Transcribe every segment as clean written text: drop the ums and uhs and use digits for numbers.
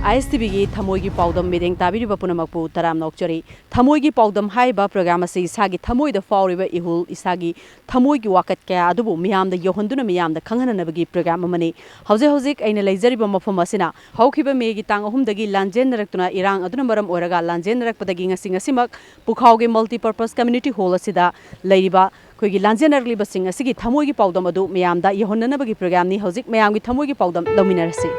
ISTV की थमोगी पाउदम मिरेंग ताबिरिबा पुनमकपु तराम नौकचरी थमोगी पाउदम हाइबा programme असी इसागी थमोइदा फाउरिबा इहुल इसागी थमोगी वाकत कया अदुबु मियामदा योहंदुना मियामदा खंगहननबगी प्रोग्राम अमनी हौजे हौजिक अइना लेजरिबा मफम असिना हौखिबा मेगी तांग अहुमदगी लांजेनरक्तुना इरांग अदुना मरम ओरगा लांजेनरक्पदगी ngasimak पुखावगे मल्टीपर्पस कम्युनिटी हॉल असिदा लेरिबा कोइगी लांजेनरलिबसिंग असिगी थमोगी पाउदम अदु मियामदा योहन्ननबगी प्रोग्राम नि हौजिक मयामगी थमोगी पाउदम लौमिनरसि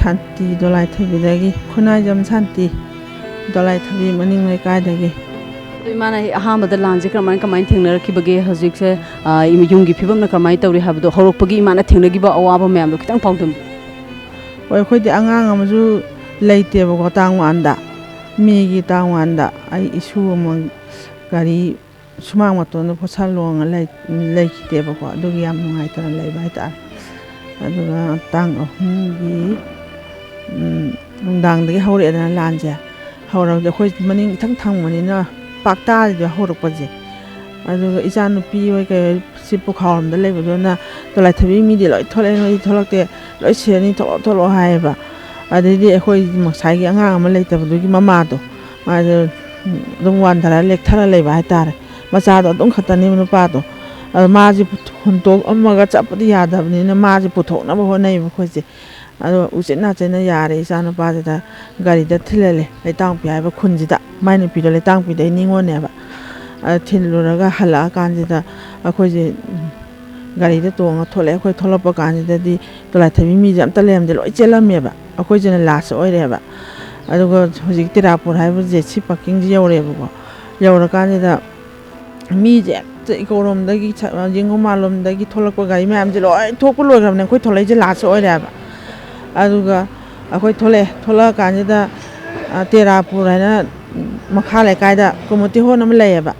शांति दोलाई थबीदगी खुनाजम शांति दोलाई थबी मनिंग लेकायदगी इमाना अहामद लांजे क्रमाय कमाय थेंगनरखिबगे हजिक से युंगी फिबमना कमाय तौरि हाबदो हौरकपगी इमाना थेंगनगिबा अवाबा मयामदो खितंग पाउदम ओय खोदि अंगांग अमजु लेतेबको तांगवानदा मीगी तांगवानदा आई इशू अमंग गारी सुमांग मतोन फोसालोंग लेखितेबको अदुगी याम नुंगाइतन लेबा हाइतार अदुगा तांग अहुमगी नुंदांगदगी हौरेदना लांजे हौरद अखोय मनिंग थंग थंगमनिना पाक्तादि हौरकपजे अदुगा इचानुपी ओय के सि पुखावरमदा लेबदोना तोलाई थबी मीदि लोय थोले नोय थोलकते लोय सेनि थोलो थोलो हायबा अदि अखोय मसाइगी अंगांग अमा लेतबदुगी ममादो मादो दum वानथरा लेखथरा लेबा हाइतारे मचादो दum खतनी नुपादो माजी हुंतोक अमगा चपदि यादबनिना माजी पुथोकनबा होनैबा खोजे अदो उचिना चेना यारे इसानु पाजदा गारीदा थिलेले लेतांग पियाबा खुनजिदा माइनु पिदो लेतांग पिदे निंगोनेबा थिलुरगा हला कांजिदा अखोजे गारीदा तोंगा थोले अखोय थोलपा कांजिदादि तोलाई थबी मी जम तलेमदे लोय चेलमेबा अखोजेना लास ओइरेबा अदुगा होजिक तिरापुर हाइबा जेसी पाकिंग जी यौरेबको यौरा कांजिदा मी जे इकोरोमदगी जिंगोमालोमदगी थोलपा गारी मैमजे लोय थोकु लोयग्रबने अखोय थोलेजे लास ओइरेबा अदुगा अखोय थोला कांजिदा तेरापुर हाइना मखा लेकायदा कुमति होन अम लेयबा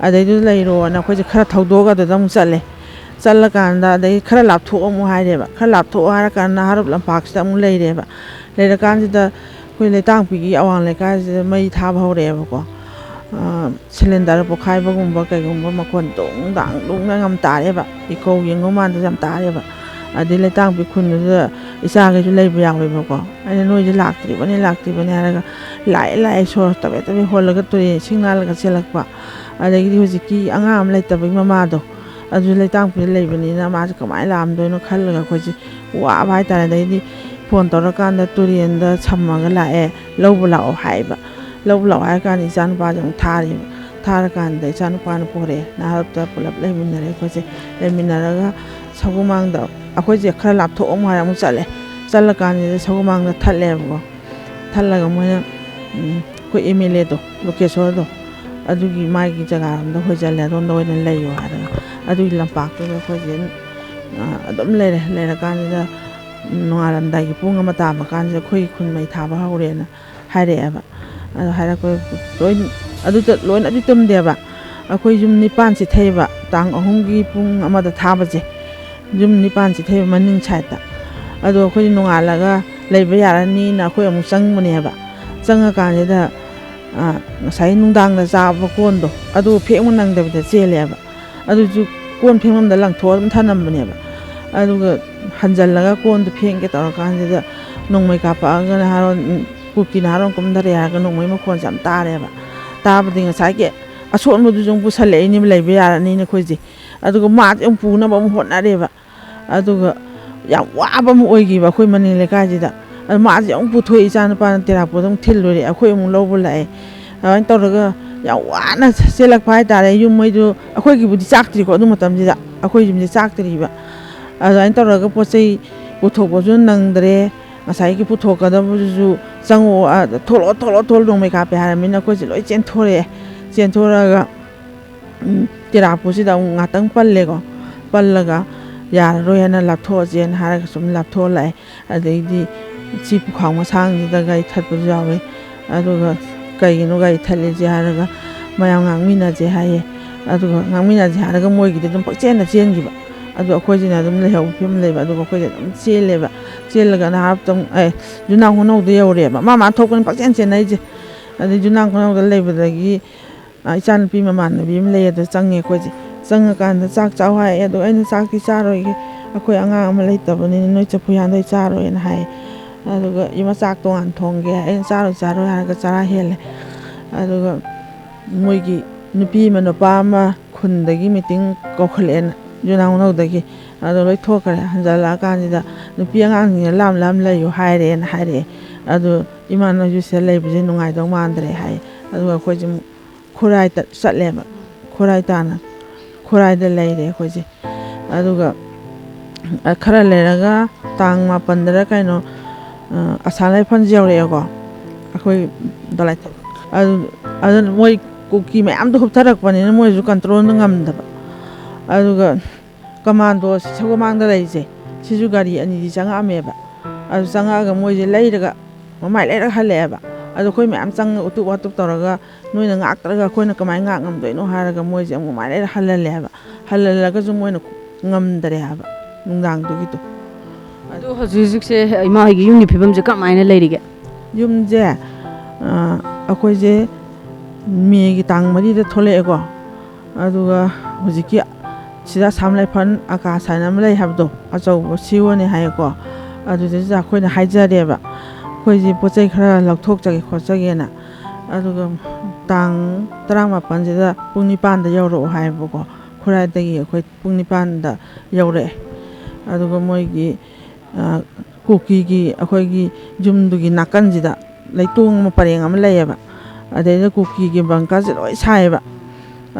अदैदु लेरोना अखोय खरा थौदोगा दम चले चल कांदा अदै खरा लापथो अमु हाइरेबा खरा लापथो हारा काना हारुप लंपाक्सदा अमु लेरेबा लेरा कांजिदा अखोय लेतांग पिगी अवांग लेकायदा मई थाब हौरेबको सिलेंडर पोखाइबगुंबा कैगुंबा मखोन दोंग दांग ngam तारेबा इको यंगो मानदा जम तारेबा अदि लेतांग पि खुनदा इसागेजु लेबा यावेबको अने नोइजे लाक्तिबने हारगा लाए सोर तबे होलगा तुरे सिंगनालगा चेलकपा अदगी होजिकी अंगा अम लेतबगी ममादो अदु लेतांग पि लेबनिना माज कमाय लामदोनो खल्लगा खोजि वा भाई तारे दैदि फोन तौरकांदा तुरियंदा छम्मगा लाए लौबु लाओ हाइबा लौबु लाओ हाय कानि जान बाजम थारि थारकांदा जान पान पोरे नारपता पुलप लेमिनरे खोजे लेमिनरगा सगुमांगदा अखोजे खरा लापथो अमु हाय अमु चल कानि सगुमांगदा थल्लेबको थल्लगा मोय को एमएलए दो लोकेश्वर दो अदुगी मागी जगह हमदा होजले रोन दोइन लेयो हारा अदुगी लंपाक्तो खोजे अदम लेरा कानिदा नोंगारमदागी पुंग अमा ताबा कानिदा खोई खुन मै थाबा हौरेना हाइरेबा अदु हारा को लोइन लोइन अदु तुमदेबा अखोई जुम निपान सि थैबा तांग अहुंगी पुंग अमादा थाबाजे जुम निपान सि थैबा मनिंग साइता अदु अखोई नोंगालगा लेबा यारानी ना अखोई अमु चंगमनेबा चंगा कानिदा ꯉꯁꯥꯏ ꯅꯨꯡꯗꯥꯡꯗ ꯆꯥꯕ ꯀꯣꯟꯗꯣ ꯑꯗꯨ ꯐꯦꯡꯕ ꯅꯪꯗꯕꯤꯗ ꯆꯦꯜꯂꯦꯕ ꯑꯗꯨꯁꯨ ꯀꯣꯟ ꯐꯦꯡꯐꯝꯗ ꯂꯪꯊꯣꯛꯑ ꯑꯗꯨꯝ ꯊꯅꯝꯕꯅꯦꯕ ꯑꯗꯨꯒ ꯍꯟꯖꯜꯂꯒ ꯀꯣꯟꯗꯣ ꯐꯦꯡꯒꯦ ꯇꯧꯔꯀꯥꯟꯁꯤꯗ ꯅꯣꯡꯃꯩ ꯀꯥꯞꯄꯛꯑꯒ ꯅꯍꯥꯔꯣꯟ ꯀꯨꯀꯤ ꯅꯍꯥꯔꯣꯟ ꯀꯨꯝꯊꯔꯦ ꯍꯥꯏꯔꯒ ꯅꯣꯡꯃꯩ ꯃꯈꯣꯟꯁꯦ ꯌꯥꯝ ꯇꯥꯔꯦꯕ ꯇꯥꯕꯗꯤ ꯉꯁꯥꯏꯒꯤ ꯑꯁꯣꯟꯕꯗꯨꯁꯨ ꯑꯃꯨꯛ ꯄꯨꯁꯜꯂꯛꯏꯅꯦꯕ ꯂꯩꯕ ꯌꯥꯔꯅꯤꯅ ꯑꯩꯈꯣꯏꯁꯦ ꯑꯗꯨꯒ ꯃꯥꯁꯦ ꯑꯃꯨꯛ ꯄꯨꯅꯕ ꯑꯃꯨꯛ ꯍꯣꯠꯅꯔꯦꯕ ꯑꯗꯨꯒ ꯌꯥꯝ ꯋꯥꯕ ꯑꯃ ꯑꯣꯏꯈꯤꯕ ꯑꯩꯈꯣꯏ ꯃꯅꯤꯡ ꯂꯩꯀꯥꯏꯁꯤꯗ ꯑꯗꯨ ꯃꯥꯁꯦ ꯑꯃꯨꯛ ꯄꯨꯊꯣꯛꯏ ꯏꯆꯥꯅꯨꯄꯥꯅ ꯇꯦꯔꯥꯄꯣꯗ ꯑꯃꯨꯛ ꯊꯤꯜꯂꯨꯔꯦ ꯑꯩꯈꯣꯏ ꯑꯃꯨꯛ ꯂꯧꯕ ꯂꯥꯛꯑꯦ ꯑꯗꯨꯃꯥꯏꯅ ꯇꯧꯔꯒ ꯌꯥꯝ ꯋꯥꯅ ꯆꯦꯜꯂꯛꯄ ꯍꯥꯏꯇꯥꯔꯦ ꯌꯨꯝ ꯃꯩꯗꯨ ꯑꯩꯈꯣꯏꯒꯤꯕꯨꯗꯤ ꯆꯥꯛꯇ꯭ꯔꯤꯀꯣ ꯑꯗꯨ ꯃꯇꯝꯁꯤꯗ ꯑꯩꯈꯣꯏ ꯌꯨꯝꯁꯦ ꯆꯥꯛꯇ꯭ꯔꯤꯕ ꯑꯗꯨꯃꯥꯏꯅ ꯇꯧꯔꯒ ꯄꯣꯠ ꯆꯩ ꯄꯨꯊꯣꯛꯄꯁꯨ ꯅꯪꯗ꯭ರೆ ꯉꯁꯥꯏꯒꯤ ꯄꯨꯊꯣꯛꯀꯗꯕꯗꯨꯁꯨ ꯆꯪꯉꯛꯑꯣ ꯊꯣꯛꯂꯛꯑꯣ ꯅꯣꯡꯃꯩ ꯀꯥꯞꯄꯦ ꯍꯥꯏꯔꯕꯅꯤꯅ ꯑꯩꯈꯣꯏꯁꯦ ꯂꯣꯏ ꯆꯦꯟꯊꯣꯔꯛꯑꯦ ꯆꯦꯟꯊꯣꯔꯛꯑꯒ ꯇꯦꯔꯥꯄꯣꯠꯁꯤꯗ ꯑꯃꯨꯛ ꯉꯥꯛꯇꯪ ꯄꯜꯂꯦꯀꯣ ꯄꯜꯂꯒ ꯌꯥꯔꯔꯣꯏ ꯍꯥꯏꯅ ꯂꯥꯞꯊꯣꯛꯑꯁꯦꯅ ꯍꯥꯏꯔꯒ ꯁꯨꯝ ꯂꯥꯞꯊꯣꯛꯑ ꯂꯥꯛꯑꯦ ꯑꯗꯩꯗꯤ ꯁꯤ ꯄꯨꯈꯥꯎ ꯃꯁꯥꯡꯁꯤꯗ ꯒꯥꯔꯤ ꯊꯠꯄꯁꯨ ꯌꯥꯎꯋꯦ ꯑꯗꯨꯒ ꯀꯩꯒꯤꯅꯣ ꯒꯥꯔꯤ ꯊꯠꯂꯤꯁꯦ ꯍꯥꯏꯔꯒ ꯃꯌꯥꯝ ꯉꯥꯡꯃꯤꯟꯅꯁꯦ ꯍꯥꯏꯌꯦ ꯑꯗꯨꯒ ꯉꯥꯡꯃꯤꯟꯅꯁꯦ ꯍꯥꯏꯔꯒ ꯃꯣꯏꯒꯤꯗꯤ ꯑꯗꯨꯝ ꯄꯛꯆꯦꯟꯅ ꯆꯦꯟꯈꯤꯕ ꯑꯗꯨ ꯑꯩꯈꯣꯏꯁꯤꯅ ꯑꯗꯨꯝ ꯂꯩꯍꯧꯕ ꯐꯤꯕꯝ ꯂꯩꯕ ꯑꯗꯨꯒ ꯑꯩꯈꯣꯏꯁꯦ ꯑꯗꯨꯝ ꯆꯦꯜꯂꯦꯕ ꯆꯦꯜꯂꯒ ꯅꯍꯥꯛꯇꯪ ꯌꯨꯅꯥꯡ ꯈꯨꯅꯧꯗ ꯌꯧꯔꯦꯕ ꯃꯥ ꯊꯣꯛꯄꯅꯤ ꯄꯛꯆꯦꯟ ꯆꯦꯟꯅꯩꯁꯦ ꯑꯗꯩ ꯌꯨꯅꯥꯡ ꯈꯨꯅꯧꯗ ꯂꯩꯕꯗꯒꯤ ꯏꯆꯥꯅꯨꯄꯤ ꯃꯃꯥꯟꯅꯕꯤ ꯑꯃ ꯂꯩ ꯑꯗꯨ ꯆꯪꯉꯦ ꯑꯩꯈꯣꯏꯁꯦ ꯆꯪꯉꯀꯥꯟꯗ ꯆꯥꯛ ꯆꯥꯎ ꯍꯥꯏꯌꯦ ꯑꯗꯣ ꯑꯩꯅ ꯆꯥꯛꯇꯤ ꯆꯥꯔꯣꯏꯒꯦ ꯑꯩꯈꯣꯏ ꯑꯉꯥꯡ ꯑꯃ ꯂꯩꯇꯕꯅꯤꯅ ꯅꯣꯏ ꯆꯐꯨ ꯌꯥꯟꯗꯣꯏ ꯆꯥꯔꯣꯏꯅ ꯍꯥꯏꯌꯦ ꯑꯗꯨꯒ ꯏꯃꯥ ꯆꯥꯛ ꯇꯣꯉꯥꯟ ꯊꯣꯡꯒꯦ ꯑꯩꯅ ꯆꯥꯔꯣꯏ ꯍꯥꯏꯔꯒ ꯆꯔꯥ ꯍꯦꯜꯂꯦ ꯑꯗꯨꯒ ꯃꯣꯏꯒꯤ ꯅꯨꯄꯤ ꯑꯃ ꯅꯨꯄꯥ ꯑꯃ ꯈꯨꯟꯗꯒꯤ ꯃꯤꯇꯤꯡ ꯀꯧꯈꯠꯂꯛꯑꯦꯅ ꯌꯨꯅꯥꯡ ꯈꯨꯅꯧꯗꯒꯤ ꯑꯗꯣ ꯂꯣꯏ ꯊꯣꯛꯈ꯭ꯔꯦ ꯍꯟꯖꯜꯂꯛꯑꯀꯥꯟꯁꯤꯗ ꯅꯨꯄꯤ ꯑꯉꯥꯡꯁꯤꯡꯅ ꯂꯥꯞ ꯂꯩꯌꯨ ꯍꯥꯏꯔꯦꯅ ꯍꯥꯏꯔꯛꯑꯦ ꯑꯗꯨ ꯏꯃꯥ ꯅꯣꯏꯁꯨ ꯁꯤꯗ ꯂꯩꯕꯁꯦ ꯅꯨꯡꯉꯥꯏꯗꯧ ꯃꯥꯟꯗ꯭ꯔꯦ ꯍꯥꯏ ꯑꯗꯨꯒ ꯑꯩꯈꯣꯏꯁꯦ ꯈꯨꯔꯥꯏꯗ ꯆꯠꯂꯦꯕ ꯈꯨꯔꯥꯏ ꯇꯥꯅ ꯈꯨꯔꯥꯏꯗ ꯂꯩꯔꯦ ꯑꯩꯈꯣꯏꯁꯦ ꯑꯗꯨꯒ ꯈꯔ ꯂꯩꯔꯒ ꯇꯥꯡ 8ꯗꯔ ꯀꯩꯅꯣ ꯑꯁꯥꯝ ꯔꯥꯏꯐꯜꯁꯦ ꯌꯧꯔꯛꯑꯦꯀꯣ ꯑꯩꯈꯣꯏ ꯗꯣꯂꯥꯏꯊꯦꯝ ꯑꯗꯨꯅ ꯃꯣꯏ ꯀꯨꯀꯤ ꯃꯌꯥꯝꯗꯣ ꯍꯨꯞꯊꯔꯛꯄꯅꯤꯅ ꯃꯣꯏꯁꯨ ꯀꯟꯇ꯭ꯔꯣꯜꯗꯣ ꯉꯝꯗꯕ ꯑꯗꯨꯒ ꯀꯃꯥꯟꯗꯣ ꯁꯒꯣꯜꯃꯥꯡꯗ ꯂꯩꯔꯤꯁꯦ ꯁꯤꯁꯨ ꯒꯥꯔꯤ ꯑꯅꯤꯗꯤ ꯆꯪꯉꯛꯑꯝꯃꯦꯕ ꯑꯗꯨ ꯆꯪꯉꯛꯑꯒ ꯃꯣꯏꯁꯦ ꯂꯩꯔꯒ ꯃꯃꯥꯏ ꯂꯩꯔꯒ ꯍꯜꯂꯛꯑꯦꯕ ꯑꯗꯣ ꯑꯩꯈꯣꯏ ꯃꯌꯥꯝ ꯆꯪꯉ ꯎꯇꯨꯞ ꯋꯥꯇꯨꯞ ꯇꯧꯔꯒ ꯅꯣꯏꯅ ꯉꯥꯛꯇ꯭ꯔꯒ ꯑꯩꯈꯣꯏꯅ ꯀꯃꯥꯏꯅ ꯉꯥꯛ ꯉꯝꯗꯣꯏꯅꯣ ꯍꯥꯏꯔꯒ ꯃꯣꯏꯁꯦ ꯑꯃꯨꯛ ꯃꯃꯥꯏ ꯂꯩꯔ ꯍꯜꯍꯜꯂꯦ ꯍꯥꯏꯕ ꯍꯜꯍꯜꯂꯒꯁꯨ ꯃꯣꯏꯅ ꯉꯝꯗꯔꯦ ꯍꯥꯏꯕ ꯅꯨꯡꯗꯥꯡꯗꯨꯒꯤꯗꯣ ꯑꯗꯣ ꯍꯧꯖꯤꯛꯁꯦ ꯏꯃꯥ ꯍꯣꯏꯒꯤ ꯌꯨꯝꯒꯤ ꯐꯤꯕꯝꯁꯦ ꯀꯃꯥꯏꯅ ꯂꯩꯔꯤꯒꯦ ꯌꯨꯝꯁꯦ ꯑꯩꯈꯣꯏꯁꯦ ꯃꯦꯒꯤ ꯇꯥꯡ 4ꯗ ꯊꯣꯛꯂꯛꯑꯦꯀꯣ ꯑꯗꯨꯒ ꯍꯧꯖꯤꯛꯀꯤ ꯁꯤꯗ ꯑꯁꯥꯝ ꯔꯥꯏꯐꯜ ꯑꯀꯥꯁ ꯍꯥꯏꯅ ꯑꯃ ꯂꯩ ꯍꯥꯏꯕꯗꯣ ꯑꯆꯧꯕ ꯁꯤꯑꯣꯅꯦ ꯍꯥꯏꯌꯦꯀꯣ ꯑꯗꯨꯗꯩꯁꯤꯗ ꯑꯩꯈꯣꯏꯅ ꯍꯥꯏꯖꯔꯦꯕ ꯑꯩꯈꯣꯏꯁꯦ ꯄꯣꯠ ꯆꯩ ꯈꯔ ꯂꯧꯊꯣꯛꯆꯒꯦ ꯈꯣꯠꯆꯒꯦꯅ ꯑꯗꯨꯒ ꯇꯥꯡ 18ꯁꯤꯗ ꯄꯨꯡ 9ꯗ ꯌꯧꯔꯛꯑꯣ ꯍꯥꯏꯌꯦꯕꯀꯣ ꯈꯨꯔꯥꯏꯗꯒꯤ ꯑꯩꯈꯣꯏ ꯄꯨꯡ 9ꯗ ꯌꯧꯔꯛꯑꯦ ꯑꯗꯨꯒ ꯃꯣꯏꯒꯤ ꯀꯨꯀꯤꯒꯤ ꯑꯩꯈꯣꯏꯒꯤ ꯌꯨꯝꯗꯨꯒꯤ ꯅꯥꯀꯟꯁꯤꯗ ꯂꯩꯇꯣꯡ ꯑꯃ ꯄꯔꯦꯡ ꯑꯃ ꯂꯩꯌꯦꯕ ꯑꯗꯩꯗ ꯀꯨꯀꯤꯒꯤ ꯕꯪꯀꯔꯁꯦ ꯂꯣꯏ ꯁꯥꯏꯌꯦꯕ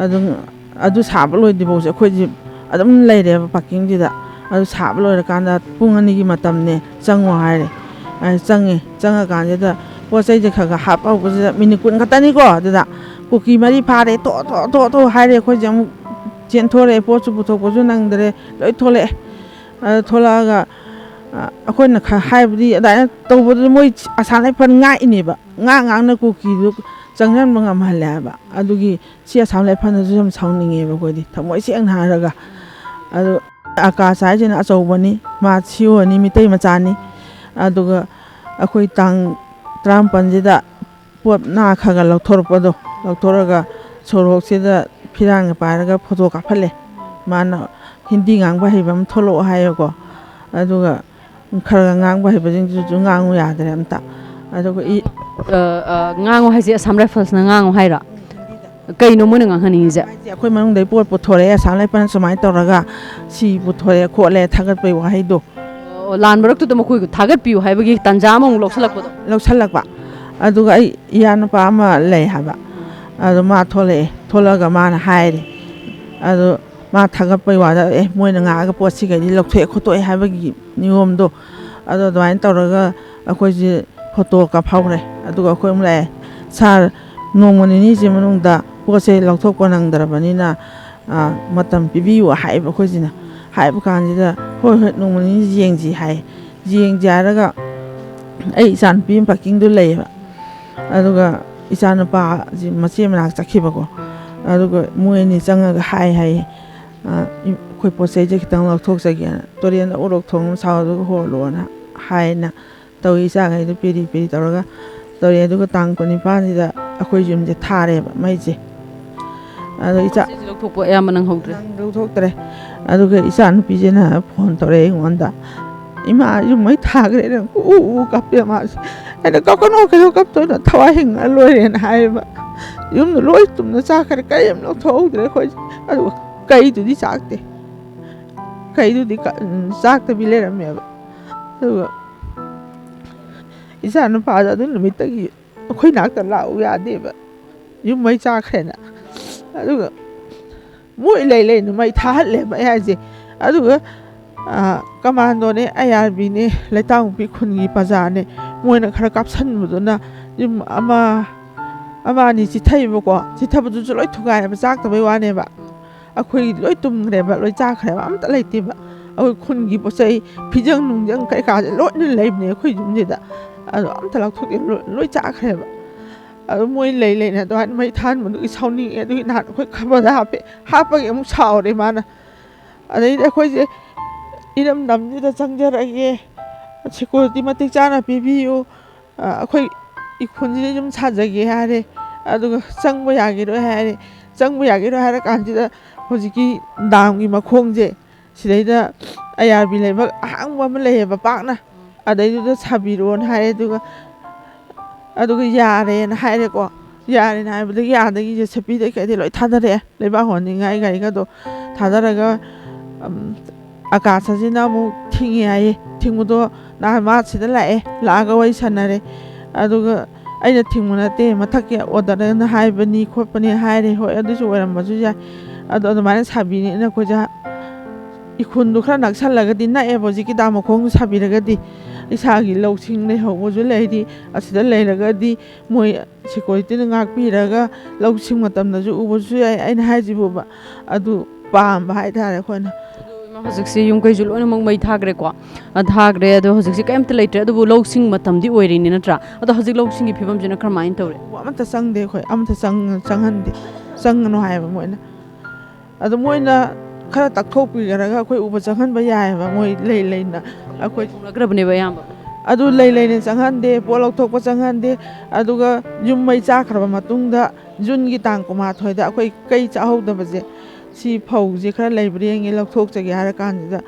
ꯑꯗꯨ ꯁꯥꯕ ꯂꯣꯏꯗ꯭ꯔꯤꯐꯥꯎꯁꯦ ꯑꯩꯈꯣꯏꯁꯦ ꯑꯗꯨꯝ ꯂꯩꯔꯦꯕ ꯄꯥꯔꯀꯤꯡꯁꯤꯗ ꯑꯗꯨ ꯁꯥꯕ ꯂꯣꯏꯔꯀꯥꯟꯗ ꯄꯨꯡ 2ꯒꯤ ꯃꯇꯝꯅꯦ ꯆꯪꯉꯣ ꯍꯥꯏꯔꯦ ꯆꯪꯉꯀꯥꯟꯁꯤꯗ ꯄꯣꯠ ꯆꯩꯁꯦ ꯈꯔ ꯍꯥꯞꯄ ꯍꯧꯕꯁꯤꯗ ꯃꯤꯅꯤꯠ 10 ꯈꯛꯇꯅꯤꯀꯣ ꯑꯗꯨꯗ ꯀꯨꯀꯤ 4 ꯐꯥꯔꯦ ꯊꯣꯛ ꯍꯥꯏꯔꯦ ꯑꯩꯈꯣꯏꯁꯦ ꯑꯃꯨꯛ ꯆꯦꯟꯊꯣꯔꯛꯑꯦ ꯄꯣꯠꯁꯨ ꯄꯨꯊꯣꯛꯄꯁꯨ ꯅꯪꯗ꯭ꯔꯦ ꯂꯣꯏ ꯊꯣꯛꯂꯛꯑꯦ ꯑꯗꯨ ꯊꯣꯛꯂꯛꯑꯒ ꯑꯩꯈꯣꯏꯅ ꯍꯥꯏꯕꯗꯤ ꯑꯗꯨꯃꯥꯏꯅ ꯇꯧꯕꯗꯨꯗ ꯃꯣꯏ ꯑꯁꯥꯝ ꯔꯥꯏꯐꯜ ꯉꯥꯛꯏꯅꯦꯕ ꯉꯥꯛꯅ ꯀꯨꯀꯤꯗꯨ ꯆꯪꯁꯤꯟꯕ ꯉꯝꯍꯜꯂꯦ ꯍꯥꯏꯕ ꯑꯗꯨꯒꯤ ꯁꯤ ꯑꯁꯥꯝ ꯔꯥꯏꯐꯜꯗꯁꯨ ꯌꯥꯝ ꯁꯥꯎꯅꯤꯡꯉꯦꯕ ꯑꯩꯈꯣꯏꯗꯤ ꯊꯃꯣꯏ ꯁꯦꯡꯅ ꯍꯥꯏꯔꯒ ꯑꯗꯨ ꯑꯀꯥꯁ ꯍꯥꯏꯁꯤꯅ ꯑꯆꯧꯕꯅꯤ ꯃꯥ ꯁꯤꯑꯣꯅꯤ ꯃꯤꯇꯩ ꯃꯆꯥꯅꯤ ꯑꯗꯨꯒ ꯑꯩꯈꯣꯏ ꯇꯥꯡ 18ꯁꯤꯗ ꯄꯣꯠ ꯅꯥ ꯈꯔ ꯂꯧꯊꯣꯔꯛꯄꯗꯣ ꯂꯧꯊꯣꯔꯛꯑꯒ ꯁꯣꯔꯣꯛꯁꯤꯗ ꯐꯤꯔꯥꯟꯒ ꯄꯥꯏꯔꯒ ꯐꯣꯇꯣ ꯀꯥꯞꯍꯜꯂꯦ ꯃꯥꯅ ꯍꯤꯟꯗꯤ ꯉꯥꯡꯕ ꯍꯩꯕ ꯑꯃ ꯊꯣꯛꯂꯛꯑꯣ ꯍꯥꯏꯌꯦꯀꯣ ꯑꯗꯨꯒ ꯈꯔ ꯉꯥꯡꯕ ꯍꯩꯕꯁꯤꯡꯗꯨꯁꯨ ꯉꯥꯡꯉꯨ ꯌꯥꯗ꯭ꯔꯦ ꯑꯝꯇ ꯑꯗꯨꯒ ꯉꯥꯡꯉꯣ ꯍꯥꯏꯁꯦ ꯑꯁꯥꯝ ꯔꯥꯏꯐꯜꯁꯅ ꯉꯥꯡꯉꯣ ꯍꯥꯏꯔꯣ ꯀꯩꯅꯣ ꯃꯣꯏꯅ ꯉꯥꯡꯍꯟꯅꯤꯡꯉꯤꯁꯦ ꯑꯩꯈꯣꯏ ꯃꯅꯨꯡꯗꯩ ꯄꯣꯠ ꯄꯨꯊꯣꯔꯛꯑꯦ ꯑꯁꯥꯝ ꯔꯥꯏꯐꯜ ꯁꯨꯃꯥꯏꯅ ꯇꯧꯔꯒ ꯁꯤ ꯄꯨꯊꯣꯔꯛꯑꯦ ꯈꯣꯠꯂꯦ ꯊꯥꯒꯠꯄꯒꯤ ꯋꯥꯍꯩꯗꯣ ꯂꯥꯟ ꯃꯔꯛꯇꯨꯗ ꯃꯈꯣꯏ ꯊꯥꯒꯠꯄꯤꯌꯨ ꯍꯥꯏꯕꯒꯤ ꯇꯥꯟꯖꯥ ꯑꯃꯃꯨꯛ ꯂꯧꯁꯜꯂꯛꯄ ꯑꯗꯨꯒ ꯑꯩ ꯏꯌꯥꯅꯨꯄꯥ ꯑꯃ ꯂꯩ ꯍꯥꯏꯕ ꯑꯗꯨ ꯃꯥ ꯊꯣꯛꯂꯛꯑꯒ ꯃꯥꯅ ꯍꯥꯏꯔꯦ ꯑꯗꯨ ꯃꯥ ꯊꯥꯒꯠꯄꯩ ꯋꯥꯗ ꯃꯣꯏꯅ ꯉꯥꯛꯑꯒ ꯄꯣꯠꯁꯤꯈꯩꯗꯤ ꯂꯧꯊꯣꯛꯑꯦ ꯈꯣꯠꯇꯣꯛꯑꯦ ꯍꯥꯏꯕꯒꯤ ꯅꯤꯌꯣꯝꯗꯣ ꯑꯗꯣ ꯑꯗꯨꯃꯥꯏꯅ ꯇꯧꯔꯒ ꯑꯩꯈꯣꯏꯁꯦ ꯐꯣꯇꯣ ꯀꯥꯞꯍꯧꯔꯦ ꯑꯗꯨꯒ ꯑꯩꯈꯣꯏ ꯑꯃꯨꯛ ꯂꯥꯛꯑꯦ ꯁꯥꯔ ꯅꯣꯡꯃ ꯅꯤꯅꯤꯁꯤ ꯃꯅꯨꯡꯗ ꯄꯣꯠꯁꯦ ꯂꯧꯊꯣꯛꯄ ꯅꯪꯗ꯭ꯔꯕꯅꯤꯅ ꯃꯇꯝ ꯄꯤꯕꯤꯌꯨ ꯍꯥꯏꯕ ꯑꯩꯈꯣꯏꯁꯤꯅ ꯍꯥꯏꯕ ꯀꯥꯟꯁꯤꯗ ꯍꯣꯏ ꯅꯣꯡꯃ ꯅꯤꯅꯤ ꯌꯦꯡꯁꯤ ꯍꯥꯏ ꯌꯦꯡꯁꯤ ꯍꯥꯏꯔꯒ ꯑꯩ ꯏꯆꯥꯅꯨꯄꯤ ꯑꯃ ꯄꯥꯔꯀꯤꯡꯗꯨ ꯂꯩꯌꯦꯕ ꯑꯗꯨꯒ ꯏꯆꯥꯅꯨꯄꯥꯁꯤ ꯃꯆꯦ ꯃꯅꯥꯛ ꯆꯠꯈꯤꯕꯀꯣ ꯑꯗꯨꯒ ꯃꯣꯏ ꯑꯅꯤ ꯆꯪꯉꯒ ꯍꯥꯏꯌꯦ ꯑꯩꯈꯣꯏ ꯄꯣꯠ ꯆꯩꯁꯦ ꯈꯤꯇꯪ ꯂꯧꯊꯣꯛꯆꯒꯦꯅ ꯇꯨꯔꯦꯟꯗ ꯎꯔꯣꯛ ꯊꯣꯡ ꯁꯥꯎꯗꯨꯒ ꯍꯣꯜꯂꯣꯅ ꯍꯥꯏꯅ ꯇꯧꯏ ꯏꯆꯥꯈꯩꯗꯣ ꯄꯦꯔꯤ ꯇꯧꯔꯒ ꯇꯧꯔꯦ ꯑꯗꯨꯒ ꯇꯥꯡ 19ꯁꯤꯗ ꯑꯩꯈꯣꯏ ꯌꯨꯝꯁꯦ ꯊꯥꯔꯦꯕ ꯃꯩꯁꯦ ꯑꯗꯣ ꯏꯆꯥ ꯁꯤꯁꯤ ꯂꯧꯊꯣꯛꯄ ꯑꯌꯥꯝꯕ ꯅꯪꯍꯧꯗ꯭ꯔꯦ ꯂꯧꯊꯣꯛꯇ꯭ꯔꯦ ꯑꯗꯨꯒ ꯏꯆꯥ ꯅꯨꯄꯤꯁꯤꯅ ꯐꯣꯟ ꯇꯧꯔꯛꯑꯦ ꯑꯩꯉꯣꯟꯗ ꯏꯃꯥ ꯌꯨꯝ ꯃꯩ ꯊꯥꯈ꯭ꯔꯦ ꯅꯪ ꯀꯞꯄꯦ ꯃꯥꯁꯦ ꯑꯩꯅ ꯀꯞꯀꯅꯣ ꯀꯩꯗꯧ ꯀꯞꯇꯣꯏꯅꯣ ꯊꯋꯥꯏ ꯍꯤꯡꯉ ꯂꯣꯏꯔꯦꯅ ꯍꯥꯏꯌꯦꯕ ꯌꯨꯝꯗꯣ ꯂꯣꯏ ꯇꯨꯝꯅ ꯆꯥꯛꯈ꯭ꯔꯦ ꯀꯔꯤꯝ ꯂꯧꯊꯣꯛꯍꯧꯗ꯭ꯔꯦ ꯑꯩꯈꯣꯏꯁꯦ ꯑꯗꯨꯒ ꯀꯩꯗꯨꯗꯤ ꯆꯥꯛꯇꯦ ꯀꯩꯗꯨꯗꯤ ꯆꯥꯛꯇꯕꯤ ꯂꯩꯔꯝꯃꯦꯕ ꯑꯗꯨꯒ ꯏꯆꯥ ꯅꯨꯄꯥꯗꯣ ꯑꯗꯨ ꯅꯨꯃꯤꯠꯇꯒꯤ ꯑꯩꯈꯣꯏ ꯅꯥꯛꯇ ꯂꯥꯛꯎ ꯌꯥꯗꯦꯕ ꯌꯨꯝ ꯃꯩ ꯆꯥꯛꯈ꯭ꯔꯦꯅ ꯑꯗꯨꯒ ꯃꯣꯏ ꯂꯩꯅ ꯃꯩ ꯊꯥꯍꯜꯂꯦꯕ ꯑꯩ ꯍꯥꯏꯁꯦ ꯑꯗꯨꯒ ꯀꯃꯥꯟꯗꯣꯅꯦ ꯑꯌꯥꯔꯕꯤꯅꯦ ꯂꯩꯇꯥꯡꯄꯤ ꯈꯨꯟꯒꯤ ꯄ꯭ꯔꯖꯥꯅꯦ ꯃꯣꯏꯅ ꯈꯔ ꯀꯥꯞꯁꯟꯕꯗꯨꯅ ꯌꯨꯝ ꯑꯃ ꯑꯅꯤ ꯆꯤꯊꯩꯕꯀꯣ ꯆꯤꯊꯕꯗꯨꯁꯨ ꯂꯣꯏ ꯊꯨꯒꯥꯏꯑꯕ ꯆꯥꯛꯇꯕꯩ ꯋꯥꯅꯦꯕ ꯑꯩꯈꯣꯏꯒꯤꯗꯤ ꯂꯣꯏ ꯇꯨꯝꯈ꯭ꯔꯦꯕ ꯂꯣꯏ ꯆꯥꯛꯈ꯭ꯔꯦꯕ ꯑꯝꯇ ꯂꯩꯇꯦꯕ ꯑꯩꯈꯣꯏ ꯈꯨꯟꯒꯤ ꯄꯣꯠ ꯆꯩ ꯐꯤꯖꯪ ꯅꯨꯡꯖꯪ ꯀꯩꯀꯥꯁꯦ ꯂꯣꯏꯅ ꯂꯩꯕꯅꯦ ꯑꯩꯈꯣꯏ ꯌꯨꯝꯁꯤꯗ ꯑꯗꯣ ꯑꯝꯇ ꯂꯧꯊꯣꯛꯇꯦ ꯂꯣꯏ ꯆꯥꯛꯈ꯭ꯔꯦꯕ ꯑꯗꯨ ꯃꯣꯏ ꯂꯩꯅ ꯑꯗꯨꯃꯥꯏꯅ ꯃꯩ ꯊꯥꯟꯕꯗꯨꯒꯤ ꯁꯥꯎꯅꯤꯡꯉꯦ ꯑꯗꯨꯒꯤ ꯅꯍꯥꯟ ꯑꯩꯈꯣꯏ ꯈꯕꯔꯗ ꯍꯥꯞꯄꯒꯤ ꯑꯃꯨꯛ ꯁꯥꯎꯔꯦ ꯃꯥꯅ ꯑꯗꯩꯗꯤ ꯑꯩꯈꯣꯏꯁꯦ ꯏꯔꯝꯗꯝꯁꯤꯗ ꯆꯪꯖꯔꯛꯑꯒꯦ ꯁꯦꯀꯨꯔꯤꯇꯤ ꯃꯇꯤꯛ ꯆꯥꯅ ꯄꯤꯕꯤꯌꯨ ꯑꯩꯈꯣꯏ ꯏꯈꯨꯜꯁꯤꯗ ꯌꯨꯝ ꯁꯥꯖꯒꯦ ꯍꯥꯏꯔꯦ ꯑꯗꯨꯒ ꯆꯪꯕ ꯌꯥꯈꯤꯔꯣꯏ ꯍꯥꯏꯔꯦ ꯆꯪꯕ ꯌꯥꯈꯤꯔꯣꯏ ꯍꯥꯏꯔ ꯀꯥꯟꯁꯤꯗ ꯍꯧꯖꯤꯛꯀꯤ ꯗꯥꯝꯒꯤ ꯃꯈꯣꯡꯁꯦ ꯁꯤꯗꯩꯗ ꯑꯌꯥꯔꯕꯤ ꯂꯩꯕ ꯑꯍꯥꯡꯕ ꯑꯃ ꯂꯩꯌꯦꯕ ꯄꯥꯛꯅ ꯑꯗꯩꯗꯨꯗ ꯁꯥꯕꯤꯔꯣꯅ ꯍꯥꯏꯔꯦ ꯑꯗꯨꯒ ꯌꯥꯔꯦꯅ ꯍꯥꯏꯔꯦꯀꯣ ꯌꯥꯔꯦꯅ ꯍꯥꯏꯕꯗꯒꯤ ꯑꯥꯗꯒꯤ ꯖꯦꯁꯤꯄꯤꯗꯩ ꯀꯩꯗꯩ ꯂꯣꯏ ꯊꯥꯗꯔꯛꯑꯦ ꯂꯩꯕꯥꯛ ꯍꯣꯟꯅꯤꯡꯉꯥꯏ ꯒꯥꯔꯤꯒꯗꯣ ꯊꯥꯗꯔꯒ ꯑꯀꯥꯁꯁꯤꯅ ꯑꯃꯨꯛ ꯊꯤꯡꯉꯦ ꯍꯥꯏꯌꯦ ꯊꯤꯡꯕꯗꯣ ꯅꯍꯥꯟ ꯃꯥ ꯁꯤꯗ ꯂꯥꯛꯑꯒ ꯋꯥꯔꯤ ꯁꯥꯟꯅꯔꯦ ꯑꯗꯨꯒ ꯑꯩꯅ ꯊꯤꯡꯕ ꯅꯠꯇꯦ ꯃꯊꯛꯀꯤ ꯑꯣꯔꯗꯔꯅ ꯍꯥꯏꯕꯅꯤ ꯈꯣꯠꯄꯅꯤ ꯍꯥꯏꯔꯦ ꯍꯣꯏ ꯑꯗꯨꯁꯨ ꯑꯣꯏꯔꯝꯕꯁꯨ ꯌꯥꯏ ꯑꯗꯣ ꯑꯗꯨꯃꯥꯏꯅ ꯁꯥꯕꯤꯅꯤꯅ ꯑꯩꯈꯣꯏꯁꯦ ꯏꯈꯨꯟꯗꯨ ꯈꯔ ꯅꯛꯁꯜꯂꯒꯗꯤ ꯅꯛꯑꯦꯕ ꯍꯧꯖꯤꯛꯀꯤ ꯗꯥꯝ ꯃꯈꯣꯡꯗꯨ ꯁꯥꯕꯤꯔꯒꯗꯤ ꯏꯁꯥꯒꯤ ꯂꯧꯁꯤꯡ ꯂꯩꯍꯧꯕꯁꯨ ꯂꯩꯔꯤ ꯑꯁꯤꯗ ꯂꯩꯔꯒꯗꯤ ꯃꯣꯏ ꯁꯦꯀꯨꯔꯤꯇꯤꯅ ꯉꯥꯛꯄꯤꯔꯒ ꯂꯧꯁꯤꯡ ꯃꯇꯝꯗꯁꯨ ꯎꯕꯁꯨ ꯌꯥꯏ ꯑꯩꯅ ꯍꯥꯏꯁꯤꯕꯨꯕ ꯑꯗꯨ ꯄꯥꯝꯕ ꯍꯥꯏꯇꯥꯔꯦ ꯑꯩꯈꯣꯏꯅ ꯍꯧꯖꯤꯛꯁꯦ ꯌꯨꯝꯈꯩꯁꯨ ꯂꯣꯏꯅꯃꯛ ꯃꯩ ꯊꯥꯈ꯭ꯔꯦꯀꯣ ꯊꯥꯈ꯭ꯔꯦ ꯑꯗꯣ ꯍꯧꯖꯤꯛꯁꯦ ꯀꯩꯝꯇ ꯂꯩꯇ꯭ꯔꯦ ꯑꯗꯨꯕꯨ ꯂꯧꯁꯤꯡ ꯃꯇꯝꯗꯤ ꯑꯣꯏꯔꯤꯅꯤ ꯅꯠꯇ꯭रा ꯑꯗꯣ ꯍꯧꯖꯤꯛ ꯂꯧꯁꯤꯡꯒꯤ ꯐꯤꯕꯝꯁꯤꯅ ꯀꯔꯝꯍꯥꯏꯅ ꯇꯧꯔꯦ ꯑꯃꯠꯇ ꯆꯪꯗꯦ ꯑꯩꯈꯣꯏ ꯑꯃꯠꯇ ꯆꯪꯍꯟꯗꯦ ꯆꯪꯒꯅꯨ ꯍꯥꯏꯌꯦꯕ ꯃꯣꯏꯅ ꯑꯗꯣ ꯃꯣꯏꯅ ꯈꯔ ꯇꯛꯊꯣꯛꯄꯤꯈ꯭ꯔꯒ ꯑꯩꯈꯣꯏ ꯎꯕ ꯆꯪꯍꯟꯕ ꯌꯥꯏꯑꯕ ꯃꯣꯏ ꯂꯩꯅ ꯑꯩꯈꯣꯏ ꯊꯣꯡꯅꯈ꯭ꯔꯕꯅꯦꯕ ꯑꯌꯥꯝꯕ ꯑꯗꯨ ꯂꯩꯅ ꯆꯪꯍꯟꯗꯦ ꯄꯣꯠ ꯂꯧꯊꯣꯛꯄ ꯆꯪꯍꯟꯗꯦ ꯑꯗꯨꯒ ꯌꯨꯝ ꯃꯩ ꯆꯥꯈ꯭ꯔꯕ ꯃꯇꯨꯡꯗ ꯖꯨꯟꯒꯤ ꯇꯥꯡ 12ꯗ ꯑꯩꯈꯣꯏ ꯀꯩ ꯆꯥꯍꯧꯗꯕꯁꯦ ꯁꯤ ꯐꯧꯁꯦ ꯈꯔ ꯂꯩꯕ꯭ꯔꯥ ꯌꯦꯡꯉꯦ ꯂꯧꯊꯣꯛꯆꯒꯦ ꯍꯥꯏꯔ ꯀꯥꯟꯁꯤꯗ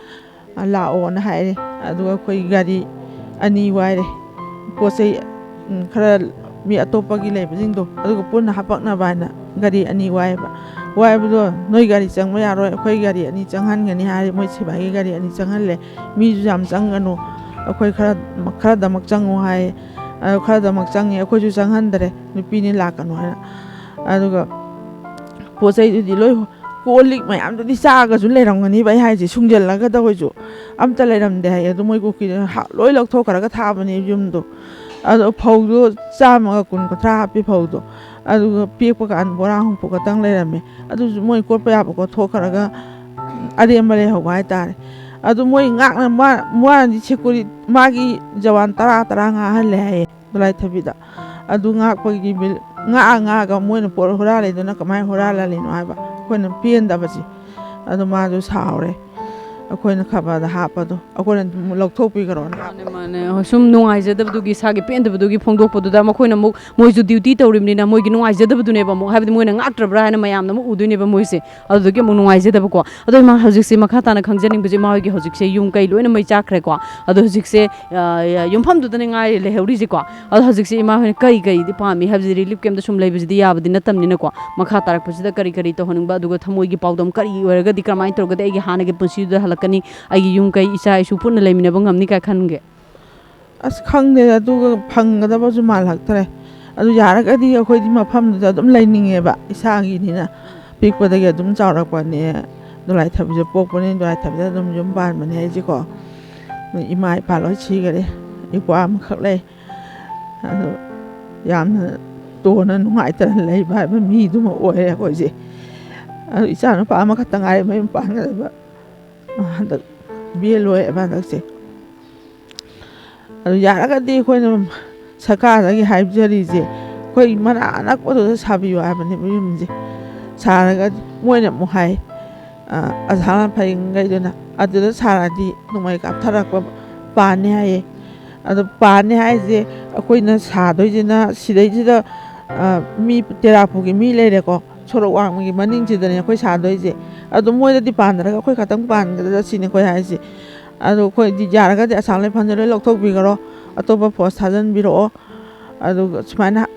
ꯂꯥꯛꯑꯣꯅ ꯍꯥꯏꯔꯦ ꯑꯗꯨꯒ ꯑꯩꯈꯣই ꯒꯥꯔꯤ ꯑꯅꯤ ꯋꯥꯏꯔꯦ ꯄꯣꯠ ꯆꯩ ꯈꯔ ꯃꯤ ꯑꯇꯣꯞꯄꯒꯤ ꯂꯩꯕꯁꯤꯡꯗꯣ ꯑꯗꯨꯒ ꯄꯨꯟꯅ ꯍꯥꯄꯛꯅꯕ ꯍꯥꯏꯅ ꯒꯥꯔꯤ ꯑꯅꯤ ꯋꯥꯏꯕ ꯋꯥꯏꯕꯗꯣ ꯅꯣꯏ ꯒꯥꯔꯤ ꯆꯪꯕ ꯌꯥꯔꯣꯏ ꯑꯩꯈꯣꯏ ꯒꯥꯔꯤ ꯑꯅꯤ ꯆꯪꯍꯟꯒꯅꯤ ꯍꯥꯏꯔꯦ ꯃꯣꯏ ꯁꯤꯕꯥꯏꯒꯤ ꯒꯥꯔꯤ ꯑꯅꯤ ꯆꯪꯍꯜꯂꯦ ꯃꯤꯁꯨ ꯌꯥꯝ ꯆꯪꯒꯅꯨ ꯑꯩꯈꯣꯏ ꯈꯔꯗꯃꯛ ꯆꯪꯉꯨ ꯍꯥꯏꯌꯦ ꯑꯗꯨ ꯈꯔꯗꯃꯛ ꯆꯪꯉꯦ ꯑꯩꯈꯣꯏꯁꯨ ꯆꯪꯍꯟꯗ꯭ꯔꯦ ꯅꯨꯄꯤꯅꯤ ꯂꯥꯛꯀꯅꯨ ꯍꯥꯏꯅ ꯑꯗꯨꯒ ꯄꯣꯠ ꯆꯩꯗꯨꯗꯤ ꯂꯣꯏ ꯀꯣꯜ ꯂꯤꯛ ꯃꯌꯥꯝꯗꯨꯗꯤ ꯆꯥꯒꯁꯨ ꯂꯩꯔꯝꯒꯅꯤꯕ ꯑꯩ ꯍꯥꯏꯁꯦ ꯁꯨꯡꯖꯜꯂꯒꯗ ꯑꯩꯈꯣꯏꯁꯨ ꯑꯝꯇ ꯂꯩꯔꯝꯗꯦ ꯍꯥꯏꯌꯦ ꯑꯗꯨ ꯃꯣꯏ ꯀꯨꯀꯤꯗꯨꯅ ꯂꯣꯏ ꯂꯧꯊꯣꯛꯈ꯭ꯔꯒ ꯊꯥꯕꯅꯦ ꯌꯨꯝꯗꯣ ꯑꯗꯣ ꯐꯧꯗꯣ 100-100 ꯍꯥꯞꯄꯤ ꯐꯧꯗꯣ ꯑꯗꯨꯒ ꯄꯦꯛꯄ ꯀꯥꯟꯗ ꯕꯣꯔꯥ ꯍꯨꯝꯐꯨ ꯈꯛꯇꯪ ꯂꯩꯔꯝꯃꯦ ꯑꯗꯨꯁꯨ ꯃꯣꯏ ꯀꯣꯠꯄ ꯌꯥꯕ ꯀꯣꯠꯊꯣꯛꯈ꯭ꯔꯒ ꯑꯔꯦꯝꯕ ꯂꯩꯍꯧꯕ ꯍꯥꯏꯇꯥꯔꯦ ꯑꯗꯨ ꯃꯣꯏ ꯉꯥꯛꯅ ꯃꯥꯅꯗꯤ ꯁꯦꯀꯨꯔꯤꯇꯤ ꯃꯥꯒꯤ ꯖꯋꯥꯟ 10 ꯉꯥꯛꯍꯜꯂꯦ ꯍꯥꯏꯌꯦ ꯗꯣꯂꯥꯏꯊꯕꯤꯗ ꯑꯗꯨ ꯉꯥꯛꯄꯒꯤ ꯉꯥꯛꯑꯒ ꯃꯣꯏꯅ ꯄꯣꯠ ꯍꯨꯔꯥꯜꯂꯤꯗꯨꯅ ꯀꯃꯥꯏꯅ ꯍꯨꯔꯥꯜꯍꯜꯂꯤꯅꯣ ꯍꯥꯏꯕ ꯑꯩꯈꯣꯏꯅ ꯄꯦꯟꯗꯕꯁꯦ ꯑꯗꯨ ꯃꯥꯁꯨ ꯁꯥꯎꯔꯦ ꯑꯩꯈꯣꯏꯅ ꯈꯕꯔꯗ ꯍꯥꯞꯄꯗꯣ ꯑꯩꯈꯣꯏꯅ ꯂꯧꯊꯣꯛꯄꯤꯈ꯭ꯔꯣꯅ ꯃꯥꯅꯦ ꯁꯨꯝ ꯅꯨꯡꯉꯥꯏꯖꯗꯕꯗꯨꯒꯤ ꯏꯁꯥꯒꯤ ꯄꯦꯟꯗꯕꯗꯨꯒꯤ ꯐꯣꯡꯗꯣꯛꯄꯗꯨꯗ ꯃꯈꯣꯏꯅ ꯑꯃꯨꯛ ꯃꯣꯏꯁꯨ ꯗ꯭ꯌꯨꯇꯤ ꯇꯧꯔꯤꯕꯅꯤꯅ ꯃꯣꯏꯒꯤ ꯅꯨꯡꯉꯥꯏꯖꯗꯕꯗꯨꯅꯦꯕ ꯑꯃꯨꯛ ꯍꯥꯏꯕꯗꯤ ꯃꯣꯏꯅ ꯉꯥꯛꯇ꯭ꯔꯕ꯭ꯔꯥ ꯍꯥꯏꯅ ꯃꯌꯥꯝꯅ ꯑꯃꯨꯛ ꯎꯗꯣꯏꯅꯦꯕ ꯃꯣꯏꯁꯦ ꯑꯗꯨꯗꯒꯤ ꯑꯃꯨꯛ ꯅꯨꯡꯉꯥꯏꯖꯗꯕꯀꯣ ꯑꯗꯣ ꯏꯃꯥ ꯍꯧꯖꯤꯛꯁꯦ ꯃꯈꯥ ꯇꯥꯅ ꯈꯪꯖꯅꯤꯡꯕꯁꯦ ꯏꯃꯥ ꯍꯣꯏꯒꯤ ꯍꯧꯖꯤꯛꯁꯦ ꯌꯨꯝ ꯀꯩ ꯂꯣꯏꯅ ꯃꯩ ꯆꯥꯛꯈ꯭ꯔꯦꯀꯣ ꯑꯗꯣ ꯍꯧꯖꯤꯛꯁꯦ ꯌꯨꯝꯐꯝꯗꯨꯗꯅꯦ ꯉꯥꯏꯔꯦ ꯂꯩꯍꯧꯔꯤꯁꯦꯀꯣ ꯑꯗꯣ ꯍꯧꯖꯤꯛꯁꯦ ꯏꯃꯥ ꯍꯣꯏꯅ ꯀꯩꯗꯤ ꯄꯥꯝꯃꯤ ꯍꯥꯏꯕꯗꯤ ꯔꯤꯂꯤꯐ ꯀꯦꯝꯞꯇ ꯁꯨꯝ ꯂꯩꯕꯁꯤꯗꯤ ꯌꯥꯕꯗꯤ ꯅꯠꯇꯕꯅꯤꯅꯀꯣ ꯃꯈꯥ ꯇꯥꯔꯛꯄꯁꯤꯗ ꯀꯔꯤ ꯇꯧꯍꯟꯅꯤꯡꯕ ꯑꯗꯨꯒ ꯊꯃꯣꯏꯒꯤ ꯄꯥꯎꯗꯝ ꯀꯔꯤ ꯑꯣꯏꯔꯒꯗꯤ ꯀꯔꯝꯍꯥꯏꯅ ꯇꯧꯔꯒꯗꯤ ꯑꯩꯒꯤ ꯍꯥꯟꯅꯒꯤ ꯄꯨꯟꯁꯤꯗꯨꯗ ꯍꯜꯂꯛꯀꯅꯤ ꯑꯩꯒꯤ ꯌꯨꯝ ꯀꯩ ꯏꯆꯥ ꯏꯁꯨ ꯄꯨꯟꯅ ꯂꯩꯃꯤꯟꯅꯕ ꯉꯝꯅꯤ ꯀꯥꯏ ꯈꯟꯒꯦ ꯑꯁ ꯈꯪꯗꯦ ꯑꯗꯨꯒ ꯐꯪꯒꯗꯕꯁꯨ ꯃꯥꯜꯂꯛꯇ꯭ꯔꯦ ꯑꯗꯨ ꯌꯥꯔꯒꯗꯤ ꯑꯩꯈꯣꯏꯗꯤ ꯃꯐꯝꯗꯨꯗ ꯑꯗꯨꯝ ꯂꯩꯅꯤꯡꯉꯦꯕ ꯏꯁꯥꯒꯤꯅꯤꯅ ꯄꯤꯛꯄꯗꯒꯤ ꯑꯗꯨꯝ ꯆꯥꯎꯔꯛꯄꯅꯦ ꯗꯣꯂꯥꯏꯊꯕꯤꯁꯦ ꯄꯣꯛꯄꯅꯤ ꯗꯣꯂꯥꯏꯊꯕꯤꯗ ꯑꯗꯨꯝ ꯌꯨꯝ ꯄꯥꯟꯕꯅꯦ ꯑꯩꯁꯦꯀꯣ ꯏꯃꯥ ꯏꯄꯥ ꯂꯣꯏ ꯁꯤꯈꯔꯦ ꯏꯄ꯭ꯋꯥ ꯑꯃꯈꯛ ꯂꯩ ꯑꯗꯨ ꯌꯥꯝꯅ ꯇꯣꯟꯅ ꯅꯨꯡꯉꯥꯏꯇꯅ ꯂꯩꯕ ꯍꯥꯏꯕ ꯃꯤꯗꯨꯃ ꯑꯣꯏꯔꯦ ꯑꯩꯈꯣꯏꯁꯦ ꯑꯗꯨ ꯏꯆꯥ ꯅꯨꯄꯥ ꯑꯃꯈꯛꯇ ꯉꯥꯏꯔꯦ ꯃꯌꯨꯝ ꯄꯥꯟꯒꯗꯕ ꯍꯟꯗꯛ BA ꯂꯣꯏꯑꯦꯕ ꯍꯟꯗꯛꯁꯦ ꯑꯗꯨ ꯌꯥꯔꯒꯗꯤ ꯑꯩꯈꯣꯏꯅ ꯁꯔꯀꯥꯔꯗꯒꯤ ꯍꯥꯏꯖꯔꯤꯁꯦ ꯑꯩꯈꯣꯏ ꯃꯅꯥꯛ ꯑꯅꯛꯄꯗꯨꯗ ꯁꯥꯕꯤꯌꯨ ꯍꯥꯏꯕꯅꯦꯕ ꯌꯨꯝꯁꯦ ꯁꯥꯔꯒꯗꯤ ꯃꯣꯏꯅ ꯑꯃꯨꯛ ꯍꯥꯏ ꯑꯁꯥꯝ ꯐꯩꯒꯩꯗꯨꯅ ꯑꯗꯨꯗ ꯁꯥꯔꯗꯤ ꯅꯣꯡꯃꯩ ꯀꯥꯞꯊꯔꯛꯄ ꯄꯥꯟꯅꯤ ꯍꯥꯏꯌꯦ ꯑꯗꯣ ꯄꯥꯟꯅꯤ ꯍꯥꯏꯁꯦ ꯑꯩꯈꯣꯏꯅ ꯁꯥꯗꯣꯏꯁꯤꯅ ꯁꯤꯗꯩꯁꯤꯗ ꯃꯤ ꯇꯦꯔꯥꯄꯨꯒꯤ ꯃꯤ ꯂꯩꯔꯦꯀꯣ ꯁꯣꯔꯣꯛ ꯋꯥꯡꯃꯒꯤ ꯃꯅꯤꯡꯁꯤꯗꯅꯦ ꯑꯩꯈꯣꯏ ꯁꯥꯗꯣꯏꯁꯦ ꯑꯗꯣ ꯃꯣꯏꯗꯗꯤ ꯄꯥꯟꯗ꯭ꯔꯒ ꯑꯩꯈꯣꯏ ꯈꯛꯇꯪ ꯄꯥꯟꯒꯗ꯭ꯔꯥ ꯁꯤꯅꯤ ꯑꯩꯈꯣꯏ ꯍꯥꯏꯁꯦ ꯑꯗꯣ ꯑꯩꯈꯣꯏꯗꯤ ꯌꯥꯔꯒꯗꯤ ꯑꯁꯥꯝ ꯔꯥꯏꯐꯜꯁꯦ ꯂꯣꯏ ꯂꯧꯊꯣꯛꯄꯤꯈ꯭ꯔꯣ ꯑꯇꯣꯞꯄ ꯄꯣꯁ ꯊꯥꯖꯤꯟꯕꯤꯔꯛꯑꯣ ꯑꯗꯨꯒ ꯁꯨꯃꯥꯏꯅ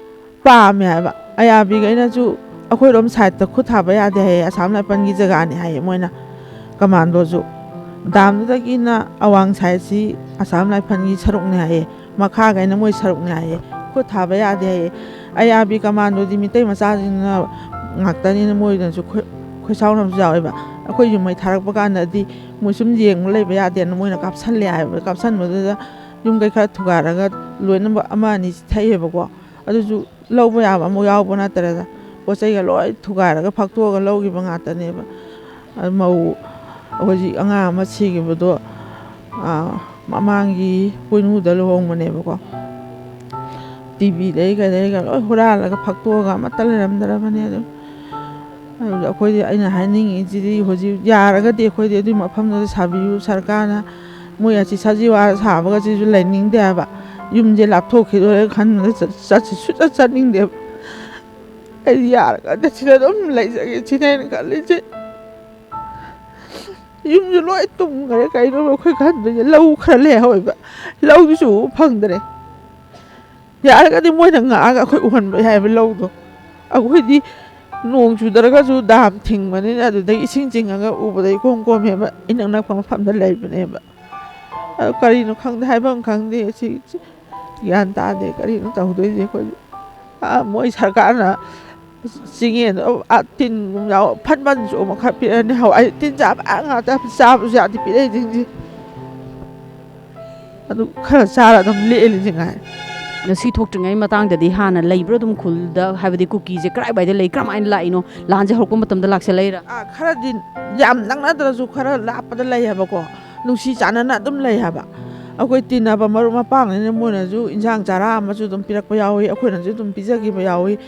ꯄꯥꯝꯃꯦ ꯍꯥꯏꯕ ꯑꯌꯥꯕꯤꯈꯩꯅꯁꯨ ꯑꯩꯈꯣꯏꯔꯣꯝ ꯁꯥꯏꯗꯠꯇ ꯈꯨꯠ ꯊꯥꯕ ꯌꯥꯗꯦ ꯍꯥꯏꯌꯦ ꯑꯁꯥꯝ ꯔꯥꯏꯐꯜꯒꯤ ꯖꯒꯥꯅꯤ ꯍꯥꯏꯌꯦ ꯃꯣꯏꯅ ꯀꯃꯥꯟꯗꯣꯁꯨ ꯗꯥꯝꯗꯨꯗꯒꯤꯅ ꯑꯋꯥꯡ ꯁꯥꯏꯠꯁꯤ ꯑꯁꯥꯝ ꯔꯥꯏꯐꯜꯒꯤ ꯁꯔꯨꯛꯅꯦ ꯍꯥꯏꯌꯦ ꯃꯈꯥꯈꯩꯅ ꯃꯣꯏ ꯁꯔꯨꯛꯅꯦ ꯍꯥꯏꯌꯦ ꯈꯨꯠ ꯊꯥꯕ ꯌꯥꯗꯦ ꯍꯥꯏꯌꯦ ꯑꯌꯥꯕꯤ ꯀꯃꯥꯟꯗꯣꯗꯤ ꯃꯤꯇꯩ ꯃꯆꯥꯁꯤꯡꯅ ꯉꯥꯛꯇꯅꯤꯅ ꯃꯣꯏꯗꯁꯨ ꯈꯣꯏꯁꯥꯎꯅꯕꯁꯨ ꯌꯥꯎꯋꯦꯕ ꯑꯩꯈꯣꯏ ꯌꯨꯝ ꯃꯩ ꯊꯥꯔꯛꯄ ꯀꯥꯟꯗꯗꯤ ꯃꯣꯏ ꯁꯨꯝ ꯌꯦꯡꯕ ꯂꯩꯕ ꯌꯥꯗꯦꯅ ꯃꯣꯏꯅ ꯀꯥꯞꯁꯜꯂꯦ ꯍꯥꯏꯕ ꯀꯥꯞꯁꯟꯕꯗꯨꯗ ꯌꯨꯝ ꯀꯩ ꯈꯔ ꯊꯨꯒꯥꯏꯔꯒ ꯂꯣꯏꯅꯃꯛ ꯑꯃ ꯑꯅꯤ ꯊꯩꯌꯦꯕꯀꯣ ꯑꯗꯨꯁꯨ ꯂꯧꯕ ꯌꯥꯕ ꯑꯃꯨꯛ ꯌꯥꯎꯕ ꯅꯠꯇ꯭ꯔꯦꯗ ꯄꯣꯠ ꯆꯩꯒ ꯂꯣꯏ ꯊꯨꯒꯥꯏꯔꯒ ꯐꯥꯛꯇꯣꯛꯑꯒ ꯂꯧꯈꯤꯕ ꯉꯥꯛꯇꯅꯦꯕ ꯃꯧ ꯍꯧꯖꯤꯛ ꯑꯉꯥꯡ ꯑꯃ ꯁꯤꯈꯤꯕꯗꯣ ꯃꯃꯥꯡꯒꯤ ꯄꯣꯏꯅꯨꯗ ꯂꯨꯍꯣꯡꯕꯅꯦꯕꯀꯣ ꯇꯤꯚꯤꯗꯩ ꯀꯩꯗꯩꯒ ꯂꯣꯏ ꯍꯨꯔꯥꯜꯂꯒ ꯐꯛꯇꯣꯛꯑꯒ ꯑꯃꯠꯇ ꯂꯩꯔꯝꯗ꯭ꯔꯕꯅꯦ ꯑꯗꯨꯝ ꯑꯗꯨꯗ ꯑꯩꯈꯣꯏꯗꯤ ꯑꯩꯅ ꯍꯥꯏꯅꯤꯡꯉꯤꯁꯤꯗꯤ ꯍꯧꯖꯤꯛ ꯌꯥꯔꯒꯗꯤ ꯑꯩꯈꯣꯏꯗꯤ ꯑꯗꯨꯒꯤ ꯃꯐꯝꯗꯨꯗ ꯁꯥꯕꯤꯌꯨ ꯁꯔꯀꯥꯔꯅ ꯃꯣꯏ ꯑꯁꯤ ꯁꯖꯤꯋꯥ ꯁꯥꯕꯒꯁꯤꯁꯨ ꯂꯩꯅꯤꯡꯗꯦ ꯍꯥꯏꯕ ꯌꯨꯝꯁꯦ ꯂꯥꯞꯊꯣꯛꯈꯤꯗꯣꯔꯦ ꯈꯟꯕꯗ ꯁꯨꯆꯠ ꯆꯠꯅꯤꯡꯗꯦꯕ ꯑꯩꯗꯤ ꯌꯥꯔꯒꯗꯤ ꯁꯤꯗ ꯑꯗꯨꯝ ꯂꯩꯖꯒꯦ ꯁꯤꯅ ꯑꯩꯅ ꯈꯜꯂꯤꯁꯦ ꯌꯨꯝꯁꯨ ꯂꯣꯏ ꯇꯨꯝꯈ꯭ꯔꯦ ꯀꯩꯅꯣ ꯑꯩꯈꯣꯏ ꯈꯟꯗꯣꯏꯁꯦ ꯂꯧ ꯈꯔ ꯂꯩꯍꯧꯋꯦꯕ ꯂꯧꯗꯨꯁꯨ ꯎꯕ ꯐꯪꯗ꯭ꯔꯦ ꯌꯥꯔꯒꯗꯤ ꯃꯣꯏꯅ ꯉꯥꯛꯑꯒ ꯑꯩꯈꯣꯏ ꯎꯍꯟꯕ ꯌꯥꯏꯕ ꯂꯧꯗꯣ ꯑꯩꯈꯣꯏꯗꯤ ꯅꯣꯡ ꯆꯨꯗ꯭ꯔꯒꯁꯨ ꯗꯥꯝ ꯊꯤꯡꯕꯅꯤꯅ ꯑꯗꯨꯗꯒꯤ ꯏꯁꯤꯡ ꯆꯤꯡꯉꯒ ꯎꯕꯗ ꯏꯀꯣꯝ ꯀꯣꯝꯃꯦꯕ ꯏꯅꯛ ꯅꯛꯄ ꯃꯐꯝꯗ ꯂꯩꯕꯅꯦꯕ ꯑꯗꯨ ꯀꯔꯤꯅꯣ ꯈꯪꯗꯦ ꯍꯥꯏꯐꯝ ꯈꯪꯗꯦ ꯁꯤ ꯒ꯭ꯌꯥꯟ ꯇꯥꯗꯦ ꯀꯔꯤꯅꯣ ꯇꯧꯗꯣꯏꯁꯦ ꯑꯩꯈꯣꯏ ꯃꯣꯏ ꯁꯔꯀꯥꯔꯅ ꯆꯤꯡꯌꯦꯟꯗꯣ ꯇꯤꯟꯒꯨꯝ ꯌꯥꯎ ꯐꯟ ꯐꯟ ꯆꯣꯡꯕ ꯈꯔ ꯄꯤꯔꯛꯑꯅꯤ ꯍꯋꯥꯏ ꯇꯤꯟ ꯆꯥꯕ ꯉꯥꯛꯇ ꯆꯥꯕꯁꯨ ꯌꯥꯗꯦ ꯄꯤꯔꯛꯏꯁꯤꯡꯁꯤ ꯑꯗꯨ ꯈꯔ ꯆꯥꯔ ꯑꯗꯨꯝ ꯂꯦꯜꯂꯤꯁꯤ ꯉꯥꯏ ꯉꯁꯤ ꯊꯣꯛꯇ꯭ꯔꯤꯉꯩ ꯃꯇꯥꯡꯗꯗꯤ ꯍꯥꯟꯅ ꯂꯩꯕ꯭ꯔꯥ ꯑꯗꯨꯝ ꯈꯨꯜꯗ ꯍꯥꯏꯕꯗꯤ ꯀꯨꯀꯤꯁꯦ ꯀꯗꯥꯏꯋꯥꯏꯗ ꯂꯩ ꯀꯔꯝꯍꯥꯏꯅ ꯂꯥꯛꯏꯅꯣ ꯂꯥꯟꯁꯦ ꯍꯧꯔꯛꯄ ꯃꯇꯝꯗ ꯂꯥꯛꯁꯜꯂꯛꯏꯔꯥ ꯈꯔꯗꯤ ꯌꯥꯝ ꯅꯛꯅꯗ꯭ꯔꯁꯨ ꯈꯔ ꯂꯥꯞꯄꯗ ꯂꯩ ꯍꯥꯏꯕꯀꯣ ꯅꯨꯡꯁꯤ ꯆꯥꯟꯅꯅ ꯑꯗꯨꯝ ꯂꯩ ꯍꯥꯏꯕ ꯑꯩꯈꯣꯏ ꯇꯤꯟꯅꯕ ꯃꯔꯨꯞ ꯃꯄꯥꯡꯅꯤꯅ ꯃꯣꯏꯅꯁꯨ ꯏꯟꯁꯥꯡ ꯆꯥꯔꯥ ꯑꯃꯁꯨ ꯑꯗꯨꯝ ꯄꯤꯔꯛꯄ ꯌꯥꯎꯏ ꯑꯩꯈꯣꯏꯅꯁꯨ ꯑꯗꯨꯝ ꯄꯤꯖꯈꯤꯕ ꯌꯥꯎꯏ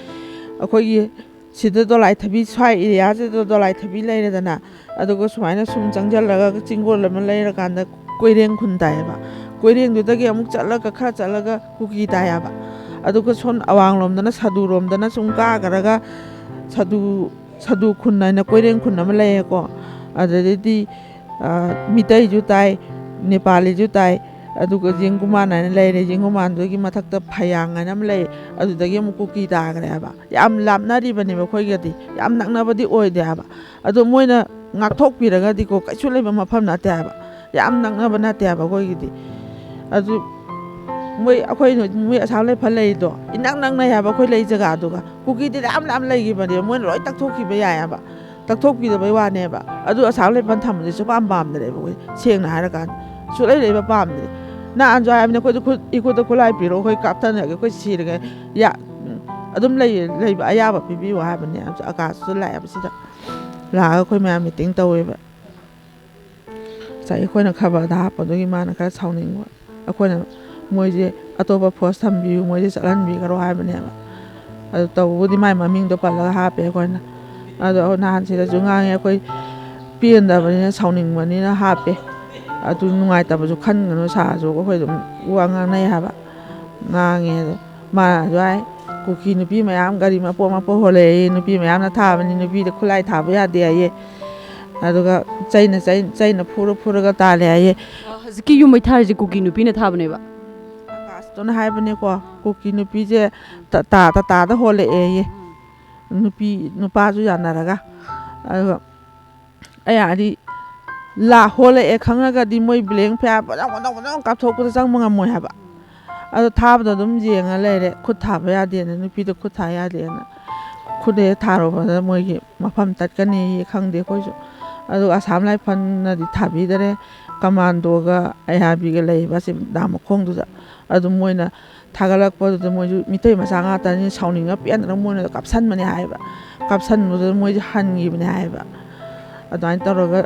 ꯑꯩꯈꯣꯏꯒꯤ ꯁꯤꯗ ꯗꯣꯂꯥꯏꯊꯕꯤ ꯁ꯭ꯋꯥꯏ ꯑꯦꯔꯤꯌꯥꯁꯤꯗ ꯗꯣꯂꯥꯏꯊꯕꯤ ꯂꯩꯔꯦꯗꯅ ꯑꯗꯨꯒ ꯁꯨꯃꯥꯏꯅ ꯁꯨꯝ ꯆꯪꯁꯤꯜꯂꯒ ꯆꯤꯡꯒꯣꯜ ꯑꯃ ꯂꯩꯔꯀꯥꯟꯗ ꯀꯣꯏꯔꯦꯡ ꯈꯨꯟ ꯇꯥꯏꯌꯦꯕ ꯀꯣꯏꯔꯦꯡꯗꯨꯗꯒꯤ ꯑꯃꯨꯛ ꯆꯠꯂꯒ ꯈꯔ ꯆꯠꯂꯒ ꯀꯨꯀꯤ ꯇꯥꯏꯌꯦꯕ ꯑꯗꯨꯒ ꯁꯣꯝ ꯑꯋꯥꯡꯂꯣꯝꯗꯅ ꯁꯗꯨꯔꯣꯝꯗꯅ ꯁꯨꯝ ꯀꯥꯈ꯭ꯔꯒ ꯁꯗꯨ ꯈꯨꯟ ꯍꯥꯏꯅ ꯀꯣꯏꯔꯦꯡ ꯈꯨꯟ ꯑꯃ ꯂꯩꯌꯦꯀꯣ ꯑꯗꯨꯗꯩꯗꯤ ꯃꯤꯇꯩꯁꯨ ꯇꯥꯏ ꯅꯦꯄꯥꯂꯤꯁꯨ ꯇꯥꯏ ꯑꯗꯨꯒ ꯖꯦꯡꯒꯨꯃꯥꯟ ꯍꯥꯏꯅ ꯂꯩꯔꯦ ꯖꯦꯡꯒꯨꯃꯥꯟꯗꯨꯒꯤ ꯃꯊꯛꯇ ꯐꯌꯥꯡ ꯍꯥꯏꯅ ꯑꯃ ꯂꯩ ꯑꯗꯨꯗꯒꯤ ꯑꯃꯨꯛ ꯀꯨꯀꯤ ꯇꯥꯈ꯭ꯔꯦ ꯍꯥꯏꯕ ꯌꯥꯝ ꯂꯥꯞꯅꯔꯤꯕꯅꯦꯕ ꯑꯩꯈꯣꯏꯒꯗꯤ ꯌꯥꯝ ꯅꯛꯅꯕꯗꯤ ꯑꯣꯏꯗꯦ ꯍꯥꯏꯕ ꯑꯗꯣ ꯃꯣꯏꯅ ꯉꯥꯛꯊꯣꯛꯄꯤꯔꯒꯗꯤꯀꯣ ꯀꯩꯁꯨ ꯂꯩꯕ ꯃꯐꯝ ꯅꯠꯇꯦ ꯍꯥꯏꯕ ꯌꯥꯝ ꯅꯛꯅꯕ ꯅꯠꯇꯦ ꯍꯥꯏꯕ ꯑꯩꯈꯣꯏꯒꯤꯗꯤ ꯑꯗꯨ ꯃꯣꯏ ꯑꯁꯥꯝ ꯔꯥꯏꯐꯜ ꯂꯩꯔꯤꯗꯣ ꯏꯅꯛ ꯅꯛꯅꯩ ꯍꯥꯏꯕ ꯑꯩꯈꯣꯏ ꯂꯩ ꯖꯒꯥꯗꯨꯒ ꯀꯨꯀꯤꯗꯤ ꯌꯥꯝ ꯌꯥꯝ ꯂꯩꯈꯤꯕꯅꯦꯕ ꯃꯣꯏꯅ ꯂꯣꯏ ꯇꯛꯊꯣꯛꯈꯤꯕ ꯌꯥꯏꯑꯕ ꯇꯛꯊꯣꯛꯄꯤꯗꯕꯩ ꯋꯥꯅꯦꯕ ꯑꯗꯨ ꯑꯁꯥꯝ ꯔꯥꯏꯐꯜ ꯊꯝꯕꯗꯤ ꯁꯨꯄꯥꯝ ꯄꯥꯝꯗ꯭ꯔꯦꯕ ꯑꯩꯈꯣꯏ ꯁꯦꯡꯅ ꯍꯥꯏꯔꯀꯥꯟꯗ ꯁꯨꯛꯂꯩ ꯂꯩꯕ ꯄꯥꯝꯗ꯭ꯔꯦ ꯅꯍꯥꯟꯁꯨ ꯍꯥꯏꯕꯅꯤ ꯑꯩꯈꯣꯏꯗ ꯏꯈꯨꯠꯇ ꯈꯨꯠꯂꯥꯏ ꯄꯤꯔꯣ ꯑꯩꯈꯣꯏ ꯀꯥꯞꯊꯅꯒꯦ ꯑꯩꯈꯣꯏ ꯁꯤꯔꯒ ꯑꯗꯨꯝ ꯂꯩꯕ ꯑꯌꯥꯕ ꯄꯤꯕꯤꯌꯨ ꯍꯥꯏꯕꯅꯦ ꯑꯀꯥꯁꯇ ꯂꯥꯛꯑꯦꯕ ꯁꯤꯗ ꯂꯥꯛꯑꯒ ꯑꯩꯈꯣꯏ ꯃꯌꯥꯝ ꯃꯤꯇꯤꯡ ꯇꯧꯋꯦꯕ ꯉꯁꯥꯏ ꯑꯩꯈꯣꯏꯅ ꯈꯕꯔꯗ ꯍꯥꯞꯄꯗꯨꯒꯤ ꯃꯥꯅ ꯈꯔ ꯁꯥꯎꯅꯤꯡꯕ ꯑꯩꯈꯣꯏꯅ ꯃꯣꯏꯁꯦ ꯑꯇꯣꯞꯄ ꯐꯣꯔꯁ ꯊꯝꯕꯤꯌꯨ ꯃꯣꯏꯁꯦ ꯆꯠꯍꯟꯕꯤꯈ꯭ꯔꯣ ꯍꯥꯏꯕꯅꯦꯕ ꯑꯗꯨ ꯇꯧꯕꯕꯨꯗꯤ ꯃꯥꯏ ꯃꯃꯤꯡꯗꯣ ꯄꯜꯂꯒ ꯍꯥꯞꯄꯦ ꯑꯩꯈꯣꯏꯅ ꯑꯗꯣ ꯅꯍꯥꯟ ꯁꯤꯗꯁꯨ ꯉꯥꯡꯉꯦ ꯑꯩꯈꯣꯏ ꯄꯦꯟꯗꯕꯅꯤನ ꯁꯥꯎꯅꯤꯡꯕꯅꯤꯅ ꯍꯥꯞꯄꯦ ꯑꯗꯨ ꯅꯨꯡꯉꯥꯏꯇꯕꯁꯨ ꯈꯟꯒꯅꯨ ꯁꯥꯔꯁꯨ ꯑꯩꯈꯣꯏ ꯑꯗꯨꯝ ꯋꯥ ꯉꯥꯡꯅꯩ ꯍꯥꯏꯕ ꯉꯥꯡꯉꯦ ꯑꯗꯣ ꯃꯥꯅꯁꯨ ꯍꯥꯏ ꯀꯨꯀꯤ ꯅꯨꯄꯤ ꯃꯌꯥꯝ ꯒꯥꯔꯤ ꯃꯄꯣꯠ ꯍꯣꯜꯂꯛꯑꯦ ꯅꯨꯄꯤ ꯃꯌꯥꯝꯅ ꯊꯥꯕꯅꯤ ꯅꯨꯄꯤꯗ ꯈꯨꯠꯂꯥꯏ ꯊꯥꯕ ꯌꯥꯗꯦ ꯍꯥꯏꯌꯦ ꯑꯗꯨꯒ ꯆꯩꯅ ꯐꯨꯔꯒ ꯇꯥꯜꯂꯦ ꯍꯥꯏꯌꯦ ꯍꯧꯖꯤꯛꯀꯤ ꯌꯨꯝ ꯃꯩ ꯊꯥꯔꯤꯁꯦ ꯀꯨꯀꯤ ꯅꯨꯄꯤꯅ ꯊꯥꯕꯅꯦꯕ ꯑꯀꯥꯁꯇꯨꯅ ꯍꯥꯏꯕꯅꯦꯀꯣ ꯀꯨꯀꯤ ꯅꯨꯄꯤꯁꯦ ꯇꯥꯇꯥꯗ ꯍꯣꯜꯂꯛꯑꯦꯌꯦ ꯅꯨꯄꯥꯁꯨ ꯌꯥꯅꯔꯒ ꯑꯗꯨꯒ ꯑꯩ ꯍꯣꯜꯂꯛꯑꯦ ꯈꯪꯉꯒꯗꯤ ꯃꯣꯏ ꯕ꯭ꯂꯦꯡ ꯐꯌꯥꯔ ꯐꯖꯅ ꯀꯥꯞꯊꯣꯛꯄꯗ ꯆꯪꯕ ꯉꯝꯃꯣꯏ ꯍꯥꯏꯕ ꯑꯗꯣ ꯊꯥꯕꯗꯣ ꯑꯗꯨꯝ ꯌꯦꯡꯉ ꯂꯩꯔꯦ ꯈꯨꯠ ꯊꯥꯕ ꯌꯥꯗꯦꯅ ꯅꯨꯄꯤꯗꯣ ꯈꯨꯠ ꯊꯥ ꯌꯥꯗꯦꯅ ꯈꯨꯠ ꯍꯦꯛ ꯊꯥꯔꯨꯕꯗ ꯃꯣꯏꯒꯤ ꯃꯐꯝ ꯇꯠꯀꯅꯤ ꯈꯪꯗꯦ ꯑꯩꯈꯣꯏꯁꯨ ꯑꯗꯨꯒ ꯑꯁꯥꯝ ꯔꯥꯏꯐꯜꯅꯗꯤ ꯊꯥꯕꯤꯗꯔꯦ ꯀꯃꯥꯟꯗꯣꯒ ꯑꯌꯥꯕꯤꯒ ꯂꯩꯕ ꯑꯁꯤ ꯗꯥꯝ ꯃꯈꯣꯡꯗꯨꯗ ꯑꯗꯨꯝ ꯃꯣꯏꯅ ꯊꯥꯒꯠꯂꯛꯄꯗꯨꯗ ꯃꯣꯏꯁꯨ ꯃꯤꯇꯩ ꯃꯆꯥ ꯉꯥꯛꯇꯅꯤ ꯁꯥꯎꯅꯤꯡꯉ ꯄꯦꯟꯗꯅ ꯃꯣꯏꯅ ꯀꯥꯞꯁꯟꯕꯅꯦ ꯍꯥꯏꯌꯦꯕ ꯀꯥꯞꯁꯟꯕꯗꯨꯗ ꯃꯣꯏꯁꯦ ꯍꯟꯈꯤꯕꯅꯦ ꯍꯥꯏꯌꯦꯕ ꯑꯗꯨꯃꯥꯏꯅ ꯇꯧꯔꯒ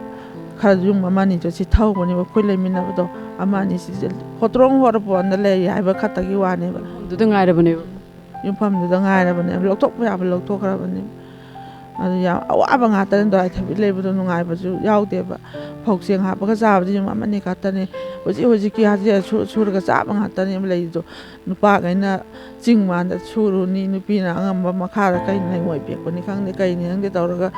ꯈꯔ ꯌꯨꯝ ꯑꯃ ꯑꯅꯤꯁꯨ ꯁꯤ ꯊꯧꯕꯅꯦꯕ ꯑꯩꯈꯣꯏ ꯂꯩꯃꯤꯟꯅꯕꯗꯣ ꯑꯃ ꯑꯅꯤꯁꯤꯁꯦ ꯍꯣꯇ꯭ꯔꯣꯡ ꯍꯣꯔꯄꯣꯟꯗ ꯂꯩ ꯍꯥꯏꯕ ꯈꯛꯇꯒꯤ ꯋꯥꯅꯦꯕ ꯑꯗꯨꯗ ꯉꯥꯏꯔꯕꯅꯦꯕ ꯌꯨꯝꯐꯝꯗꯨꯗ ꯉꯥꯏꯔꯕꯅꯦꯕ ꯂꯧꯊꯣꯛꯄ ꯌꯥꯕ ꯂꯧꯊꯣꯛꯈ꯭ꯔꯕꯅꯦꯕ ꯑꯗꯨ ꯌꯥꯝ ꯑꯋꯥꯕ ꯉꯥꯛꯇꯅꯤ ꯗꯣꯂꯥꯏ ꯊꯕꯤ ꯂꯩꯕꯗꯣ ꯅꯨꯡꯉꯥꯏꯕꯁꯨ ꯌꯥꯎꯗꯦꯕ ꯐꯧ ꯆꯦꯡ ꯍꯥꯞꯄꯒ ꯆꯥꯕꯗꯤ ꯌꯨꯝ ꯑꯃꯅꯤ ꯈꯛꯇꯅꯤ ꯍꯧꯖꯤꯛꯀꯤ ꯍꯧꯖꯤꯛ ꯁꯨꯔꯒ ꯆꯥꯕ ꯉꯥꯛꯇꯅꯦꯕ ꯂꯩꯔꯤꯗꯣ ꯅꯨꯄꯥꯈꯩꯅ ꯆꯤꯡ ꯃꯥꯟꯗ ꯁꯨꯔꯨꯅꯤ ꯅꯨꯄꯤꯅ ꯑꯉꯝꯕ ꯃꯈꯥꯗ ꯀꯩꯅ ꯂꯩꯉꯣꯏ ꯄꯦꯛꯄꯅꯤ ꯈꯪꯗꯦ ꯀꯩꯅꯤ ꯈꯪꯗꯦ ꯇꯧꯔꯒ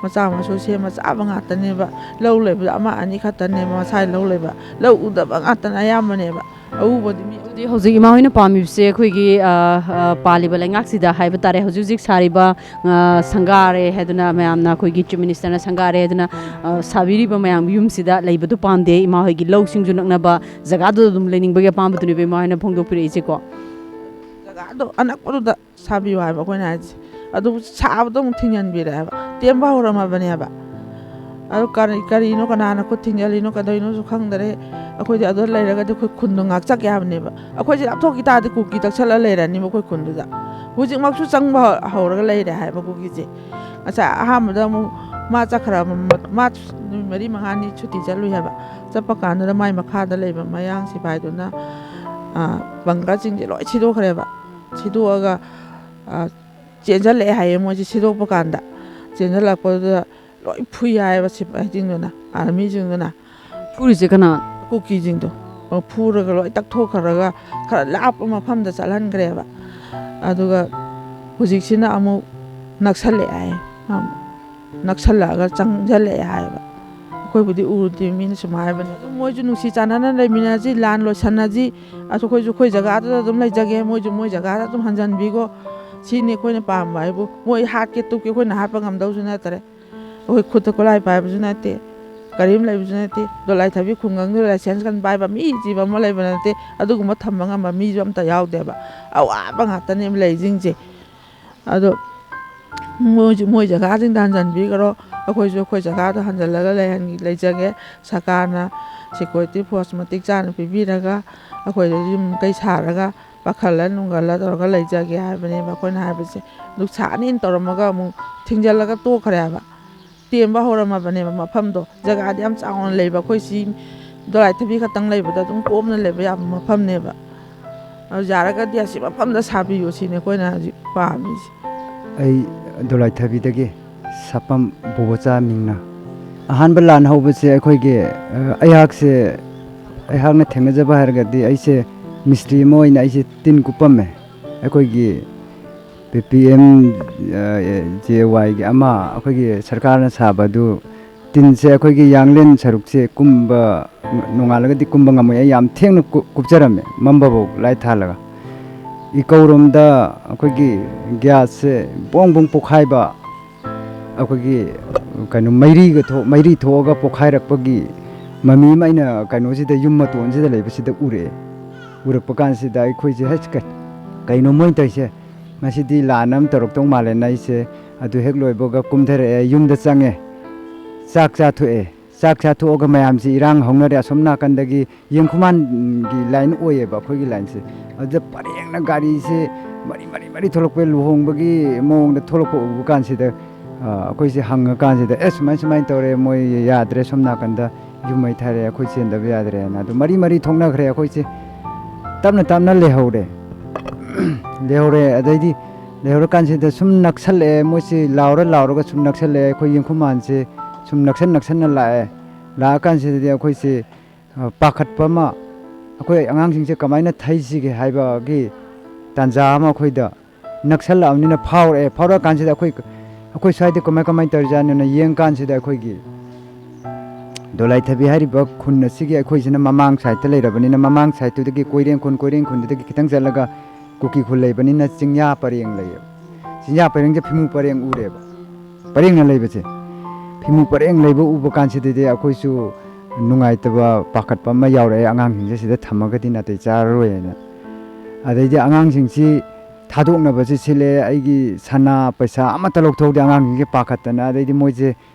ꯃꯆꯥ ꯃꯁꯨ ꯁꯦꯝꯃ ꯆꯥꯕ ꯉꯥꯛꯇꯅꯦꯕ ꯂꯧ ꯂꯩꯕꯗ ꯑꯃ ꯑꯅꯤ ꯈꯛꯇꯅꯦꯕ ꯃꯁꯥꯏ ꯂꯧ ꯂꯩꯕ ꯂꯧ ꯎꯗꯕ ꯉꯥꯛꯇꯅ ꯑꯌꯥꯝꯕꯅꯦꯕ ꯑꯎꯕꯗꯤ ꯃꯤ ꯑꯗꯨꯗꯤ ꯍꯧꯖꯤꯛ ꯏꯃꯥ ꯍꯣꯏꯅ ꯄꯥꯝꯃꯤꯕꯁꯦ ꯑꯩꯈꯣꯏꯒꯤ ꯄꯥꯜꯂꯤꯕ ꯂꯩꯉꯥꯛꯁꯤꯗ ꯍꯥꯏꯕ ꯇꯥꯔꯦ ꯍꯧꯖꯤꯛ ꯍꯧꯖꯤꯛ ꯁꯥꯔꯤꯕ ꯁꯪꯒꯥꯔꯦ ꯍꯥꯏꯗꯨꯅ ꯃꯌꯥꯝꯅ ꯑꯩꯈꯣꯏꯒꯤ ꯆꯤꯐ ꯃꯤꯅꯤꯁꯇꯔꯅ ꯁꯪꯒꯥꯔꯦ ꯍꯥꯏꯗꯨꯅ ꯁꯥꯕꯤꯔꯤꯕ ꯃꯌꯥꯝ ꯌꯨꯝꯁꯤꯗ ꯂꯩꯕꯗꯨ ꯄꯥꯝꯗꯦ ꯏꯃꯥ ꯍꯣꯏꯒꯤ ꯂꯧꯁꯤꯡꯁꯨ ꯅꯛꯅꯕ ꯖꯒꯥꯗꯨꯗ ꯑꯗꯨꯝ ꯂꯩꯅꯤꯡꯕꯒꯤ ꯑꯄꯥꯝꯕꯗꯨꯅꯦꯕ ꯏꯃꯥ ꯍꯣꯏꯅ ꯐꯣꯡꯗꯣꯛꯄꯤꯔꯛꯏꯁꯦꯀꯣ ꯖꯒꯥꯗꯣ ꯑꯅꯛꯄꯗꯨꯗ ꯁꯥꯕꯤꯌꯨ ꯍꯥꯏꯕ ꯑꯩꯈꯣꯏꯅ ꯍꯥꯏꯁꯦ ꯑꯗꯨꯕꯨ ꯁꯥꯕꯗꯣ ꯑꯃꯨꯛ ꯊꯤꯡꯖꯤꯟꯕꯤꯔꯦ ꯍꯥꯏꯕ ꯇꯦꯝꯕ ꯍꯧꯔꯝꯃꯕꯅꯦꯕ ꯑꯗꯨ ꯀꯔꯤꯅꯣ ꯀꯅꯥꯅ ꯈꯨꯠ ꯊꯤꯡꯖꯤꯜꯂꯤꯅꯣ ꯀꯗꯧꯅꯣꯁꯨ ꯈꯪꯗꯔꯦ ꯑꯩꯈꯣꯏꯗꯤ ꯑꯗꯨ ꯂꯩꯔꯒꯗꯤ ꯑꯩꯈꯣꯏ ꯈꯨꯟꯗꯣ ꯉꯥꯛꯆꯒꯦ ꯍꯥꯏꯕꯅꯦꯕ ꯑꯩꯈꯣꯏꯁꯦ ꯂꯥꯞꯊꯣꯛꯈꯤ ꯇꯥꯔꯗꯤ ꯀꯨꯀꯤ ꯇꯛꯁꯜꯂ ꯂꯩꯔꯅꯤꯕ ꯑꯩꯈꯣꯏ ꯈꯨꯟꯗꯨꯗ ꯍꯧꯖꯤꯛꯃꯛꯁꯨ ꯆꯪꯕ ꯍꯧꯔꯒ ꯂꯩꯔꯦ ꯍꯥꯏꯕ ꯀꯨꯀꯤꯁꯦ ꯉꯁꯥꯏ ꯑꯍꯥꯟꯕꯗ ꯑꯃꯨꯛ ꯃꯥ ꯆꯠꯈ꯭ꯔꯕ ꯃꯥ ꯅꯨꯃꯤꯠ 4-5ꯅꯤ ꯁꯨꯇꯤ ꯆꯠꯂꯨꯏ ꯍꯥꯏꯕ ꯆꯠꯄ ꯀꯥꯟꯗꯨꯗ ꯃꯥꯏ ꯃꯈꯥꯗ ꯂꯩꯕ ꯃꯌꯥꯡ ꯁꯤꯐꯥꯏꯗꯨꯅ ꯕꯪꯒꯔꯁꯤꯡꯁꯦ ꯂꯣꯏ ꯁꯤꯗꯣꯛꯈ꯭ꯔꯦꯕ ꯁꯤꯗꯣꯛꯑꯒ ꯆꯦꯟꯁꯤꯜꯂꯛꯑꯦ ꯍꯥꯏꯌꯦ ꯃꯣꯏꯁꯦ ꯁꯤꯗꯣꯛꯄ ꯀꯥꯟꯗ ꯆꯦꯟꯁꯤꯜꯂꯛꯄꯗꯨꯗ ꯂꯣꯏ ꯐꯨꯏ ꯍꯥꯏꯌꯦꯕ ꯁꯤꯐꯥꯏꯁꯤꯡꯗꯨꯅ ꯑꯥꯔꯃꯤꯁꯤꯡꯗꯨꯅ ꯐꯨꯔꯤꯁꯦ ꯀꯅꯥ ꯀꯨꯀꯤꯁꯤꯡꯗꯣ ꯐꯨꯔꯒ ꯂꯣꯏ ꯇꯛꯊꯣꯛꯈ꯭ꯔꯒ ꯈꯔ ꯂꯥꯞꯄ ꯃꯐꯝꯗ ꯆꯠꯍꯟꯈ꯭ꯔꯦꯕ ꯑꯗꯨꯒ ꯍꯧꯖꯤꯛꯁꯤꯅ ꯑꯃꯨꯛ ꯅꯛꯁꯜꯂꯛꯑꯦ ꯍꯥꯏꯌꯦ ꯅꯛꯁꯜꯂꯛꯑꯒ ꯆꯪꯁꯤꯜꯂꯛꯑꯦ ꯍꯥꯏꯌꯦꯕ ꯑꯩꯈꯣꯏꯕꯨꯗꯤ ꯎꯔꯨꯗꯦ ꯃꯤꯅ ꯁꯨꯝ ꯍꯥꯏꯕꯅꯤ ꯑꯗꯨꯝ ꯃꯣꯏꯁꯨ ꯅꯨꯡꯁꯤ ꯆꯥꯟꯅꯅ ꯂꯩꯃꯤꯟꯅꯁꯤ ꯂꯥꯟ ꯂꯣꯏꯁꯟꯅꯁꯤ ꯑꯩꯈꯣꯏꯁꯨ ꯑꯩꯈꯣꯏ ꯖꯒꯥꯗꯨꯗ ꯑꯗꯨꯝ ꯂꯩꯖꯒꯦ ꯃꯣꯏꯁꯨ ꯃꯣꯏ ꯖꯒꯥꯗ ꯑꯗꯨꯝ ꯍꯟꯖꯟꯕꯤꯈꯣ ꯁꯤꯅꯤ ꯑꯩꯈꯣꯏꯅ ꯄꯥꯝꯕ ꯍꯥꯏꯕꯨ ꯃꯣꯏ ꯍꯥꯠꯀꯦ ꯇꯨꯞꯀꯦ ꯑꯩꯈꯣꯏꯅ ꯍꯥꯠꯄ ꯉꯝꯗꯧꯁꯨ ꯅꯠꯇ꯭ꯔꯦ ꯑꯩꯈꯣꯏ ꯈꯨꯠꯇ ꯈꯨꯠꯂꯥꯏ ꯄꯥꯏꯕꯁꯨ ꯅꯠꯇꯦ ꯀꯔꯤꯝ ꯂꯩꯕꯁꯨ ꯅꯠꯇꯦ ꯗꯣꯂꯥꯏ ꯊꯕꯤ ꯈꯨꯡꯒꯪꯗꯨꯗ ꯂꯥꯏꯁꯦꯟꯁ ꯀꯟ ꯄꯥꯏꯕ ꯃꯤ ꯖꯤꯕ ꯑꯃ ꯂꯩꯕ ꯅꯠꯇꯦ ꯑꯗꯨꯒꯨꯝꯕ ꯊꯝꯕ ꯉꯝꯕ ꯃꯤꯁꯨ ꯑꯝꯇ ꯌꯥꯎꯗꯦꯕ ꯑꯋꯥꯕ ꯉꯥꯛꯇꯅꯦꯕ ꯂꯩꯁꯤꯡꯁꯦ ꯑꯗꯣ ꯃꯣꯏꯁꯨ ꯃꯣꯏ ꯖꯒꯥꯁꯤꯡꯗ ꯍꯟꯖꯟꯕꯤꯈ꯭ꯔꯣ ꯑꯩꯈꯣꯏꯁꯨ ꯑꯩꯈꯣꯏ ꯖꯒꯥꯗꯣ ꯍꯟꯖꯜꯂꯒ ꯂꯩꯖꯒꯦ ꯁꯔꯀꯥꯔꯅ ꯁꯦꯀꯨꯔꯤꯇꯤ ꯐꯣꯔꯁ ꯃꯇꯤꯛ ꯆꯥꯅ ꯄꯤꯕꯤꯔꯒ ꯑꯩꯈꯣꯏꯗ ꯌꯨꯝ ꯀꯩ ꯁꯥꯔꯒ ꯄꯥꯈꯜꯂ ꯅꯨꯡꯒꯜꯂ ꯇꯧꯔꯒ ꯂꯩꯖꯒꯦ ꯍꯥꯏꯕꯅꯦꯕ ꯑꯩꯈꯣꯏꯅ ꯍꯥꯏꯕꯁꯦ ꯑꯗꯨ ꯁꯥꯅꯤꯅ ꯇꯧꯔꯝꯃꯒ ꯑꯃꯨꯛ ꯊꯤꯡꯖꯤꯜꯂꯒ ꯇꯣꯛꯈ꯭ꯔꯦ ꯍꯥꯏꯕ ꯇꯦꯝꯕ ꯍꯧꯔꯝꯃꯕꯅꯦꯕ ꯃꯐꯝꯗꯣ ꯖꯒꯥꯗꯤ ꯌꯥꯝ ꯆꯥꯎꯅ ꯂꯩꯕ ꯑꯩꯈꯣꯏ ꯁꯤ ꯗꯣꯂꯥꯏ ꯊꯕꯤ ꯈꯛꯇꯪ ꯂꯩꯕꯗ ꯑꯗꯨꯝ ꯀꯣꯝꯅ ꯂꯩꯕ ꯌꯥꯕ ꯃꯐꯝꯅꯦꯕ ꯑꯗꯨ ꯌꯥꯔꯒꯗꯤ ꯑꯁꯤ ꯃꯐꯝꯗ ꯁꯥꯕꯤꯌꯨ ꯁꯤꯅꯤ ꯑꯩꯈꯣꯏꯅ ꯍꯧꯖꯤꯛ ꯄꯥꯝꯃꯤꯁꯦ ꯑꯩ ꯗꯣꯂꯥꯏ ꯊꯕꯤꯗꯒꯤ ꯁꯥꯄꯝ ꯕꯣꯕꯣꯆꯥ ꯃꯤꯡꯅ ꯑꯍꯥꯟꯕ ꯂꯥꯟ ꯍꯧꯕꯁꯦ ꯑꯩꯈꯣꯏꯒꯤ ꯑꯩꯍꯥꯛꯅ ꯊꯦꯡꯅꯖꯕ ꯍꯥꯏꯔꯒꯗꯤ ꯑꯩꯁꯦ ꯃꯤꯁꯇ꯭ꯔꯤ ꯑꯃ ꯑꯣꯏꯅ ꯑꯩꯁꯦ ꯇꯤꯟ ꯀꯨꯞꯄꯝꯃꯦ ꯑꯩꯈꯣꯏꯒꯤ PPM JYꯒꯤ ꯑꯃ ꯑꯩꯈꯣꯏꯒꯤ ꯁꯔꯀꯥꯔꯅ ꯁꯥꯕꯗꯨ ꯇꯤꯟꯁꯦ ꯑꯩꯈꯣꯏꯒꯤ ꯌꯥꯡꯂꯦꯟ ꯁꯔꯨꯛꯁꯦ ꯀꯨꯝꯕ ꯅꯣꯡꯉꯥꯜꯂꯒꯗꯤ ꯀꯨꯝꯕ ꯉꯝꯃꯣꯏ ꯑꯩ ꯌꯥꯝ ꯊꯦꯡꯅ ꯀꯨꯞꯆꯔꯝꯃꯦ ꯃꯝꯕꯐꯥꯎ ꯂꯥꯏꯠ ꯊꯥꯜꯂꯒ ꯏꯀꯧꯔꯣꯝꯗ ꯑꯩꯈꯣꯏꯒꯤ ꯒ꯭ꯌꯥꯁꯁꯦ ꯕꯣꯡ ꯕꯣꯡ ꯄꯣꯛꯈꯥꯏꯕ ꯑꯩꯈꯣꯏꯒꯤ ꯀꯩꯅꯣ ꯃꯩꯔꯤ ꯊꯣꯛꯑꯒ ꯄꯣꯛꯈꯥꯏꯔꯛꯄꯒꯤ ꯃꯃꯤ ꯑꯃ ꯑꯩꯅ ꯀꯩꯅꯣꯁꯤꯗ ꯌꯨꯝ ꯃꯇꯣꯟꯁꯤꯗ ꯂꯩꯕꯁꯤꯗ ꯎꯔꯛꯄ ꯀꯥꯟꯁꯤꯗ ꯑꯩꯈꯣꯏꯁꯦ ꯀꯩꯅꯣ ꯃꯣꯏꯅ ꯇꯧꯔꯤꯁꯦ ꯉꯁꯤꯗꯤ ꯂꯥꯟ ꯑꯃ ꯇꯧꯔꯛꯇꯧ ꯃꯥꯜꯂꯦꯅ ꯑꯩꯁꯦ ꯑꯗꯨ ꯍꯦꯛ ꯂꯣꯏꯕꯒ ꯀꯨꯝꯊꯔꯛꯑꯦ ꯌꯨꯝꯗ ꯆꯪꯉꯦ ꯆꯥꯛ ꯆꯥꯊꯣꯛꯑꯒ ꯃꯌꯥꯝꯁꯤ ꯏꯔꯥꯡ ꯍꯧꯅꯔꯦ ꯑꯁꯣꯝ ꯅꯥꯀꯟꯗꯒꯤ ꯌꯦꯡꯈꯨꯃꯥꯟꯒꯤ ꯂꯥꯏꯟ ꯑꯣꯏꯌꯦꯕ ꯑꯩꯈꯣꯏꯒꯤ ꯂꯥꯏꯟꯁꯦ ꯑꯗꯨꯗ ꯄꯔꯦꯡꯅ ꯒꯥꯔꯤꯁꯦ ꯃꯔꯤ ꯊꯣꯛꯂꯛꯄ ꯂꯨꯍꯣꯡꯕꯒꯤ ꯃꯑꯣꯡꯗ ꯊꯣꯛꯂꯛꯄ ꯎꯕ ꯀꯥꯟꯁꯤꯗ ꯑꯩꯈꯣꯏꯁꯦ ꯍꯪꯉꯀꯥꯟꯁꯤꯗ ꯁꯨꯃꯥꯏꯅ ꯇꯧꯔꯦ ꯃꯣꯏ ꯌꯥꯗ꯭ꯔꯦ ꯁꯣꯝ ꯅꯥꯀꯟꯗ ꯌꯨꯝ ꯃꯩ ꯊꯥꯔꯛꯑꯦ ꯑꯩꯈꯣꯏ ꯆꯦꯟꯗꯕ ꯌꯥꯗ꯭ꯔꯦꯅ ꯑꯗꯨ ꯃꯔꯤ ꯊꯣꯛꯅꯈ꯭ꯔꯦ ꯑꯩꯈꯣꯏꯁꯦ ꯇꯞꯅ ꯂꯩꯍꯧꯔꯦ ꯑꯗꯩꯗꯤ ꯂꯩꯍꯧꯔꯀꯥꯟꯁꯤꯗ ꯁꯨꯝ ꯅꯛꯁꯜꯂꯛꯑꯦ ꯃꯣꯏꯁꯤ ꯂꯥꯎꯔꯒ ꯁꯨꯝ ꯅꯛꯁꯜꯂꯛꯑꯦ ꯑꯩꯈꯣꯏ ꯌꯦꯡꯈꯨꯃꯥꯟꯁꯦ ꯁꯨꯝ ꯅꯛꯁꯟꯅ ꯂꯥꯛꯑꯀꯥꯟꯁꯤꯗꯗꯤ ꯑꯩꯈꯣꯏꯁꯦ ꯄꯥꯈꯠꯄ ꯑꯃ ꯑꯩꯈꯣꯏ ꯑꯉꯥꯡꯁꯤꯡꯁꯦ ꯀꯃꯥꯏꯅ ꯊꯩꯁꯤꯒꯦ ꯍꯥꯏꯕꯒꯤ ꯇꯥꯟꯖꯥ ꯑꯃ ꯑꯩꯈꯣꯏꯗ ꯅꯛꯁꯜꯂꯛꯑꯕꯅꯤꯅ ꯐꯥꯎꯔꯛꯑꯀꯥꯟꯁꯤꯗ ꯑꯩꯈꯣꯏ ꯁ꯭ꯋꯥꯏꯗ ꯀꯃꯥꯏꯅ ꯇꯧꯔꯤꯖꯥꯠꯅꯣꯅ ꯌꯦꯡꯀꯥꯟꯁꯤꯗ ꯑꯩꯈꯣꯏꯒꯤ ꯗꯣꯂꯥꯏ ꯊꯕꯤ ꯍꯥꯏꯔꯤꯕ ꯈꯨꯟ ꯑꯁꯤꯒꯤ ꯑꯩꯈꯣꯏꯁꯤꯅ ꯃꯃꯥꯡ ꯁꯥꯏꯠꯇ ꯂꯩꯔꯕꯅꯤꯅ ꯃꯃꯥꯡ ꯁꯥꯏꯠꯇꯨꯗꯒꯤ ꯀꯣꯏꯔꯦꯡ ꯈꯨꯟꯗꯨꯗꯒꯤ ꯈꯤꯇꯪ ꯆꯠꯂꯒ ꯀꯨꯀꯤ ꯈꯨꯜ ꯂꯩꯕꯅꯤꯅ ꯆꯤꯡꯌꯥ ꯄꯔꯦꯡ ꯂꯩꯌꯦꯕ ꯆꯤꯡꯌꯥ ꯄꯔꯦꯡꯁꯦ ꯐꯤꯃꯨ ꯄꯔꯦꯡ ꯎꯔꯦꯕ ꯄꯔꯦꯡꯅ ꯂꯩꯕꯁꯦ ꯐꯤꯃꯨ ꯄꯔꯦꯡ ꯂꯩꯕ ꯎꯕ ꯀꯥꯟꯁꯤꯗꯗꯤ ꯑꯩꯈꯣꯏꯁꯨ ꯅꯨꯡꯉꯥꯏꯇꯕ ꯄꯥꯈꯠꯄ ꯑꯃ ꯌꯥꯎꯔꯛꯑꯦ ꯑꯉꯥꯡꯁꯤꯡꯁꯦ ꯁꯤꯗ ꯊꯝꯃꯒꯗꯤ ꯅꯥꯇꯩ ꯆꯥꯔꯔꯣꯏꯅ ꯑꯗꯩꯗꯤ ꯑꯉꯥꯡꯁꯤꯡꯁꯤ ꯊꯥꯗꯣꯛꯅꯕꯁꯤ ꯁꯤꯜꯂꯦ ꯑꯩꯒꯤ ꯁꯅꯥ ꯄꯩꯁా ꯑꯃꯠꯇ ꯂꯧꯊꯣꯛꯇꯦ ꯑꯉꯥꯡꯁꯤꯡꯁꯦ ꯄꯥꯈꯠꯇꯅ ꯑꯗꯩꯗꯤ ꯃꯣꯏꯁꯦ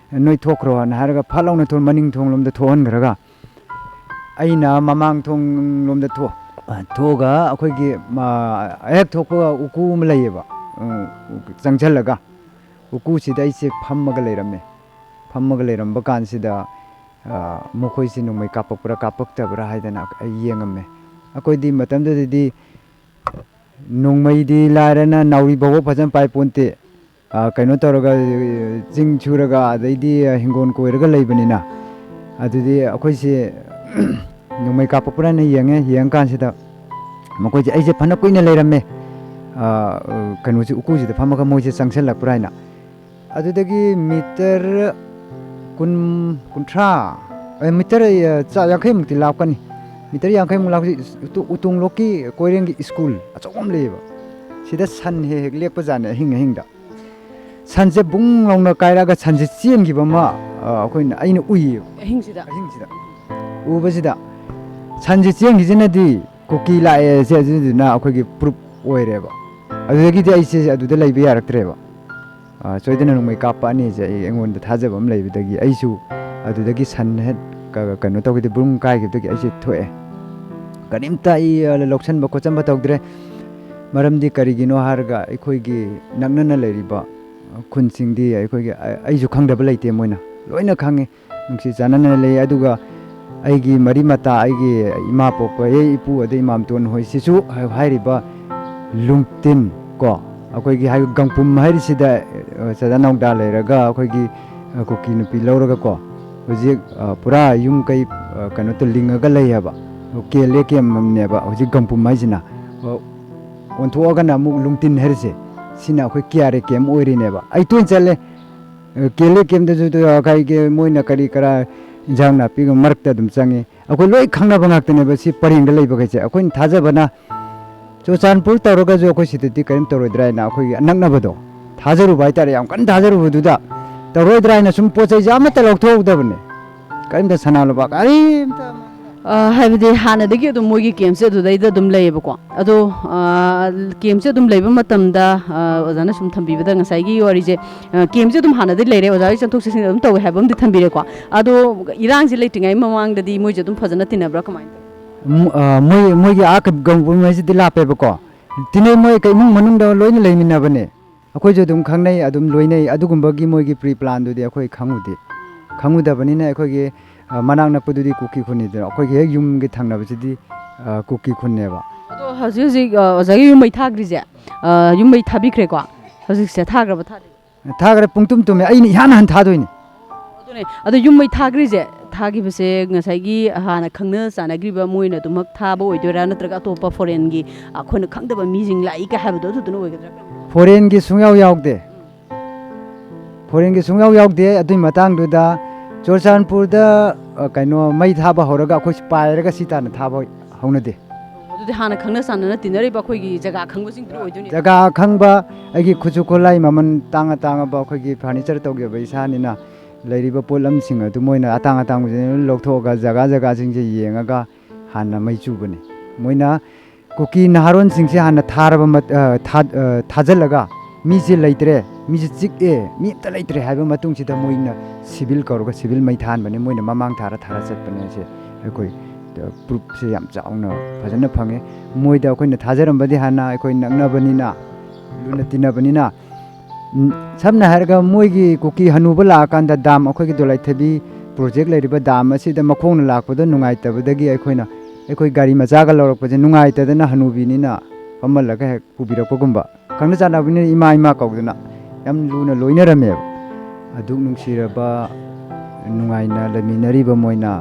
ꯅꯣꯏ ꯊꯣꯛꯈ꯭ꯔꯣꯅ ꯍꯥꯏꯔꯒ ꯐꯠ ꯂꯥꯎꯅ ꯃꯅꯤꯡ ꯊꯣꯡꯂꯣꯝꯗ ꯊꯣꯛꯍꯟꯈ꯭ꯔꯒ ꯑꯩꯅ ꯃꯃꯥꯡ ꯊꯣꯡꯂꯣꯝꯗ ꯊꯣꯛꯑꯒ ꯑꯩꯈꯣꯏꯒꯤ ꯍꯦꯛ ꯊꯣꯛꯄ ꯎꯀꯨ ꯑꯃ ꯂꯩꯌꯦꯕ ꯆꯪꯁꯤꯜꯂꯒ ꯎꯀꯨꯁꯤꯗ ꯑꯩꯁꯦ ꯐꯝꯃꯒ ꯂꯩꯔꯝꯕ ꯀꯥꯟꯁꯤꯗ ꯃꯈꯣꯏꯁꯤ ꯅꯣꯡꯃꯩ ꯀꯥꯞꯄꯛꯄ꯭ꯔꯥ ꯀꯥꯞꯄꯛꯇꯕ꯭ꯔꯥ ꯍꯥꯏꯗꯅ ꯑꯩ ꯌꯦꯡꯉꯝꯃꯦ ꯑꯩꯈꯣꯏꯗꯤ ꯃꯇꯝꯗꯨꯗꯗꯤ ꯅꯣꯡꯃꯩꯗꯤ ꯂꯥꯏꯔꯅ ꯅꯥꯎꯔꯤ ꯐꯥꯎꯕ ꯐꯖꯅ ꯄꯥꯏ ꯄꯣꯟꯇꯦ ꯀꯩꯅꯣ ꯇꯧꯔꯒ ꯆꯤꯡ ꯁꯨꯔꯒ ꯑꯗꯩꯗꯤ ꯍꯤꯡꯒꯣꯜ ꯀꯣꯏꯔꯒ ꯂꯩꯕꯅꯤꯅ ꯑꯗꯨꯗꯤ ꯑꯩꯈꯣꯏꯁꯦ ꯅꯣꯡꯃꯩ ꯀꯥꯞꯄꯛꯄ꯭ꯔꯅ ꯌꯦꯡꯉꯀꯥꯟꯁꯤꯗ ꯃꯈꯣꯏꯁꯦ ꯑꯩꯁꯦ ꯐꯅ ꯀꯨꯏꯅ ꯂꯩꯔꯝꯃꯦ ꯀꯩꯅꯣꯁꯦ ꯎꯀꯨꯁꯤꯗ ꯐꯝꯃꯒ ꯃꯣꯏꯁꯦ ꯆꯪꯁꯤꯜꯂꯛꯄ꯭ꯔꯥ ꯍꯥꯏꯅ ꯑꯗꯨꯗꯒꯤ ꯃꯤꯇꯔ ꯀꯨꯟꯊ꯭ꯔꯥ ꯃꯤꯇꯔ 50ꯃꯨꯛꯇꯤ ꯂꯥꯞꯀꯅꯤ ꯃꯤꯇꯔ 50ꯃꯨꯛ ꯂꯥꯞꯄꯁꯤ ꯎꯇꯣꯡꯂꯣꯛꯀꯤ ꯀꯣꯏꯔꯦꯡꯒꯤ ꯁ꯭ꯀꯨꯜ ꯑꯆꯧꯕ ꯑꯃ ꯂꯩꯌꯦꯕ ꯁꯤꯗ ꯁꯟ ꯍꯦꯛ ꯂꯦꯞꯄꯖꯥꯠꯅꯦ ꯑꯍꯤꯡꯗ ꯁꯟꯁꯦ ꯕꯨꯡ ꯂꯥꯎꯅ ꯀꯥꯏꯔꯛꯑꯒ ꯁꯟꯁꯦ ꯆꯦꯟꯈꯤꯕ ꯑꯃ ꯑꯩꯅ ꯎꯏꯌꯦꯕ ꯑꯍꯤꯡꯁꯤꯗ ꯎꯕꯁꯤꯗ ꯁꯟꯁꯦ ꯆꯦꯟꯈꯤꯁꯤꯅꯗꯤ ꯀꯨꯀꯤ ꯂꯥꯛꯑꯦꯁꯦ ꯑꯗꯨꯗꯨꯅ ꯑꯩꯈꯣꯏꯒꯤ ꯄ꯭ꯔꯨꯞ ꯑꯣꯏꯔꯦꯕ ꯑꯗꯨꯗꯒꯤꯗꯤ ꯑꯩꯁꯦ ꯑꯗꯨꯗ ꯂꯩꯕ ꯌꯥꯔꯛꯇ꯭ꯔꯦꯕ ꯁꯣꯏꯗꯅ ꯅꯣꯡꯃꯩ ꯀꯥꯞꯄꯛꯑꯅꯤꯁꯦ ꯑꯩꯉꯣꯟꯗ ꯊꯥꯖꯕ ꯑꯃ ꯂꯩꯕꯗꯒꯤ ꯑꯩꯁꯨ ꯑꯗꯨꯗꯒꯤ ꯁꯟ ꯍꯦꯛ ꯀꯩꯅꯣ ꯇꯧꯈꯤꯗꯦ ꯕ꯭ꯔꯨꯡ ꯀꯥꯏꯈꯤꯕꯗꯒꯤ ꯑꯩꯁꯦ ꯊꯣꯛꯑꯦ ꯀꯔꯤꯝꯇ ꯑꯩ ꯂꯧꯁꯟꯕ ꯈꯣꯠꯆꯟꯕ ꯇꯧꯗ꯭ꯔꯦ ꯃꯔꯝꯗꯤ ꯀꯔꯤꯒꯤꯅꯣ ꯍꯥꯏꯔꯒ ꯑꯩꯈꯣꯏꯒꯤ ꯅꯛꯅꯅ ꯂꯩꯔꯤꯕ ꯈꯨꯟꯁꯤꯡꯗꯤ ꯑꯩꯈꯣꯏꯒꯤ ꯑꯩꯁꯨ ꯈꯪꯗꯕ ꯂꯩꯇꯦ ꯃꯣꯏꯅ ꯂꯣꯏꯅ ꯈꯪꯉꯤ ꯅꯨꯡꯁꯤ ꯆꯥꯟꯅꯅ ꯂꯩ ꯑꯗꯨꯒ ꯑꯩꯒꯤ ꯃꯔꯤ ꯃꯇꯥ ꯑꯩꯒꯤ ꯏꯃꯥ ꯄꯣꯛꯄ ꯏꯄꯨ ꯑꯗꯩ ꯏꯃꯥꯝꯇꯣꯟ ꯍꯣꯏꯁꯤꯁꯨ ꯍꯥꯏꯔꯤꯕ ꯂꯨꯡꯇꯤꯟ ꯀꯣ ꯑꯩꯈꯣꯏꯒꯤ ꯒꯪꯄꯨꯝ ꯍꯥꯏꯔꯤꯁꯤꯗ ꯆꯥꯗꯥ ꯅꯥꯎꯗꯥ ꯂꯩꯔꯒ ꯑꯩꯈꯣꯏꯒꯤ ꯀꯨꯀꯤ ꯅꯨꯄꯤ ꯂꯧꯔꯒ ꯀꯣ ꯍꯧꯖꯤꯛ ꯄꯨꯔꯥ ꯌꯨꯝ ꯀꯩ ꯀꯩꯅꯣ ꯂꯤꯡꯉꯒ ꯂꯩ ꯍꯥꯏꯕ ꯀꯦꯜꯂꯦ ꯀꯦꯝꯅꯦꯕ ꯍꯧꯖꯤꯛ ꯒꯪꯄꯨꯝ ꯍꯥꯏꯁꯤꯅ ꯑꯣꯟꯊꯣꯛꯑꯒꯅ ꯑꯃꯨꯛ ꯂꯨꯡꯇꯤꯟ ꯍꯥꯏꯔꯤꯁꯦ ꯁꯤꯅ ꯑꯩꯈꯣꯏ ꯀꯤꯌꯥꯔꯦ ꯀꯦꯝ ꯑꯣꯏꯔꯤꯅꯦꯕ ꯑꯩ ꯇꯣꯏꯅ ꯆꯠꯂꯦ ꯀꯦꯜꯂꯦ ꯀꯦꯝꯗꯁꯨ ꯀꯩꯒꯤ ꯃꯣꯏꯅ ꯀꯔꯤ ꯀꯔꯥ ꯏꯟꯖꯥꯡ ꯅꯥꯄꯤꯒ ꯃꯔꯛꯇ ꯑꯗꯨꯝ ꯆꯪꯉꯤ ꯑꯩꯈꯣꯏ ꯂꯣꯏ ꯈꯪꯅꯕ ꯉꯥꯛꯇꯅꯦꯕ ꯁꯤ ꯄꯔꯦꯡꯗ ꯂꯩꯕꯈꯩꯁꯦ ꯑꯩꯈꯣꯏꯅ ꯊꯥꯖꯕꯅ ꯆꯨꯔꯆꯥꯟꯄꯨꯔ ꯇꯧꯔꯒꯁꯨ ꯑꯩꯈꯣꯏ ꯁꯤꯗꯗꯤ ꯀꯔꯤꯝ ꯇꯧꯔꯣꯏꯗ꯭ꯔꯥ ꯍꯥꯏꯅ ꯑꯩꯈꯣꯏꯒꯤ ꯑꯅꯛꯅꯕꯗꯣ ꯊꯥꯖꯔꯨꯕ ꯍꯥꯏꯇꯥꯔꯦ ꯌꯥꯝ ꯀꯟꯅ ꯊꯥꯖꯔꯨꯕꯗꯨꯗ ꯇꯧꯔꯣꯏꯗ꯭ꯔꯥ ꯍꯥꯏꯅ ꯁꯨꯝ ꯄꯣꯠ ꯆꯩꯁꯦ ꯑꯃꯠꯇ ꯂꯧꯊꯣꯛꯍꯧꯗꯕꯅꯦ ꯀꯔꯤꯝꯇ ꯁꯅꯥ ꯂꯨꯄꯥ ꯀꯔꯤꯝꯇ ꯍꯥꯏꯕꯗꯤ ꯍꯥꯟꯅꯗꯒꯤ ꯑꯗꯨꯝ ꯃꯣꯏꯒꯤ ꯀꯦꯝꯁꯦ ꯑꯗꯨꯗꯩꯗ ꯑꯗꯨꯝ ꯂꯩꯌꯦꯕꯀꯣ ꯑꯗꯣ ꯀꯦꯝꯁꯦ ꯑꯗꯨꯝ ꯂꯩꯕ ꯃꯇꯝꯗ ꯑꯣꯖꯥꯅ ꯁꯨꯝ ꯊꯝꯕꯤꯕꯗ ꯉꯁꯥꯏꯒꯤ ꯋꯥꯔꯤꯁꯦ ꯀꯦꯝꯁꯦ ꯑꯗꯨꯝ ꯍꯥꯟꯅꯗꯒꯤ ꯂꯩꯔꯦ ꯑꯣꯖꯥꯒꯤ ꯆꯠꯊꯣꯛ ꯆꯠꯁꯤꯟ ꯑꯗꯨꯝ ꯇꯧꯋꯦ ꯍꯥꯏꯕ ꯑꯃꯗꯤ ꯊꯝꯕꯤꯔꯦꯀꯣ ꯑꯗꯣ ꯏꯔꯥꯡꯁꯦ ꯂꯩꯇ꯭ꯔꯤꯉꯩ ꯃꯃꯥꯡꯗꯗꯤ ꯃꯣꯏꯁꯦ ꯑꯗꯨꯝ ꯐꯖꯅ ꯇꯤꯟꯅꯕ꯭ꯔꯥ ꯀꯃꯥꯏꯅ ꯇꯧꯋꯤ ꯃꯣꯏꯒꯤ ꯒꯪꯄꯨꯝ ꯍꯥꯏꯁꯤꯗꯤ ꯂꯥꯞꯄꯦꯕꯀꯣ ꯇꯤꯟꯅꯩ ꯃꯣꯏ ꯏꯃꯨꯡ ꯃꯅꯨꯡꯗ ꯂꯣꯏꯅ ꯂꯩꯃꯤꯟꯅꯕꯅꯦ ꯑꯩꯈꯣꯏꯁꯨ ꯑꯗꯨꯝ ꯈꯪꯅꯩ ꯑꯗꯨꯝ ꯂꯣꯏꯅꯩ ꯑꯗꯨꯒꯨꯝꯕꯒꯤ ꯃꯣꯏꯒꯤ ꯄ꯭ꯔꯤ ꯄ꯭ꯂꯥꯟꯗꯨꯗꯤ ꯑꯩꯈꯣꯏ ꯈꯪꯉꯨꯗꯕꯅꯤꯅ ꯑꯩꯈꯣꯏꯒꯤ ꯃꯅꯥꯛ ꯅꯛꯄꯗꯨꯗꯤ ꯀꯨꯀꯤ ꯈꯨꯟꯅꯤꯗꯅ ꯑꯩꯈꯣꯏꯒꯤ ꯍꯦꯛ ꯌꯨꯝꯒꯤ ꯊꯪꯅꯕꯁꯤꯗꯤ ꯀꯨꯀꯤ ꯈꯨꯟꯅꯦꯕ ꯑꯗꯣ ꯍꯧꯖꯤꯛ ꯑꯣꯖꯥꯒꯤ ꯌꯨꯝꯃꯩ ꯊꯥꯈ꯭ꯔꯤꯁꯦ ꯌꯨꯝꯃꯩ ꯊꯥꯕꯤꯈ꯭ꯔꯦꯀꯣ ꯍꯧꯖꯤꯛꯁꯦ ꯊꯥꯈ꯭ꯔꯕ ꯊꯥꯈ꯭ꯔꯦ ꯄꯨꯡꯇꯨꯝ ꯇꯨꯝꯃꯦ ꯑꯩꯅ ꯏꯍꯥꯟ ꯍꯥꯟ ꯊꯥꯗꯣꯏꯅꯤ ꯑꯗꯨꯅꯦ ꯑꯗꯣ ꯌꯨꯝꯃꯩ ꯊꯥꯈ꯭ꯔꯤꯁꯦ ꯊꯥꯈꯤꯕꯁꯦ ꯉꯁꯥꯏꯒꯤ ꯍꯥꯟꯅ ꯈꯪꯅ ꯆꯥꯟꯅꯈ꯭ꯔꯤꯕ ꯃꯣꯏꯅ ꯑꯗꯨꯃꯛ ꯊꯥꯕ ꯑꯣꯏꯗꯣꯏꯔꯥ ꯅꯠꯇ꯭ꯔꯒ ꯑꯇꯣꯞꯄ ꯐꯣꯔꯦꯟꯒꯤ ꯑꯩꯈꯣꯏꯅ ꯈꯪꯗꯕ ꯃꯤꯁꯤꯡ ꯂꯥꯛꯏꯒ ꯍꯥꯏꯕꯗꯣ ꯑꯗꯨꯗꯨꯅ ꯑꯣꯏꯒꯗ꯭ꯔꯥ ꯐꯣꯔꯦꯟꯒꯤ ꯁꯨꯡꯌꯥꯎ ꯌꯥꯎꯗꯦ ꯑꯗꯨꯏ ꯃꯇꯥꯡꯗꯨꯗ ꯆꯨꯔꯆꯥꯟꯄꯨꯔꯗ ꯀꯩꯅꯣ ꯃꯩ ꯊꯥꯕ ꯍꯧꯔꯒ ꯑꯩꯈꯣꯏ पायरगा सी ताना थाबा हौनदे ꯑꯗꯨꯗꯤ ꯍꯥꯟꯅ ꯈꯪꯅ ꯆꯥꯟꯅꯅ ꯇꯤꯟꯅꯔꯤꯕ ꯑꯩꯈꯣꯏꯒꯤ ꯖꯒꯥ ꯈꯪꯕꯁꯤꯡꯗꯨ ꯑꯣꯏꯗꯣꯏꯅꯤ जगह खंबा ꯑꯩꯒꯤ ꯈꯨꯠꯁꯨ ꯈꯨꯠꯂꯥꯏ ꯃꯃꯟ ꯇꯥꯡꯉꯕ ꯑꯩꯈꯣꯏꯒꯤ ꯐꯔꯅꯤꯆꯔ ꯇꯧꯒꯦꯕ ꯏꯁꯥꯅꯤꯅ ꯂꯩꯔꯤꯕ ꯄꯣꯠꯂꯝꯁꯤꯡ ꯑꯗꯨ ꯃꯣꯏꯅ ꯑꯇꯥꯡꯕꯁꯤꯡ ꯂꯧꯊꯣꯛꯑꯒ ꯖꯒꯥꯁꯤꯡꯁꯦ ꯌꯦꯡꯉꯒ ꯍꯥꯟꯅ ꯃꯩ ꯆꯨꯕꯅꯤ ꯃꯣꯏꯅ ꯀꯨꯀꯤ ꯅꯍꯥꯔꯣꯟꯁꯤꯡꯁꯦ ꯍꯥꯟꯅ ꯊꯥꯖꯜꯂꯒ ꯃꯤꯁꯦ ꯂꯩꯇ꯭ꯔꯦ ꯃꯤꯁꯦ ꯆꯤꯛꯑꯦ ꯃꯤ ꯑꯝꯇ ꯂꯩꯇ꯭ꯔꯦ ꯍꯥꯏꯕ ꯃꯇꯨꯡꯁꯤꯗ ꯃꯣꯏꯅ ꯁꯤꯚꯤꯜ ꯀꯧꯔꯒ ꯁꯤꯚꯤꯜ ꯃꯩ ꯊꯥꯍꯟꯕꯅꯤ ꯃꯣꯏꯅ ꯃꯃꯥꯡ ꯊꯥꯔ ꯆꯠꯄꯅꯦ ꯁꯦ ꯑꯩꯈꯣꯏ ꯄ꯭ꯔꯨꯐꯁꯦ ꯌꯥꯝ ꯆꯥꯎꯅ ꯐꯖꯅ ꯐꯪꯉꯦ ꯃꯣꯏꯗ ꯑꯩꯈꯣꯏꯅ ꯊꯥꯖꯔꯝꯕꯗꯤ ꯍꯥꯟꯅ ꯑꯩꯈꯣꯏ ꯅꯛꯅꯕꯅꯤना ꯂꯨꯅ ꯇꯤꯟꯅꯕꯅꯤना ꯁꯝꯅ ꯍꯥꯏꯔꯒ ꯃꯣꯏꯒꯤ ꯀꯨꯀꯤ ꯍꯅꯨꯕ ꯂꯥꯛꯑꯀꯥꯟꯗ ꯗꯥꯝ ꯑꯩꯈꯣꯏꯒꯤ ꯗꯣꯂꯥꯏꯊꯕꯤ ꯄ꯭ꯔꯣꯖꯦꯛ ꯂꯩꯔꯤꯕ ꯗꯥꯝ ꯑꯁꯤꯗ ꯃꯈꯣꯡꯅ ꯂꯥꯛꯄꯗ ꯅꯨꯡꯉꯥꯏꯇꯕꯗꯒꯤ ꯑꯩꯈꯣꯏ ꯒꯥꯔꯤ ꯃꯆꯥꯒ ꯂꯧꯔꯛꯄꯁꯦ ꯅꯨꯡꯉꯥꯏꯇꯗꯅ ꯍꯅꯨꯕꯤꯅꯤꯅ ꯐꯝꯍꯜꯂꯒ ꯍꯦꯛ ꯄꯨꯕꯤꯔꯛꯄꯒꯨꯝꯕ ꯈꯪꯅ ꯆꯥꯟꯅꯕꯅꯤꯅ ꯏꯃꯥ ꯀꯧꯗꯅ ꯌꯥꯝ ꯂꯨꯅ ꯂꯣꯏꯅꯔꯝꯃꯦꯕ ꯑꯗꯨꯛ ꯅꯨꯡꯁꯤꯔꯕ ꯅꯨꯡꯉꯥꯏꯅ ꯂꯩꯃꯤꯟꯅꯔꯤꯕ ꯃꯣꯏꯅ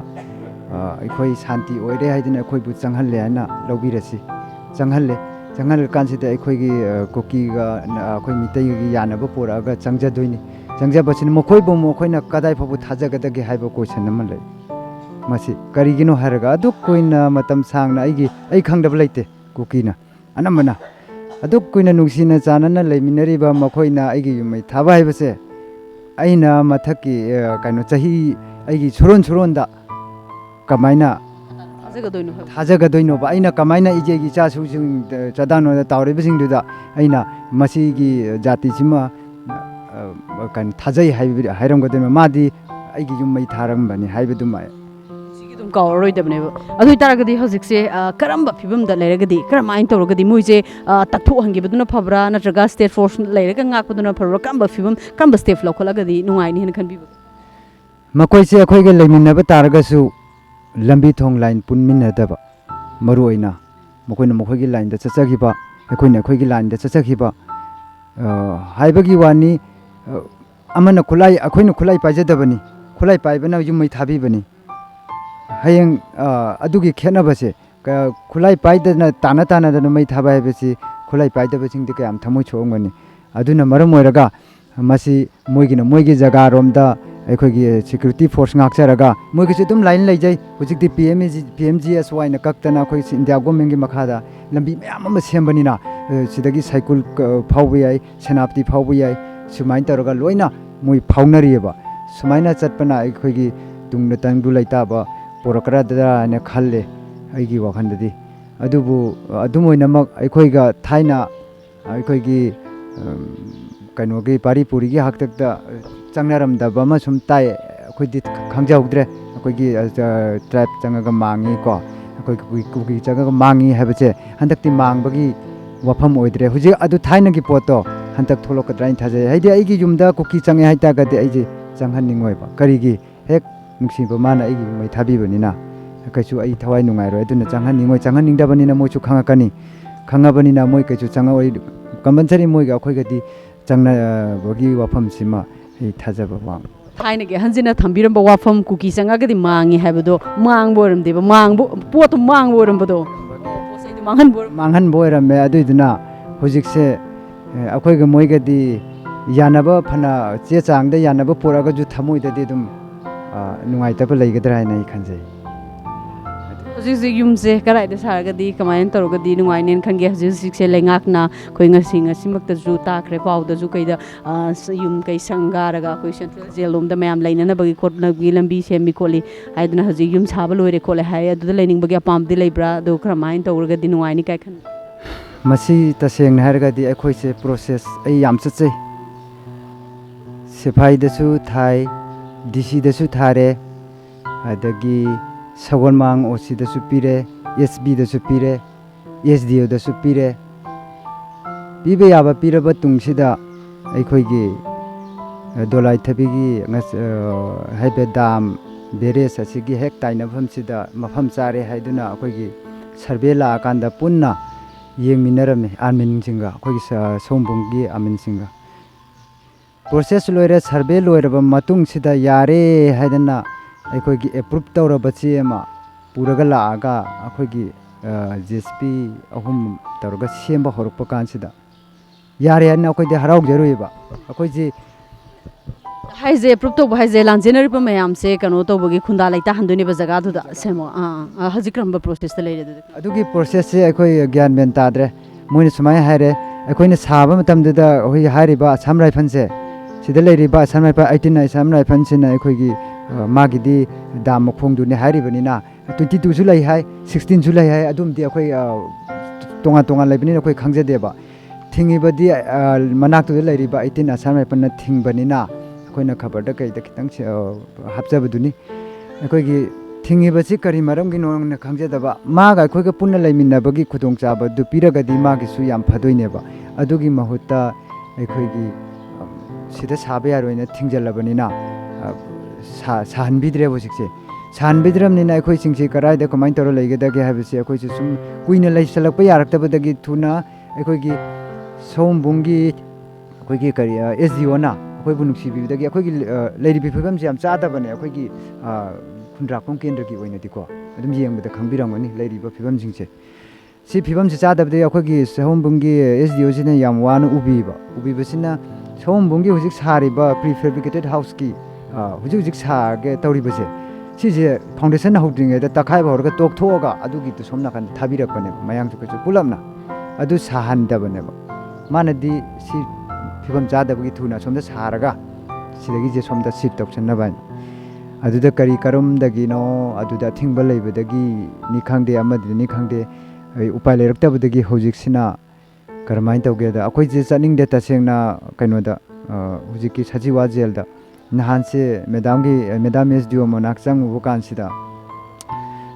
ꯑꯩꯈꯣꯏ ꯁꯥꯟꯇꯤ ꯑꯣꯏꯔꯦ ꯍꯥꯏꯗꯅ ꯑꯩꯈꯣꯏꯕꯨ ꯆꯪꯍꯜꯂꯦ ꯍꯥꯏꯅ ꯂꯧꯕꯤꯔꯁꯤ ꯆꯪꯍꯜꯂꯀꯥꯟꯁꯤꯗ ꯑꯩꯈꯣꯏꯒꯤ ꯀꯨꯀꯤꯒ ꯑꯩꯈꯣꯏ ꯃꯤꯇꯩꯒꯤ ꯌꯥꯅꯕ ꯄꯨꯔꯛꯑꯒ ꯆꯪꯖꯗꯣꯏꯅꯤ ꯆꯪꯖꯕꯁꯤꯅ ꯃꯈꯣꯏꯕꯨ ꯑꯩꯈꯣꯏꯅ ꯀꯗꯥꯏ ꯐꯥꯎꯕ ꯊꯥꯖꯒꯗꯒꯦ ꯍꯥꯏꯕ ꯀꯣꯏꯁꯟ ꯑꯃ ꯂꯩ ꯃꯁꯤ ꯀꯔꯤꯒꯤꯅꯣ ꯍꯥꯏꯔꯒ ꯑꯗꯨꯛ ꯀꯨꯏꯅ ꯃꯇꯝ ꯁꯥꯡꯅ ꯑꯩ ꯈꯪꯗꯕ ꯂꯩꯇꯦ ꯀꯨꯀꯤꯅ ꯑꯅꯝꯕꯅ ꯑꯗꯨꯛ ꯀꯨꯏꯅ ꯅꯨꯡꯁꯤꯅ ꯆꯥꯟꯅꯅ ꯂꯩꯃꯤꯟꯅꯔꯤꯕ ꯃꯈꯣꯏꯅ ꯑꯩꯒꯤ ꯌꯨꯝꯃꯩ ꯊꯥꯕ ꯍꯥꯏꯕꯁꯦ ꯑꯩꯅ ꯃꯊꯛꯀꯤ ꯀꯩꯅꯣ ꯆꯍꯤ ꯑꯩꯒꯤ ꯁꯨꯔꯣꯟꯗ ꯀꯃꯥꯏꯅ ꯊꯥꯖꯒꯗꯣꯏꯅꯣꯕ ꯑꯩꯅ ꯀꯃꯥꯏꯅ ꯏꯆꯦꯒꯤ ꯏꯆꯥꯁꯨꯁꯤꯡ ꯆꯥꯗꯥꯅꯣꯗ ꯇꯥꯎꯔꯤꯕꯁꯤꯡꯗꯨꯗ ꯑꯩꯅ ꯃꯁꯤꯒꯤ ꯖꯥꯇꯤꯁꯤꯃ ꯀꯩꯅꯣ ꯊꯥꯖꯩ ꯍꯥꯏꯔꯝꯒꯗꯣꯏꯅꯣ ꯃꯥꯗꯤ ꯑꯩꯒꯤ ꯌꯨꯝꯃꯩ ꯊꯥꯔꯝꯕꯅꯤ ꯍꯥꯏꯕꯗꯨꯃ ꯁꯤꯒꯤ ꯑꯗꯨꯝ ꯀꯥꯎꯔꯔꯣꯏꯗꯕꯅꯦꯕ ꯑꯗꯨ ꯑꯣꯏꯇꯥꯔꯒꯗꯤ ꯍꯧꯖꯤꯛꯁꯦ ꯀꯔꯝꯕ ꯐꯤꯕꯝꯗ ꯂꯩꯔꯒꯗꯤ ꯀꯔꯝꯍꯥꯏꯅ ꯇꯧꯔꯒꯗꯤ ꯃꯣꯏꯁꯦ ꯇꯛꯊꯣꯛꯍꯟꯈꯤꯕꯗꯨꯅ ꯐꯕ꯭ꯔꯥ ꯅꯠꯇ꯭ꯔꯒ ꯁ꯭ꯇꯦꯠ ꯐꯣꯔꯁ ꯂꯩꯔꯒ ꯉꯥꯛꯄꯗꯨꯅ ꯐꯕ꯭ꯔꯥ ꯀꯔꯝꯕ ꯁ꯭ꯇꯦꯞ ꯂꯧꯈꯠꯂꯒꯗꯤ ꯅꯨꯡꯉꯥꯏꯅꯤ ꯍꯥꯏꯅ ꯈꯟꯕꯤꯕ ꯃꯈꯣꯏꯁꯦ ꯑꯩꯈꯣꯏꯒ ꯂꯩꯃꯤꯟꯅꯕ ꯇꯥꯔꯒꯁꯨ ꯂꯝꯕꯤ ꯊꯣꯡ ꯂꯥꯏꯟ ꯄꯨꯟꯃꯤꯟꯅꯗꯕ ꯃꯔꯨꯑꯣꯏꯅ ꯃꯈꯣꯏꯅ ꯃꯈꯣꯏꯒꯤ ꯂꯥꯏꯟꯗ ꯆꯠꯆꯈꯤꯕ ꯑꯩꯈꯣꯏꯅ ꯑꯩꯈꯣꯏꯒꯤ ꯂꯥꯏꯟꯗ ꯆꯠꯆꯈꯤꯕ हाइबगी वानी अमन खुलाई अखोइन खुलाई पाइजदबनी खुलाई पाइबना युमै थाबिबनी हयंग अदुगी खेनबसे खुलाई पाइदना ताना ताना दन मै थाबा हेबसी खुलाई पाइदबसिंग दे काम थमोइ छोंगनी अदुना मरम ओइरगा मसी मोइगी जगह रोमदा अखोगी सिक्योरिटी फोर्स ngakcharaga मोइगी तुम लाइन लैजै हुजिकति PMGSY ना कक्तना अखोई इंडिया गवर्नमेंट की मखादा लंबी मयाम अमा सेमबनिना सिदगी साइकिल फाउबो याय सेनापति फाउबो याय सुमाइन तौरगा लोइना मोइ फाउनरियबा सुमाइना चटपना अखोगी तुंगना तंगदु लैताबा पोरकरादा ने खल्ले अइगी वखंददी अदुबु अदुमोइनमक अखोइगा थाइना अखोइगी कनोगी पारीपुरी की हकतकदा चंगनरमदबा मा सुम ताय अखोइदि खंगजाउद्रे अखोइगी ट्राइब चंगगा मांगी को अखोइगी कुकी चंगगा मांगी हैबचे हंदकति मांगबगी वफम ओइद्रे हुजे अदु थाइनगी पोतो हंदक थोलोकद्राइन थाजे हैदि अइगी युमदा कुकी चंगे हाइतागदि अइजे चंगहन्निंगोइबा करिगी हेक नुसिबा माना अइगी मै थाबिबनिना कैसु अइ थवाइ नुंगाइरो अदुना चंगहन्निंगोइ चंगहन्निंगदबनिना मोइसु खंगाकनी खंगाबनिना मोइ कैसु चंगओइ कंपलसरी मोइगा अखोइगदि चंगना बगी वफम सिमा इ थाजबा वाम थाइनगे हंजिना थंबिरंबा वाफम कुकी चंगागदि मांगी हैबदो मांगबो ओरमदेबा मांगबो पोतो मांगबो ओरमबदो पोसैदि मांगहन बोरमे अदुइदुना हुजिकसे अखोइगा मोइगदि यानबा फना चे चांगदा यानबा पोरागा जु थमोइददि दुम नुंगाइतबा लैगदरा हैना खंजै हजिक युमसे कराइदे सारगदी कमायन तौरगदी नुंगाइनेन खंगे हजिक लेंगाकना खोइ ngasi ngasimakta ju takre पाउदा जु कैदा युम कै संगारगा खोइ सेंट्रल जेल लोमदा मयाम लैनना बगी कोटनगी लंबी सेमी खोली आइदना हजिक युम साबा लोइरे खोले हाय अदुदा लैनिंग बगी अपामदि लैब्रा दो क्रमाइन तौरगदी नुंगाइनि काय खन मसी तसेंग हारगदी अखोइसे प्रोसेस ऐ याम चचै सिफाई दसु थाई डीसी दसु थारे अदगी सगोनमांग ओसी दसु पीरे एसबी दसु पीरे एसडीओ दसु पीरे पीबे याबा पीरबा तुंगसिदा अखोइगी दोलाई थबिगी हाइबे दाम बेरेस असिगी हेक ताइनफमसिदा मफम चारे हाइदुना अखोइगी सर्वे लाकांदा पुन्ना येंगमिनरमे आर्मिनसिंगा अखोइगी सोमबुंगी आर्मिनसिंगा प्रोसेस लोइरे सर्वे लोइरबा मतुंगसिदा यारे हाइदना अखोइगी एप्रूव तौरबची एमा पुरगा लागा अखोइगी जेएसपी अहुम तौरगा सेमबा होरकपा कानसिदा यारे हन अखोइदि हराउ जरुइबा अखोइजी हाइजे एप्रूव तो हाइजे लांजेनरी प मयाम से कनो तौबगी खुंदा लैता हंदुनिबा जगा दुदा सेमो हजिक क्रमबा प्रोसेस त लैरे अदुगी प्रोसेस से अखोइ ज्ञान मेन ताद्रे मोइने सुमाय हाइरे अखोइने साबा मतमदुदा होइ हारिबा असम राइफल से सिदा लैरिबा असम राइफल 18 असम राइफल सिना अखोइगी मागिदी दाम मखोंदुने हारिबनिना 22 जु लै हाय 16 जु लै हाय अदुमदि अखोइ तोंगा तोंगा लैबनिना अखोइ खंगजदेबा थिंगिबदि मनाक्तु लैरिबा 18 असम राइफल न थिंगबनिना अखोइना खबरदा कैदा खितंग हाबजबदुनी अखोइगी थिंगिबसि करि मरमगी नोंगना खंगजदबा मागा अखोइगा पुन्ना लैमिन्नबगी खुदोंचाबा दु पिरगदि मागिसु याम फदोइनेबा अदुगी महुत्ता अखोइगी सिदा साबे यारोइना थिंगजलबनिना साहनबिद्रे होजिकसे साहनबिद्रमनिना अखोइ सिंगसे कराइदा कमाइन तौर लैगदगे हाबसे अखोइसे सुम कुइना लैसलकपा यारक्तबदगी थुना अखोइगी सोमबुंगी अखोइगी करि एसडीओ ना अखोइबु नुक्सिबिदगी अखोइगी लैरिबि फिबमसे याम चादबने अखोइगी खुंद्राकों केंद्रगी ओइनदिको अदुम येंबदा खंबिरंगनि लैरिबा फिबमसिंगसे सि फिबमसे चादबदे अखोइगी सोमबुंगी एसडीओ सिना याम वान उबिबसिना सोमबुंगी हुजिक सारिबा प्रीफेब्रिकेटेड हाउस की हुजिक सागे तौरिबसे सिजे फाउंडेशन हौद्रिङैदा तखाइबा हरगा तोकथोगा अदुगी तो सोमना कान थाबिरकपने मयांग जुकसु पुलमना अदु साहनदबनेबा मानदि सि फिबम जादबगी थुना सोमदा सारगा सिदगी जे सोमदा सिट तौसनबा अदुदा करी करमदगिनो अदुदा थिंगबा लैबदगी नि खंगदे अमदि नि खंगदे उपाय लेरक्तबदगी हौजिकसिना करमाइन तौगेदा अखोइ जे चानिंगदे तसेंगना कैनोदा हुजिकी सजिवा जेलदा नहान से मेदाम एसडीओ मोनाक चंगबो कानसिदा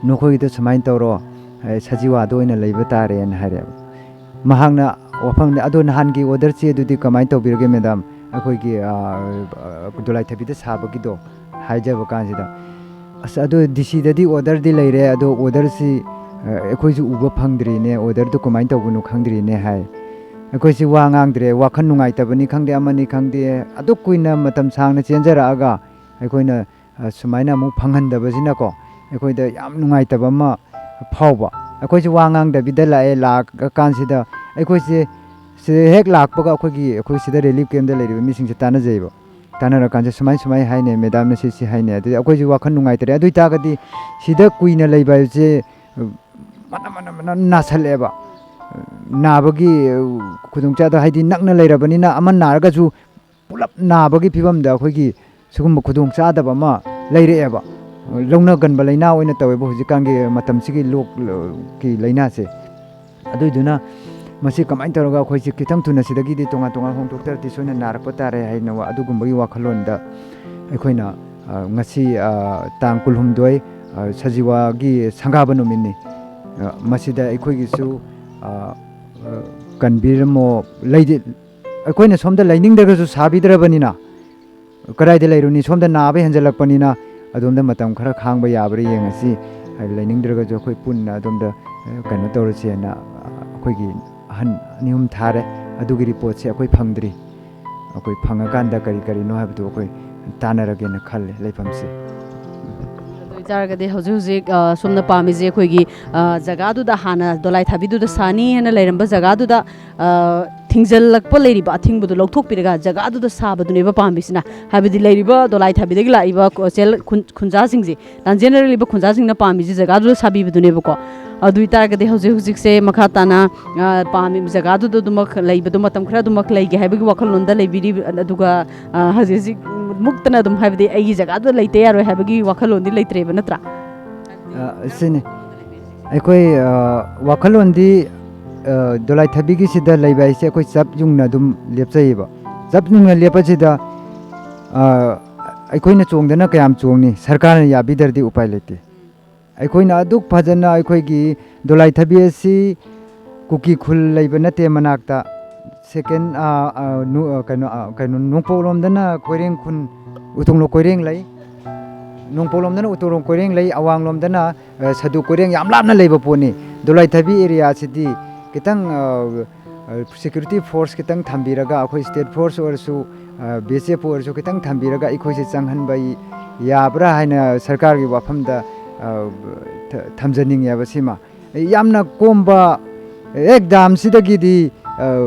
नखोइदो समाइन तौरो सजिवा दोइना लैबा तारेन हारे महांगना वफंग अदो नहानगी ऑर्डर चे दुदि कमाइन तौबिरगे मेदाम अखोइगी दुलाई थबिदा साबगिदो हाइजबो कानसिदा अस अदो डीसी ददी ऑर्डर दि लैरे अदो ऑर्डर सि अखोइजु उबो फंगद्रिने ऑर्डर दो कमाइन तौबनु खंगद्रिने हाय ꯑꯩꯈꯣꯏꯁꯤ ꯋꯥ ꯉꯥꯡꯗ꯭ꯔꯦ ꯋꯥꯈꯜ ꯅꯨꯡꯉꯥꯏꯇꯕꯅꯤ ꯈꯪꯗꯦ ꯑꯃꯅꯤ ꯈꯪꯗꯦ ꯑꯗꯨꯛ ꯀꯨꯏꯅ ꯃꯇꯝ ꯁꯥꯡꯅ ꯆꯦꯟꯖꯔꯛꯑꯒ ꯑꯩꯈꯣꯏꯅ ꯁꯨꯃꯥꯏꯅ ꯑꯃꯨꯛ ꯐꯪꯍꯟꯗꯕꯁꯤꯅꯀꯣ ꯑꯩꯈꯣꯏꯗ ꯌꯥꯝ ꯅꯨꯡꯉꯥꯏꯇꯕ ꯑꯃ ꯐꯥꯎꯕ ꯑꯩꯈꯣꯏꯁꯤ ꯋꯥ ꯉꯥꯡꯗꯕꯤꯗ ꯂꯥꯛꯑꯀꯥꯟꯁꯤꯗ ꯑꯩꯈꯣꯏꯁꯦ ꯁꯤꯗ ꯍꯦꯛ ꯂꯥꯛꯄꯒ ꯑꯩꯈꯣꯏꯁꯤꯗ ꯔꯤꯂꯤꯐ ꯀꯦꯝꯗ ꯂꯩꯔꯤꯕ ꯃꯤꯁꯤꯡꯁꯦ ꯇꯥꯟꯅꯖꯩꯕ ꯇꯥꯟꯅꯔꯀꯥꯟꯁꯦ ꯁꯨꯃꯥꯏ ꯍꯥꯏꯅꯩ ꯃꯦꯗꯥꯝꯅ ꯁꯤ ꯍꯥꯏꯅꯩ ꯑꯗꯨꯗꯤ ꯑꯩꯈꯣꯏꯁꯨ ꯋꯥꯈꯜ ꯅꯨꯡꯉꯥꯏꯇꯔꯦ ꯑꯗꯨ ꯑꯣꯏꯇꯥꯔꯒꯗꯤ ꯁꯤꯗ ꯀꯨꯏꯅ ꯂꯩꯕ ꯍꯥꯏꯕꯁꯦ ꯃꯅꯝ ꯅꯥꯁꯜꯂꯛꯑꯦꯕ ꯅꯥꯕꯒꯤ ꯈꯨꯗꯣꯡꯆꯥꯗ ꯍꯥꯏꯗꯤ ꯅꯛꯅ ꯂꯩꯔꯕꯅꯤना ꯑꯃ ꯅꯥꯔꯒꯁꯨ ꯄꯨꯂꯞ ꯅꯥꯕꯒꯤ ꯐꯤꯕꯝꯗ ꯑꯩꯈꯣꯏꯒꯤ ꯁꯤꯒꯨꯝꯕ ꯈꯨꯗꯣꯡꯆꯥꯗꯕ ꯑꯃ ꯂꯩꯔꯛꯑꯦꯕ ꯂꯧꯅꯒꯟꯕ ꯂꯥꯏꯅꯥ ꯑꯣꯏꯅ ꯇꯧꯋꯦꯕ ꯍꯧꯖꯤꯛꯀꯥꯟꯒꯤ ꯃꯇꯝꯁꯤꯒꯤ ꯂꯣꯛꯀꯤ ꯂꯥꯏꯅꯥꯁꯦ ꯑꯗꯨꯏꯗꯨꯅ ꯃꯁꯤ ꯀꯃꯥꯏꯅ ꯇꯧꯔꯒ ꯑꯩꯈꯣꯏꯁꯤ ꯈꯤꯇꯪ ꯊꯨꯅ ꯁꯤꯗꯒꯤꯗꯤ ꯇꯣꯉꯥꯟ ꯍꯣꯡꯗꯣꯛꯇ꯭ꯔꯗꯤ ꯁꯣꯏꯅ ꯅꯥꯔꯛꯄ ꯇꯥꯔꯦ ꯍꯥꯏꯅ ꯑꯗꯨꯒꯨꯝꯕꯒꯤ ꯋꯥꯈꯜꯂꯣꯟꯗ ꯑꯩꯈꯣꯏꯅ ꯉꯁꯤ ꯇꯥꯡ 12 ꯁꯖꯤꯋꯥꯒꯤ ꯁꯪꯒꯥꯕ ꯅꯨꯃꯤꯠꯅꯤ ꯃꯁꯤꯗ ꯑꯩꯈꯣꯏꯒꯤꯁꯨ ꯀꯟꯕꯤꯔꯝꯃꯣ ꯑꯩꯈꯣꯏꯅ ꯁꯣꯝꯗ ꯂꯩꯅꯤꯡꯗ꯭ꯔꯒꯁꯨ ꯁꯥꯕꯤꯗ꯭ꯔꯕꯅꯤꯅ ꯀꯗꯥꯏꯗ ꯂꯩꯔꯨꯅꯤ ꯁꯣꯝꯗ ꯅꯥꯕ ꯍꯦꯟꯖꯜꯂꯛꯄꯅꯤꯅ ꯑꯗꯣꯝꯗ ꯃꯇꯝ ꯈꯔ ꯈꯥꯡꯕ ꯌꯥꯕ꯭ꯔꯥ ꯌꯦꯡꯉꯁꯤ ꯂꯩꯅꯤꯡꯗ꯭ꯔꯒꯁꯨ ꯑꯩꯈꯣꯏ ꯄꯨꯟꯅ ꯑꯗꯣꯝꯗ ꯀꯩꯅꯣ ꯇꯧꯔꯁꯦꯅ ꯑꯩꯈꯣꯏꯒꯤ ꯑꯍꯟ 2 ꯊꯥꯔꯦ ꯑꯗꯨꯒꯤ ꯔꯤꯄꯣꯔꯠꯁꯦ ꯑꯩꯈꯣꯏ ꯐꯪꯗ꯭ꯔꯤ ꯑꯩꯈꯣꯏ ꯐꯪꯉꯀꯥꯟꯗ ꯀꯔꯤꯅꯣ ꯍꯥꯏꯕꯗꯨ ꯑꯩꯈꯣꯏ ꯇꯥꯟꯅꯔꯒꯦꯅ ꯈꯜꯂꯦ ꯂꯩꯐꯝꯁꯦ ꯑꯣꯏꯇꯥꯔꯒꯗꯤ ꯍꯧꯖꯤꯛ ꯁꯣꯝꯅ ꯄꯥꯝꯃꯤꯁꯦ ꯑꯩꯈꯣꯏꯒꯤ ꯖꯒꯥꯗꯨꯗ ꯍꯥꯟꯅ ꯗꯣꯂꯥꯏ ꯊꯥꯕꯤꯗꯨꯗ ꯁꯥꯅꯤ ꯍꯥꯏꯅ ꯂꯩꯔꯝꯕ ꯖꯒꯥꯗꯨꯗ ꯊꯤꯡꯖꯤꯜꯂꯛꯄ ꯂꯩꯔꯤꯕ ꯑꯊꯤꯡꯕꯗꯨ ꯂꯧꯊꯣꯛꯄꯤꯔꯒ ꯖꯒꯥꯗꯨꯗ ꯁꯥꯕꯗꯨꯅꯦꯕ ꯄꯥꯝꯃꯤꯁꯤꯅ ꯍꯥꯏꯕꯗꯤ ꯂꯩꯔꯤꯕ ꯗꯣꯂꯥꯏ ꯊꯥꯕꯤꯗꯒꯤ ꯂꯥꯛꯏꯕ ꯈꯨꯟꯖꯥꯁꯤꯡꯁꯦ ꯂꯥꯟꯖꯦꯟꯅꯔꯤꯕ ꯈꯨꯟꯖꯥꯁꯤꯡꯅ ꯄꯥꯝꯃꯤꯁꯦ ꯖꯒꯥꯗꯨꯗ ꯁꯥꯕꯤꯕꯗꯨꯅꯦꯕꯀꯣ ꯑꯗꯨ ꯑꯣꯏꯇꯥꯔꯒꯗꯤ ꯍꯧꯖꯤꯛꯁꯦ ꯃꯈꯥ ꯇꯥꯅ ꯄꯥꯝꯃꯤꯕ ꯖꯒꯥꯗꯨꯗ ꯑꯗꯨꯃꯛ ꯂꯩꯕꯗꯣ ꯃꯇꯝ ꯈꯔ ꯑꯗꯨꯃꯛ ꯂꯩꯒꯦ ꯍꯥꯏꯕꯒꯤ ꯋꯥꯈꯜꯂꯣꯟꯗ ꯂꯩꯕꯤꯔꯤ ꯑꯗꯨꯒ ꯍꯧꯖꯤꯛ ꯃꯨꯛꯇꯅ ꯑꯗꯨꯝ ꯍꯥꯏꯕꯗꯤ ꯑꯩꯒꯤ ꯖꯒꯥꯗꯨꯗ ꯂꯩꯇ ꯌꯥꯔꯣꯏ ꯍꯥꯏꯕꯒꯤ ꯋꯥꯈꯜꯂꯣꯟꯗꯤ ꯂꯩꯇ꯭ꯔꯦꯕ ꯅꯠꯇ꯭ꯔꯥ ꯁꯤꯅꯤ ꯑꯩꯈꯣꯏ ꯋꯥꯈꯜꯂꯣꯟꯗꯤ ꯗꯣꯂꯥꯏ ꯊꯥꯕꯤꯒꯤꯁꯤꯗ ꯂꯩꯕ ꯍꯥꯏꯁꯦ ꯑꯩꯈꯣই ꯆꯞ ꯌꯨꯡꯅ ꯑꯗꯨꯝ ꯂꯦꯞꯆꯩꯌꯦꯕ ꯆꯞ ꯌꯨꯡꯅ ꯂꯦꯞꯄꯁꯤꯗ ꯑꯩꯈꯣꯏꯅ ꯆꯣꯡꯗꯅ ꯀꯌꯥꯝ ꯆꯣꯡꯅꯤ ꯁꯔꯀꯥꯔꯅ ꯌꯥꯕꯤꯗ꯭ꯔꯗꯤ ꯎꯄꯥꯏ ꯂꯩꯇꯦ ꯑꯩꯈꯣꯏꯅ ꯑꯗꯨꯛ ꯐꯖꯅ ꯑꯩꯈꯣꯏꯒꯤ ꯗꯣꯂꯥꯏ ꯊꯥꯕꯤ ꯑꯁꯤ ꯀꯨꯀꯤ ꯈꯨꯜ ꯂꯩꯕ ꯅꯠꯇꯦ ꯃꯅꯥꯛꯇ ꯁꯦꯀꯦꯟ ꯀꯩꯅꯣ ꯅꯣꯡꯄꯣꯛꯂꯣꯝꯗꯅ ꯀꯣꯏꯔꯦꯡ ꯈꯨꯟ ꯎꯇꯣꯡꯂꯣꯛ ꯀꯣꯏꯔꯦꯡ ꯂꯩ ꯅꯣꯡꯄꯣꯛꯂꯣꯝꯗꯅ ꯎꯇꯣꯡꯂꯣꯛ ꯀꯣꯏꯔꯦꯡ ꯂꯩ ꯑꯋꯥꯡꯂꯣꯝꯗꯅ ꯁꯗꯨ ꯀꯣꯏꯔꯦꯡ ꯌꯥꯝ ꯂꯥꯞꯅ ꯂꯩꯕ ꯄꯣꯠꯅꯤ ꯗꯣꯂꯥꯏ ꯊꯥꯕꯤ ꯑꯦꯔꯤꯌꯥꯁꯤꯗꯤ ꯈꯤꯇꯪ ꯁꯦꯀ꯭ꯌꯨꯔꯤꯇꯤ ꯐꯣꯔꯁ ꯈꯤꯇꯪ ꯊꯝꯕꯤꯔꯒ ꯑꯩꯈꯣꯏ ꯁ꯭ꯇꯦꯠ ꯐꯣꯔꯁ ꯑꯣꯏꯔꯁꯨ BSF ꯑꯣꯏꯔꯁꯨ ꯈꯤꯇꯪ ꯊꯝꯕꯤꯔꯒ ꯑꯩꯈꯣꯏꯁꯦ ꯆꯪꯍꯟꯕ ꯌꯥꯕ꯭ꯔꯥ ꯍꯥꯏꯅ ꯁꯔꯀꯥꯔꯒꯤ ꯋꯥꯐꯝꯗ ꯊꯝꯖꯅꯤꯡꯉꯦꯕ ꯁꯤꯃ ꯌꯥꯝꯅ ꯀꯣꯝꯕ ꯍꯦꯛ ꯗꯥꯝꯁꯤꯗꯒꯤꯗꯤ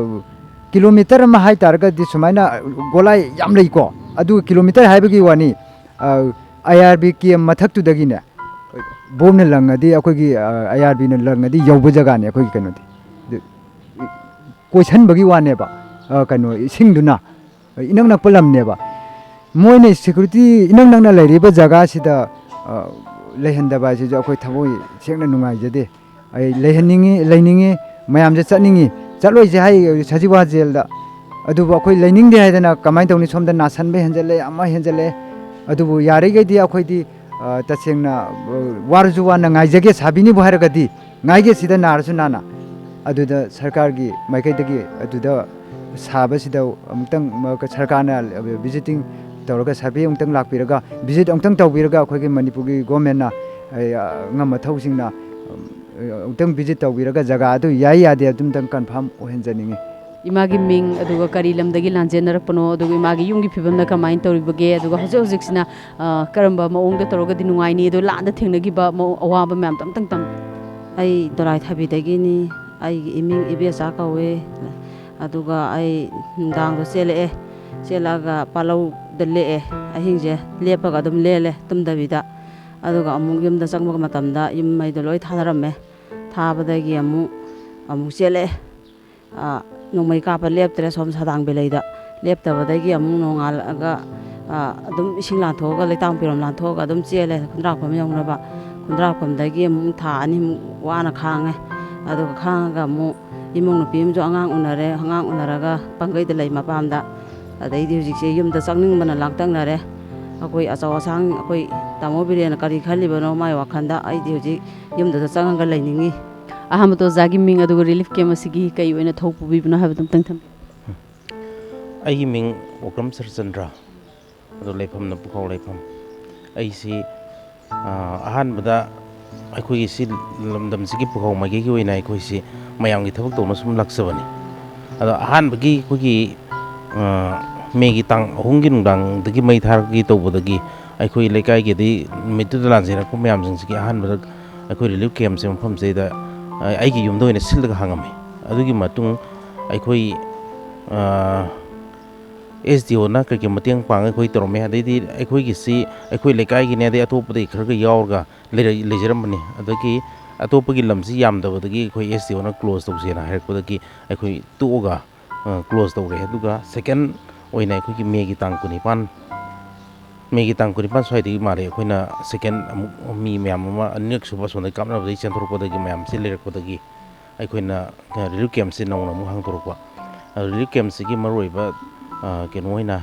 ꯀꯤꯂꯣꯃꯤꯇꯔ ꯑꯃ ꯍꯥꯏꯇꯥꯔꯒꯗꯤ ꯁꯨꯃꯥꯏꯅ ꯒꯣꯂꯥꯏ ꯌꯥꯝ ꯂꯩꯀꯣ ꯑꯗꯨꯒ ꯀꯤꯂꯣꯃꯤꯇꯔ ꯍꯥꯏꯕꯒꯤ ꯋꯥꯅꯤ IRB ꯀꯦꯝ ꯃꯊꯛꯇꯨꯗꯒꯤꯅꯦ ꯕꯣꯝꯅ ꯂꯪꯉꯗꯤ ꯑꯩꯈꯣꯏꯒꯤ IRBꯅ ꯂꯪꯉꯗꯤ ꯌꯧꯕ ꯖꯒꯥꯅꯤ ꯑꯩꯈꯣꯏꯒꯤ ꯀꯩꯅꯣꯗꯤ ꯀꯣꯏꯁꯟꯕꯒꯤ ꯋꯥꯅꯦꯕ ꯀꯩꯅꯣ ꯏꯁꯤꯡꯗꯨꯅ ꯏꯅꯛ ꯅꯛꯄ ꯂꯝꯅꯦꯕ ꯃꯣꯏꯅ ꯁꯦꯀ꯭ꯌꯨꯔꯤꯇꯤ ꯏꯅꯛ ꯅꯛꯅ ꯂꯩꯔꯤꯕ ꯖꯒꯥꯁꯤꯗ ꯂꯩꯍꯟꯗꯕ ꯍꯥꯏꯁꯤꯁꯨ ꯑꯩꯈꯣই ꯊꯃꯣꯏ ꯁꯦꯡꯅ ꯅꯨꯡꯉꯥꯏꯖꯗꯦ ꯑꯩ ꯂꯩꯅꯤꯡꯉꯤ ꯃꯌꯥꯝꯁꯦ ꯆꯠꯂꯣꯏꯁꯦ ꯍꯥꯏ ꯁꯖꯤꯋꯥ ꯖꯦꯜꯗ ꯑꯗꯨꯕꯨ ꯑꯩꯈꯣꯏ ꯂꯩꯅꯤꯡꯗꯦ ꯍꯥꯏꯗꯅ ꯀꯃꯥꯏꯅ ꯇꯧꯅꯤ ꯁꯣꯝꯗ ꯅꯥꯁꯟꯕ ꯍꯦꯟꯖꯜꯂꯦ ꯑꯃ ꯍꯦꯟꯖꯜꯂꯦ ꯑꯗꯨꯕꯨ ꯌꯥꯔꯤꯈꯩꯗꯤ ꯑꯩꯈꯣꯏꯗꯤ ꯇꯁꯦꯡꯅ ꯋꯥꯔꯁꯨ ꯋꯥꯅ ꯉꯥꯏꯖꯒꯦ ꯁꯥꯕꯤꯅꯤꯕꯨ ꯍꯥꯏꯔꯒꯗꯤ ꯉꯥꯏꯒꯦ ꯁꯤꯗ ꯅꯥꯔꯁꯨ ꯅꯥꯅ ꯑꯗꯨꯗ ꯁꯔꯀꯥꯔꯒꯤ ꯃꯥꯏꯀꯩꯗꯒꯤ ꯑꯗꯨꯗ ꯁꯥꯕꯁꯤꯗ ꯑꯃꯨꯛꯇꯪ ꯁꯔꯀꯥꯔꯅ ꯚꯤꯖꯤꯇꯤꯡ ꯇꯧꯔꯒ ꯁꯔꯚꯦ ꯑꯃꯨꯛꯇꯪ ꯂꯥꯛꯄꯤꯔꯒ ꯚꯤꯖꯤꯠ ꯑꯃꯨꯛꯇꯪ ꯇꯧꯕꯤꯔꯒ ꯑꯩꯈꯣꯏꯒꯤ ꯃꯅꯤꯄꯨꯔꯒꯤ ꯒꯣꯔꯃꯦꯟꯅ ꯑꯉꯝ ꯑꯊꯧꯁꯤꯡꯅ ꯑꯃꯨꯛꯇꯪ ꯚꯤꯖꯤꯠ ꯇꯧꯕꯤꯔꯒ ꯖꯒꯥ ꯑꯗꯨ ꯌꯥꯏ ꯌꯥꯗꯦ ꯑꯗꯨꯝꯇꯪ ꯀꯟꯐꯥꯔꯝ ꯑꯣꯏꯍꯟꯖꯅꯤꯡꯉꯤ ꯏꯃꯥꯒꯤ ꯃꯤꯡ ꯑꯗꯨꯒ ꯀꯔꯤ ꯂꯝꯗꯒꯤ ꯂꯥꯟꯖꯦꯟꯅꯔꯛꯄꯅꯣ ꯑꯗꯨꯒ ꯏꯃꯥꯒꯤ ꯌꯨꯝꯒꯤ ꯐꯤꯕꯝꯅ ꯀꯃꯥꯏꯅ ꯇꯧꯔꯤꯕꯒꯦ ꯑꯗꯨꯒ ꯍꯧꯖꯤꯛꯁꯤꯅ ꯀꯔꯝꯕ ꯃꯑꯣꯡꯗ ꯇꯧꯔꯒꯗꯤ ꯅꯨꯡꯉꯥꯏꯅꯤ ꯑꯗꯣ ꯂꯥꯟꯗ ꯊꯦꯡꯅꯈꯤꯕ ꯑꯋꯥꯕ ꯃꯌꯥꯝꯗꯣ ꯑꯝꯇꯪ ꯇꯝ ꯑꯩ ꯗꯣꯂꯥꯏ ꯊꯥꯕꯤꯗꯒꯤꯅꯤ ꯑꯩꯒꯤ ꯏꯃꯤꯡ ꯏꯕꯦꯆꯥ ꯀꯧꯋꯦ ꯑꯗꯨꯒ ꯑꯩ ꯅꯨꯡꯗꯥꯡꯗꯣ ꯆꯦꯜꯂꯛꯑꯒ ꯄꯥꯂꯧꯗ ꯂꯦꯛꯑꯦ ꯑꯍꯤꯡꯁꯦ ꯂꯦꯞꯄꯒ ꯑꯗꯨꯝ ꯂꯦꯜꯂꯦ ꯇꯨꯝꯗꯕꯤꯗ ꯑꯗꯨꯒ ꯑꯃꯨꯛ ꯌꯨꯝꯗ ꯆꯪꯕ ꯃꯇꯝꯗ ꯌꯨꯝ ꯃꯩꯗꯣ ꯂꯣꯏ ꯊꯥꯅꯔꯝꯃꯦ ꯊꯥꯕꯗꯒꯤ ꯑꯃꯨꯛ ꯆꯦꯜꯂꯛꯑꯦ ꯅꯣꯡꯃꯩ ꯀꯥꯞꯄ ꯂꯦꯞꯇ꯭ꯔꯦ ꯁꯣꯝ ꯁꯥꯗꯥꯡ ꯕꯦꯂꯩꯗ ꯂꯦꯞꯇꯕꯗꯒꯤ ꯑꯃꯨꯛ ꯅꯣꯡꯉꯥꯜꯂꯒ ꯑꯗꯨꯝ ꯏꯁꯤꯡ ꯂꯥꯟꯊꯣꯛꯑꯒ ꯂꯩꯇꯥꯡ ꯄꯤꯔꯣꯝ ꯂꯥꯟꯊꯣꯛꯑꯒ ꯑꯗꯨꯝ ꯆꯦꯜꯂꯦ ꯈꯨꯟꯗ꯭ꯔꯥꯛꯄꯝ ꯌꯧꯅꯕ ꯈꯨꯟꯗ꯭ꯔꯥꯛꯄꯝꯗꯒꯤ ꯑꯃꯨꯛ ꯊꯥ 2 ꯋꯥꯅ ꯈꯥꯡꯉꯦ ꯑꯗꯨꯒ ꯈꯥꯡꯉꯒ ꯑꯃꯨꯛ ꯏꯃꯧ ꯅꯨꯄꯤ ꯑꯃꯁꯨ ꯑꯉꯥꯡ ꯎꯅꯔꯦ ꯑꯉꯥꯡ ꯎꯅꯔꯒ ꯄꯥꯡꯒꯩꯗ ꯂꯩ ꯃꯄꯥꯝꯗ ꯑꯗꯩꯗꯤ ꯍꯧꯖꯤꯛꯁꯦ ꯌꯨꯝꯗ ꯆꯪꯅꯤꯡꯕꯅ ꯂꯥꯡꯇꯛꯅꯔꯦ ꯑꯩꯈꯣꯏ ꯑꯆꯧ ꯑꯁꯥꯡ ꯑꯩꯈꯣꯏ ꯇꯥꯃꯣ ꯕꯤꯔꯦꯟꯅ ꯀꯔꯤ ꯈꯜꯂꯤꯕꯅꯣ ꯃꯥꯏ ꯋꯥꯈꯜꯗ ꯑꯩꯗꯤ ꯍꯧꯖꯤꯛ ꯌꯨꯝꯗꯨꯗ ꯆꯪꯉꯒ ꯂꯩꯅꯤꯡꯉꯤ ꯑꯍꯥꯟꯕꯗ ꯑꯣꯖꯥꯒꯤ ꯃꯤꯡ ꯑꯗꯨꯒ ꯔꯤꯂꯤꯐ ꯀꯦꯝ ꯑꯁꯤꯒꯤ ꯀꯩ ꯑꯣꯏꯅ ꯊꯧ ꯄꯨꯕꯤꯕꯅꯣ ꯍꯥꯏꯕꯗꯨ ꯑꯝꯇꯪ ꯊꯝꯕꯤꯌꯨ ꯑꯩꯒꯤ ꯃꯤꯡ ꯑꯣꯀ꯭ꯔꯝ ꯁꯔꯆꯟꯗ꯭ꯔ ꯑꯗꯣ ꯂꯩꯐꯝꯅ ꯄꯨꯈꯥꯎ ꯂꯩꯐꯝ ꯑꯩꯁꯤ ꯑꯍꯥꯟꯕꯗ ꯑꯩꯈꯣꯏꯒꯤ ꯁꯤ ꯂꯝꯗꯝꯁꯤꯒꯤ ꯄꯨꯈꯥꯎ ꯃꯥꯏꯀꯩꯒꯤ ꯑꯣꯏꯅ ꯑꯩꯈꯣꯏꯁꯤ ꯃꯌꯥꯝꯒꯤ ꯊꯕꯛ ꯇꯧꯅ ꯁꯨꯝ ꯂꯥꯛꯆꯕꯅꯤ ꯑꯗꯣ ꯑꯍꯥꯟꯕꯒꯤ ꯑꯩꯈꯣꯏꯒꯤ ꯃꯦꯒꯤ ꯇꯥꯡ 3ꯒꯤ ꯅꯨꯡꯗꯥꯡꯗꯒꯤ ꯃꯩ ꯊꯥꯔꯛꯀꯤ ꯇꯧꯕꯗꯒꯤ ꯑꯩꯈꯣꯏ ꯂꯩꯀꯥꯏꯒꯤꯗꯤ ꯅꯨꯃꯤꯠꯇꯨꯗ ꯂꯥꯟꯖꯦꯔꯛꯄ ꯃꯌꯥꯝꯁꯤꯡꯁꯤꯒꯤ ꯑꯍꯥꯟꯕꯗ ꯑꯩꯈꯣꯏ ꯔꯤꯂꯤꯐ ꯀꯦꯝꯞꯁꯦ ꯃꯐꯝꯁꯤꯗ ꯑꯩꯒꯤ ꯌꯨꯝꯗ ꯑꯣꯏꯅ ꯁꯤꯜꯂꯒ ꯍꯥꯡꯉꯝꯃꯤ ꯑꯗꯨꯒꯤ ꯃꯇꯨꯡ ꯑꯩꯈꯣꯏ SDOꯅ ꯀꯩꯀꯩ ꯃꯇꯦꯡ ꯄꯥꯡꯉ ꯑꯩꯈꯣꯏ ꯇꯧꯔꯝꯃꯦ ꯑꯗꯩꯗꯤ ꯑꯩꯈꯣꯏꯒꯤꯁꯤ ꯑꯩꯈꯣꯏ ꯂꯩꯀꯥꯏꯒꯤꯅꯦ ꯑꯗꯩ ꯑꯇꯣꯞꯄꯗꯒꯤ ꯈꯔ ꯌꯥꯎꯔꯒ ꯂꯩꯖꯔꯝꯕꯅꯤ ꯑꯗꯒꯤ ꯑꯇꯣꯞꯄꯒꯤ ꯂꯝꯁꯤ ꯌꯥꯝꯗꯕꯗꯒꯤ ꯑꯩꯈꯣꯏ SDOꯅ ꯀ꯭ꯂꯣꯖ ꯇꯧꯁꯦꯅ ꯍꯥꯏꯔꯛꯄꯗꯒꯤ ꯑꯩꯈꯣꯏ ꯇꯣꯛꯑꯒ ꯀ꯭ꯂꯣꯖ ꯇꯧꯔꯦ ꯑꯗꯨꯒ ꯁꯦꯀꯦꯟ ꯑꯣꯏꯅ ꯑꯩꯈꯣꯏꯒꯤ ꯃꯦꯒꯤ ꯇꯥꯡ 19 ꯁ꯭ꯋꯥꯏꯗꯒꯤ ꯃꯥꯜꯂꯦ ꯑꯩꯈꯣꯏꯅ ꯁꯦꯀꯦꯟ ꯑꯃꯨꯛ ꯃꯤ ꯃꯌꯥꯝ ꯑꯃ ꯑꯅꯤꯔꯛ ꯁꯨꯕ ꯁꯣꯝꯗꯒꯤ ꯀꯥꯞꯅꯕꯗꯒꯤ ꯆꯦꯟꯊꯣꯔꯛꯄꯗꯒꯤ ꯃꯌꯥꯝꯁꯤ ꯂꯩꯔꯛꯄꯗꯒꯤ ꯑꯩꯈꯣꯏꯅ ꯔꯤꯂꯤꯐ ꯀꯦꯝꯞꯁꯤ ꯅꯧꯅ ꯑꯃꯨꯛ ꯍꯥꯡꯗꯣꯔꯛꯄ ꯔꯤꯂꯤꯐ ꯀꯦꯝꯞꯁꯤꯒꯤ ꯃꯔꯨꯑꯣꯏꯕ ꯀꯩꯅꯣ ꯑꯣꯏꯅ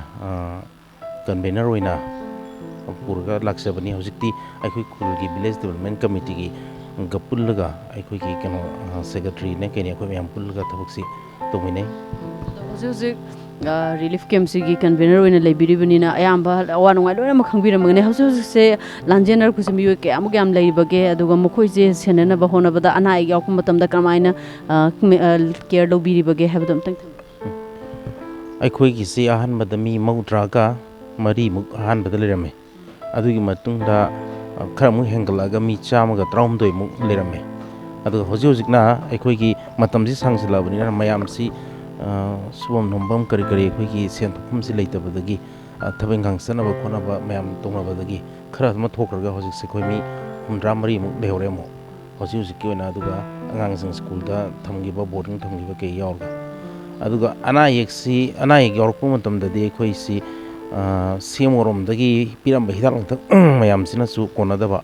ꯀꯟꯚꯦꯅꯔ ꯑꯣꯏꯅ ꯄꯨꯔꯒ ꯂꯥꯛꯆꯕꯅꯤ ꯍꯧꯖꯤꯛꯇꯤ ꯑꯩꯈꯣꯏ ꯈꯨꯜꯒꯤ ꯚꯤꯂꯦꯖ ꯗꯦꯕꯂꯞꯃꯦꯟ ꯀꯃꯤꯇꯤꯒꯤ ꯄꯨꯜꯂꯒ ꯑꯩꯈꯣꯏꯒꯤ ꯀꯩꯅꯣ ꯁꯦꯀ꯭ꯔꯦꯇꯔꯤꯅꯦ ꯀꯩꯅꯦ ꯑꯩꯈꯣꯏ ꯃꯌꯥꯝ ꯄꯨꯜꯂꯒ ꯊꯕꯛꯁꯤ ꯇꯧꯃꯤꯟꯅꯩ ꯍꯧꯖꯤꯛ ꯔꯤꯂꯤꯐ ꯀꯦꯝꯞꯁꯤꯒꯤ ꯀꯟꯚꯦꯅꯔ ꯑꯣꯏꯅ ꯂꯩꯕꯤꯔꯤꯕꯅꯤꯅ ꯑꯌꯥꯝꯕ ꯑꯋꯥ ꯅꯨꯡꯉꯥꯏ ꯂꯣꯏꯅꯃꯛ ꯈꯪꯕꯤꯔꯝꯃꯒꯅꯤ ꯍꯧꯖꯤꯛꯁꯦ ꯂꯥꯟꯖꯦꯟꯅꯔꯛꯄꯁꯦ ꯃꯤꯑꯣꯏ ꯀꯌꯥꯃꯨꯛ ꯌꯥꯝ ꯂꯩꯕꯒꯦ ꯑꯗꯨꯒ ꯃꯈꯣꯏꯁꯦ ꯁꯦꯟꯅꯅꯕ ꯍꯣꯠꯅꯕꯗ ꯑꯅꯥ ꯑꯌꯦꯛ ꯌꯥꯎꯔꯛꯄ ꯃꯇꯝꯗ ꯀꯔꯝꯍꯥꯏꯅ ꯀꯦꯌꯔ ꯂꯧꯕꯤꯔꯤꯕꯒꯦ ꯍꯥꯏꯕꯗꯣ ꯑꯝꯇꯪ ꯑꯩꯈꯣꯏꯒꯤꯁꯤ ꯑꯍꯥꯟꯕꯗ ꯃꯤ 34ꯃꯨꯛ ꯑꯍꯥꯟꯕꯗ ꯂꯩꯔꯝꯃꯦ ꯑꯗꯨꯒꯤ ꯃꯇꯨꯡꯗ ꯈꯔ ꯑꯃꯨꯛ ꯍꯦꯟꯒꯠꯂꯛꯑꯒ ꯃꯤ 113ꯃꯨꯛ ꯂꯩꯔꯝꯃꯦ ꯑꯗꯨꯒ ꯍꯧꯖꯤꯛꯅ ꯑꯩꯈꯣꯏꯒꯤ ꯃꯇꯝꯁꯤ ꯁꯥꯡꯖꯤꯜꯂꯛꯑꯕꯅꯤꯅ ꯃꯌꯥꯝꯁꯤ ꯁꯨꯐꯝ ꯅꯣꯝꯐꯝ ꯀꯔꯤ ꯑꯩꯈꯣꯏꯒꯤ ꯁꯦꯟꯊꯣꯛꯐꯝꯁꯤ ꯂꯩꯇꯕꯗꯒꯤ ꯊꯕꯛ ꯏꯪꯈꯥꯡ ꯆꯠꯅꯕ ꯈꯣꯠꯅꯕ ꯃꯌꯥꯝ ꯇꯧꯅꯕꯗꯒꯤ ꯈꯔ ꯑꯃ ꯊꯣꯛꯈ꯭ꯔꯒ ꯍꯧꯖꯤꯛꯁꯦ ꯑꯩꯈꯣꯏ ꯃꯤ 63ꯃꯨꯛ ꯂꯩꯍꯧꯔꯦ ꯑꯃꯨꯛ ꯍꯧꯖꯤꯛꯀꯤ ꯑꯣꯏꯅ ꯑꯗꯨꯒ ꯑꯉꯥꯡꯁꯤꯡ ꯁ꯭ꯀꯨꯜꯗ ꯊꯝꯈꯤꯕ ꯕꯣꯔꯗꯤꯡ ꯊꯝꯈꯤꯕ ꯀꯩ ꯌꯥꯎꯔꯒ ꯑꯗꯨꯒ ꯑꯅꯥ ꯑꯌꯦꯛ ꯌꯥꯎꯔꯛꯄ ꯃꯇꯝꯗꯗꯤ ꯑꯩꯈꯣꯏꯁꯤ CMOꯔꯣꯝꯗꯒꯤ ꯄꯤꯔꯝꯕ ꯍꯤꯗꯥꯛ ꯂꯥꯡꯊꯛ ꯃꯌꯥꯝꯁꯤꯅꯁꯨ ꯀꯣꯟꯅꯗꯕ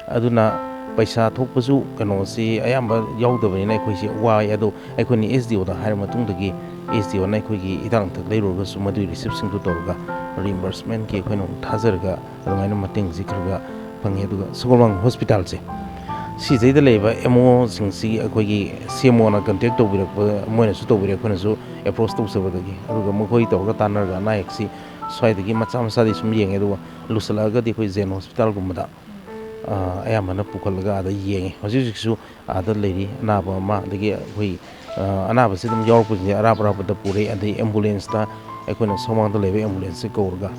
ꯑꯗꯨꯅ ꯄꯩꯁꯥꯊꯣꯛꯄꯁꯨ ꯀꯩꯅꯣꯁꯤ ꯑꯌꯥꯝꯕ ꯌꯥꯎꯗꯕꯅꯤꯅ ꯑꯩꯈꯣꯏꯁꯤ ꯋꯥꯏ ꯑꯗꯣ ꯑꯩꯈꯣꯏꯅ SDOꯗ ꯍꯥꯏꯔ ꯃꯇꯨꯡꯗꯒꯤ SDOꯅ ꯑꯩꯈꯣꯏꯒꯤ ꯍꯤꯗꯥꯛ ꯂꯥꯡꯊꯛ ꯂꯩꯔꯨꯔꯒꯁꯨ ꯃꯗꯨꯒꯤ ꯔꯤꯁꯤꯞꯁꯤꯡꯗꯨ ꯇꯧꯔꯒ ꯔꯤꯏꯝꯕꯔꯁꯃꯦꯟꯠꯀꯤ ꯑꯩꯈꯣꯏꯅ ꯊꯥꯖꯔꯒ ꯑꯗꯨꯃꯥꯏꯅ ꯃꯇꯦꯡꯁꯤ ꯈꯔ ꯐꯪꯉꯤ ꯑꯗꯨꯒ ꯁꯒꯣꯜꯕꯟ ꯍꯣꯁꯄꯤꯇꯥꯜꯁꯦ ꯁꯤꯗꯩꯗ ꯂꯩꯕ MOꯁꯤꯡꯁꯤ ꯑꯩꯈꯣꯏꯒꯤ CMOꯅ ꯀꯟꯇꯦꯛ ꯇꯧꯕꯤꯔꯛꯄ ꯃꯣꯏꯅꯁꯨ ꯇꯧꯕꯤꯔꯛ ꯑꯩꯈꯣꯏꯅꯁꯨ ꯑꯦꯄ꯭ꯔꯣꯆ ꯇꯧꯖꯕꯗꯒꯤ ꯑꯗꯨꯒ ꯃꯈꯣꯏ ꯇꯧꯔꯒ ꯇꯥꯟꯅꯔꯒ ꯑꯅꯥ ꯑꯌꯦꯛꯁꯤ ꯁ꯭ꯋꯥꯏꯗꯒꯤ ꯃꯆꯥꯗꯤ ꯁꯨꯝ ꯌꯦꯡꯉꯦ ꯑꯗꯨꯒ ꯂꯨꯁꯜꯂꯛꯑꯒꯗꯤ ꯑꯩꯈꯣꯏ ꯖꯦꯟ ꯍꯣꯁꯄꯤꯇꯥꯜꯒꯨꯝꯕꯗ ꯑꯌꯥꯝꯕꯅ ꯄꯨꯈꯠꯂꯒ ꯑꯥꯗ ꯌꯦꯡꯉꯦ ꯍꯧꯖꯤꯛꯁꯨ ꯑꯥꯗ ꯂꯩꯔꯤ ꯑꯅꯥꯕ ꯑꯃ ꯑꯗꯒꯤ ꯑꯩꯈꯣꯏ ꯑꯅꯥꯕꯁꯤ ꯑꯗꯨꯝ ꯌꯥꯎꯔꯛꯄꯁꯤꯡꯁꯦ ꯑꯔꯥꯞꯄꯗ ꯄꯨꯔꯛꯏ ꯑꯗꯩ ꯑꯦꯝꯕꯨꯂꯦꯟꯁꯇ ꯑꯩꯈꯣꯏꯅ ꯁꯨꯃꯥꯡꯗ ꯂꯩꯕ ꯑꯦꯝꯕꯨꯂꯦꯟꯁꯁꯤ ꯀꯧꯔꯒ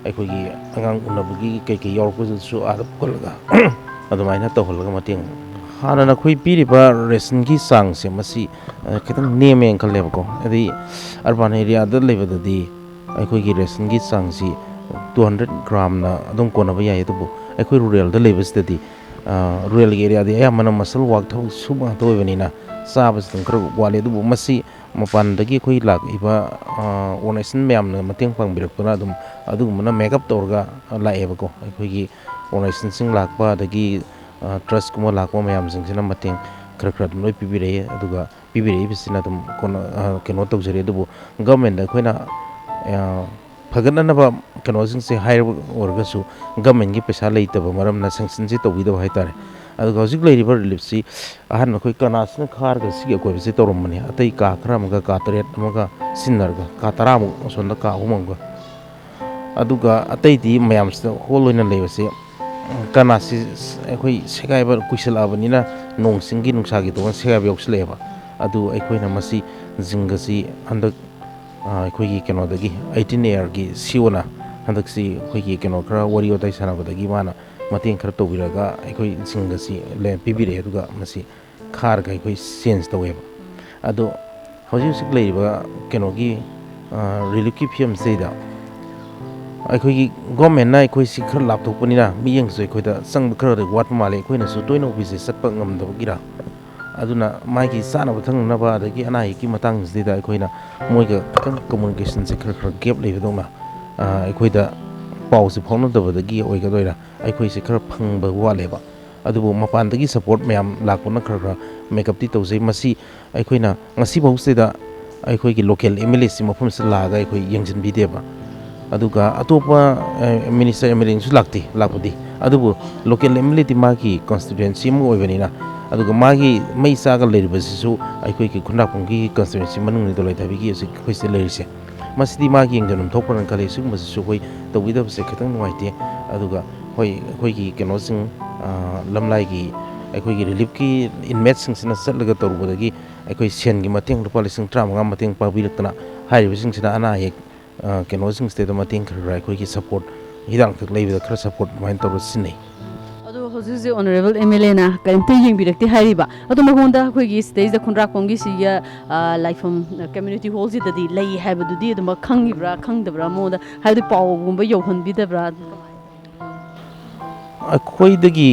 ꯑꯩꯈꯣꯏꯒꯤ ꯑꯉꯥꯡ ꯎꯅꯕꯒꯤ ꯀꯩꯀꯩ ꯌꯥꯎꯔꯛꯄꯗꯨꯁꯨ ꯑꯥꯗ ꯄꯨꯈꯠꯂꯒ ꯑꯗꯨꯃꯥꯏꯅ ꯇꯧꯍꯜꯂꯒ ꯃꯇꯦꯡ ꯍꯥꯟꯅꯅ ꯑꯩꯈꯣꯏ ꯄꯤꯔꯤꯕ ꯔꯦꯁꯟꯒꯤ ꯆꯥꯡꯁꯦ ꯃꯁꯤ ꯈꯤꯇꯪ ꯅꯦꯝꯃꯦꯅ ꯈꯜꯂꯦꯕꯀꯣ ꯑꯗꯩ ꯑꯔꯕꯥꯟ ꯑꯦꯔꯤꯌꯥꯗ ꯂꯩꯕꯗꯗꯤ ꯑꯩꯈꯣꯏꯒꯤ ꯔꯦꯁꯟꯒꯤ ꯆꯥꯡꯁꯤ 200 ꯒ꯭ꯔꯥꯝꯅ ꯑꯗꯨꯝ ꯀꯣꯟꯅꯕ ꯌꯥꯏ ꯑꯗꯨꯕꯨ ꯑꯩꯈꯣꯏ ꯔꯨꯔꯦꯜꯗ ꯂꯩꯕꯁꯤꯗꯗꯤ ꯔꯨꯔꯦꯜꯒꯤ ꯑꯦꯔꯤꯌꯥꯗꯤ ꯑꯌꯥꯝꯕꯅ ꯃꯁꯜ ꯋꯥꯛ ꯊꯕꯛ ꯁꯨꯕ ꯉꯥꯛꯇ ꯑꯣꯏꯕꯅꯤꯅ ꯆꯥꯕꯁꯤ ꯑꯗꯨꯝ ꯈꯔ ꯋꯥꯠꯂꯤ ꯑꯗꯨꯕꯨ ꯃꯁꯤ ꯃꯄꯥꯟꯗꯒꯤ ꯑꯩꯈꯣই ꯂꯥꯛꯏꯕ ꯑꯣꯔꯒꯅꯥꯏꯖꯦꯁꯟ ꯃꯌꯥꯝꯅ ꯃꯇꯦꯡ ꯄꯥꯡꯕꯤꯔꯛꯄꯅ ꯑꯗꯨꯝ ꯑꯗꯨꯒꯨꯝꯕꯅ ꯃꯦꯀꯞ ꯇꯧꯔꯒ ꯂꯥꯛꯑꯦꯕꯀꯣ ꯑꯩꯈꯣꯏꯒꯤ ꯑꯣꯔꯒꯅꯥꯏꯖꯦꯁꯟꯁꯤꯡ ꯂꯥꯛꯄ ꯑꯗꯒꯤ ꯇ꯭ꯔꯁꯀꯨꯝꯕ ꯂꯥꯛꯄ ꯃꯌꯥꯝꯁꯤꯡꯁꯤꯅ ꯃꯇꯦꯡꯈꯔ ꯑꯗꯨꯝ ꯂꯣꯏ ꯄꯤꯕꯤꯔꯛꯏ ꯑꯗꯨꯒ ꯄꯤꯕꯤꯔꯛꯏꯕꯁꯤꯅ ꯑꯗꯨꯝ ꯀꯩꯅꯣ ꯇꯧꯖꯔꯤ ꯑꯗꯨꯕꯨ ꯒꯚꯔꯟꯃꯦꯟꯗ ꯑꯩꯈꯣꯏꯅ ꯐꯒꯠꯅꯅꯕ ꯀꯩꯅꯣꯁꯤꯡꯁꯦ ꯍꯥꯏꯔꯕ ꯑꯣꯏꯔꯒꯁꯨ ꯒꯚꯔꯟꯃꯦꯟꯒꯤ ꯄꯩꯁꯥ ꯂꯩꯇꯕ ꯃꯔꯝꯅ ꯁꯦꯡꯁꯟꯁꯤ ꯇꯧꯕꯤꯗꯕ ꯍꯥꯏꯇꯥꯔꯦ ꯑꯗꯨꯒ ꯍꯧꯖꯤꯛ ꯂꯩꯔꯤꯕ ꯔꯤꯂꯤꯐꯁꯤ ꯑꯍꯥꯟꯕ ꯑꯩꯈꯣꯏ ꯀꯅꯥꯁꯤꯅ ꯈꯥꯔꯒ ꯁꯤꯒꯤ ꯑꯀꯣꯏꯕꯁꯤ ꯇꯧꯔꯝꯕꯅꯤ ꯑꯇꯩ ꯀꯥ ꯈꯔ ꯑꯃꯒ ꯀꯥ 9 ꯑꯃꯒ ꯁꯤꯟꯅꯔꯒ ꯀꯥ 10ꯃꯨꯛ ꯑꯁꯣꯝꯗ ꯀꯥ 3 ꯑꯃꯒ ꯑꯗꯨꯒ ꯑꯇꯩꯗꯤ ꯃꯌꯥꯝꯁꯤꯗ ꯍꯣꯜ ꯑꯣꯏꯅ ꯂꯩꯕꯁꯦ ꯀꯅꯥꯁꯤ ꯑꯩꯈꯣꯏ ꯁꯦꯒꯥꯏꯕ ꯀꯨꯏꯁꯜꯂꯛꯑꯕꯅꯤꯅ ꯅꯣꯡ ꯆꯤꯡꯒꯤ ꯅꯨꯡꯁꯥꯒꯤ ꯇꯣꯉꯥꯟ ꯁꯦꯒꯥꯏꯕ ꯌꯥꯎꯁꯜꯂꯛꯑꯦꯕ ꯑꯗꯨ ꯑꯩꯈꯣꯏꯅ ꯃꯁꯤ ꯖꯤꯡꯒꯁꯤ ꯍꯟꯗꯛ ꯑꯩꯈꯣꯏꯒꯤ ꯀꯩꯅꯣꯗꯒꯤ 18 ꯑꯦꯌꯔꯒꯤ COꯅ ꯍꯟꯗꯛꯁꯤ ꯑꯩꯈꯣꯏꯒꯤ ꯀꯩꯅꯣꯈꯔ ꯋꯥꯔꯤ ꯋꯥꯇꯥꯏ ꯁꯥꯟꯅꯕꯗꯒꯤ ꯃꯥꯅ ꯃꯇꯦꯡ ꯈꯔ ꯇꯧꯕꯤꯔꯒ ꯑꯩꯈꯣই ꯖꯤꯡꯒꯁꯤ ꯄꯤꯕꯤꯔꯛꯑꯦ ꯑꯗꯨꯒ ꯃꯁꯤ ꯈꯥꯔꯒ ꯑꯩꯈꯣꯏ ꯆꯦꯟꯖ ꯇꯧꯋꯦꯕ ꯑꯗꯣ ꯍꯧꯖꯤꯛ ꯂꯩꯔꯤꯕ ꯀꯩꯅꯣꯒꯤ ꯔꯤꯂꯤꯐꯀꯤ ꯐꯤꯕꯝꯁꯤꯗ ꯑꯩꯈꯣꯏꯒꯤ ꯒꯣꯔꯃꯦꯟꯅ ꯑꯩꯈꯣꯏꯁꯤ ꯈꯔ ꯂꯥꯞꯊꯣꯛꯄꯅꯤꯅ ꯃꯤꯠꯌꯦꯡꯁꯨ ꯑꯩꯈꯣꯏꯗ ꯆꯪꯕ ꯈꯔꯗꯤ ꯋꯥꯠꯄ ꯃꯥꯜꯂꯦ ꯑꯩꯈꯣꯏꯅꯁꯨ ꯇꯣꯏꯅ ꯑꯣꯐꯤꯁꯁꯦ ꯆꯠꯄ ꯉꯝꯗꯕꯒꯤꯔ ꯑꯗꯨꯅ ꯃꯥꯒꯤ ꯆꯥꯅꯕ ꯊꯛꯅꯕ ꯑꯗꯒꯤ ꯑꯅꯥ ꯑꯌꯦꯛꯀꯤ ꯃꯇꯥꯡꯁꯤꯗ ꯑꯩꯈꯣꯏꯅ ꯃꯣꯏꯒ ꯈꯤꯇꯪ ꯀꯝꯃꯨꯅꯤꯀꯦꯁꯟꯁꯦꯈꯔ ꯒꯦꯞ ꯂꯩꯕꯗꯧꯅ ꯑꯩꯈꯣꯏꯗ ꯄꯥꯎꯁꯦ ꯐꯥꯎꯅꯗꯕꯗꯒꯤ ꯑꯣꯏꯒꯗꯣꯏꯔꯥ ꯑꯩꯈꯣꯏꯁꯦꯈꯔ ꯐꯪꯕ ꯋꯥꯠꯂꯦꯕ ꯑꯗꯨꯕꯨ ꯃꯄꯥꯟꯗꯒꯤ ꯁꯄꯣꯔꯠ ꯃꯌꯥꯝ ꯂꯥꯛꯄꯅ ꯈꯔ ꯃꯦꯀꯞꯇꯤ ꯇꯧꯖꯩ ꯃꯁꯤ ꯑꯩꯈꯣꯏꯅ ꯉꯁꯤꯐꯥꯎꯁꯤꯗ ꯑꯩꯈꯣꯏꯒꯤ ꯂꯣꯀꯦꯜ MLAꯁꯤ ꯃꯐꯝꯁꯤꯗ ꯂꯥꯛꯑꯒ ꯑꯩꯈꯣꯏ ꯌꯦꯡꯁꯤꯟꯕꯤꯗꯦꯕ ꯑꯗꯨꯒ ꯑꯇꯣꯞꯄ ꯃꯤꯅꯤꯁꯇꯔ MLAꯁꯨ ꯂꯥꯛꯄꯗꯤ ꯑꯗꯨꯕꯨ ꯂꯣꯀꯦꯜ MLAꯗꯤ ꯃꯥꯒꯤ ꯀꯟꯁꯇꯤꯇ꯭ꯌꯨꯑꯦꯟꯁꯤ ꯑꯃ ꯑꯣꯏꯕꯅꯤꯅ ꯑꯗꯨꯒ ꯃꯥꯒꯤ ꯃꯩ ꯆꯥꯒ ꯂꯩꯔꯤꯕꯁꯤꯁꯨ ꯑꯩꯈꯣꯏꯒꯤ ꯈꯨꯟꯗ꯭ꯔꯥꯛꯄꯝꯒꯤ ꯀꯟꯁꯇꯤꯇ꯭ꯌꯨꯑꯦꯟꯁꯤ ꯃꯅꯨꯡꯗ ꯗꯣꯂꯩꯊꯥꯕꯤꯒꯤ ꯍꯧꯖꯤꯛ ꯑꯩꯈꯣꯏ ꯁꯤꯗ ꯂꯩꯔꯤꯁꯦ ꯃꯁꯤꯗꯤ ꯃꯥꯒꯤ ꯌꯦꯡꯖꯟꯐꯝ ꯊꯣꯛꯄ꯭ꯔꯅ ꯈꯜꯂꯤ ꯁꯤꯒꯨꯝꯕꯁꯤꯁꯨ ꯑꯩꯈꯣꯏ ꯇꯧꯕꯤꯗꯕꯁꯦ ꯈꯤꯇꯪ ꯅꯨꯡꯉꯥꯏꯇꯦ ꯑꯗꯨꯒ ꯍꯣꯏ ꯑꯩꯈꯣꯏꯒꯤ ꯀꯩꯅꯣꯁꯤꯡ ꯂꯝꯂꯥꯏꯒꯤ ꯑꯩꯈꯣꯏꯒꯤ ꯔꯤꯂꯤꯐꯀꯤ ꯏꯟꯃꯦꯠꯁꯤꯡꯁꯤꯅ ꯆꯠꯂꯒ ꯇꯧꯔꯨꯕꯗꯒꯤ ꯑꯩꯈꯣꯏ ꯁꯦꯟꯒꯤ ꯃꯇꯦꯡ ꯂꯨꯄꯥ 15,000 ꯃꯇꯦꯡ ꯄꯥꯡꯕꯤꯔꯛꯇꯅ ꯍꯥꯏꯔꯤꯕꯁꯤꯡꯁꯤꯅ ꯑꯅꯥ ꯑꯌꯦꯛ ꯀꯩꯅꯣꯁꯤꯡꯁꯤꯗ ꯃꯇꯦꯡ ꯈꯔ ꯑꯩꯈꯣꯏꯒꯤ ꯁꯄꯣꯔꯠ ꯍꯤꯗꯥꯛ ꯂꯥꯡꯊꯛ ꯂꯩꯕꯗ ꯈꯔ ꯁꯄꯣꯔꯠ ꯑꯗꯨꯃꯥꯏꯅ ꯇꯧꯔ ꯁꯤꯟꯅꯩ ꯑꯗꯣ ꯍꯧꯖꯤꯛ ꯍꯧꯖꯤꯛ ꯑꯣꯅꯔꯦꯕꯜ MLA ꯅ ꯀꯔꯤꯝꯇ ꯌꯦꯡꯕꯤꯔꯛꯇꯦ ꯍꯥꯏꯔꯤꯕ ꯑꯗꯣ ꯃꯉꯣꯟꯗ ꯑꯩꯈꯣꯏꯒꯤ ꯁꯤꯗꯩꯁꯤꯗ ꯈꯨꯟꯗ꯭ꯔꯥꯛꯄꯝꯒꯤꯁꯤꯒꯤ ꯂꯥꯏꯐꯝ ꯀꯝꯃ꯭ꯌꯨꯅꯤꯇꯤ ꯍꯣꯜꯁꯤꯗꯗꯤ ꯂꯩ ꯍꯥꯏꯕꯗꯨꯗꯤ ꯑꯗꯨꯃꯛ ꯈꯪꯉꯤꯕ꯭ꯔꯥ ꯈꯪꯗꯕ꯭ꯔꯥ ꯃꯉꯣꯟꯗ ꯍꯥꯏꯕꯗꯤ ꯄꯥꯎꯒꯨꯝꯕ ꯌꯧꯍꯟꯕꯤꯗꯕ꯭ꯔꯥ ꯑꯩꯈꯣꯏꯗꯒꯤ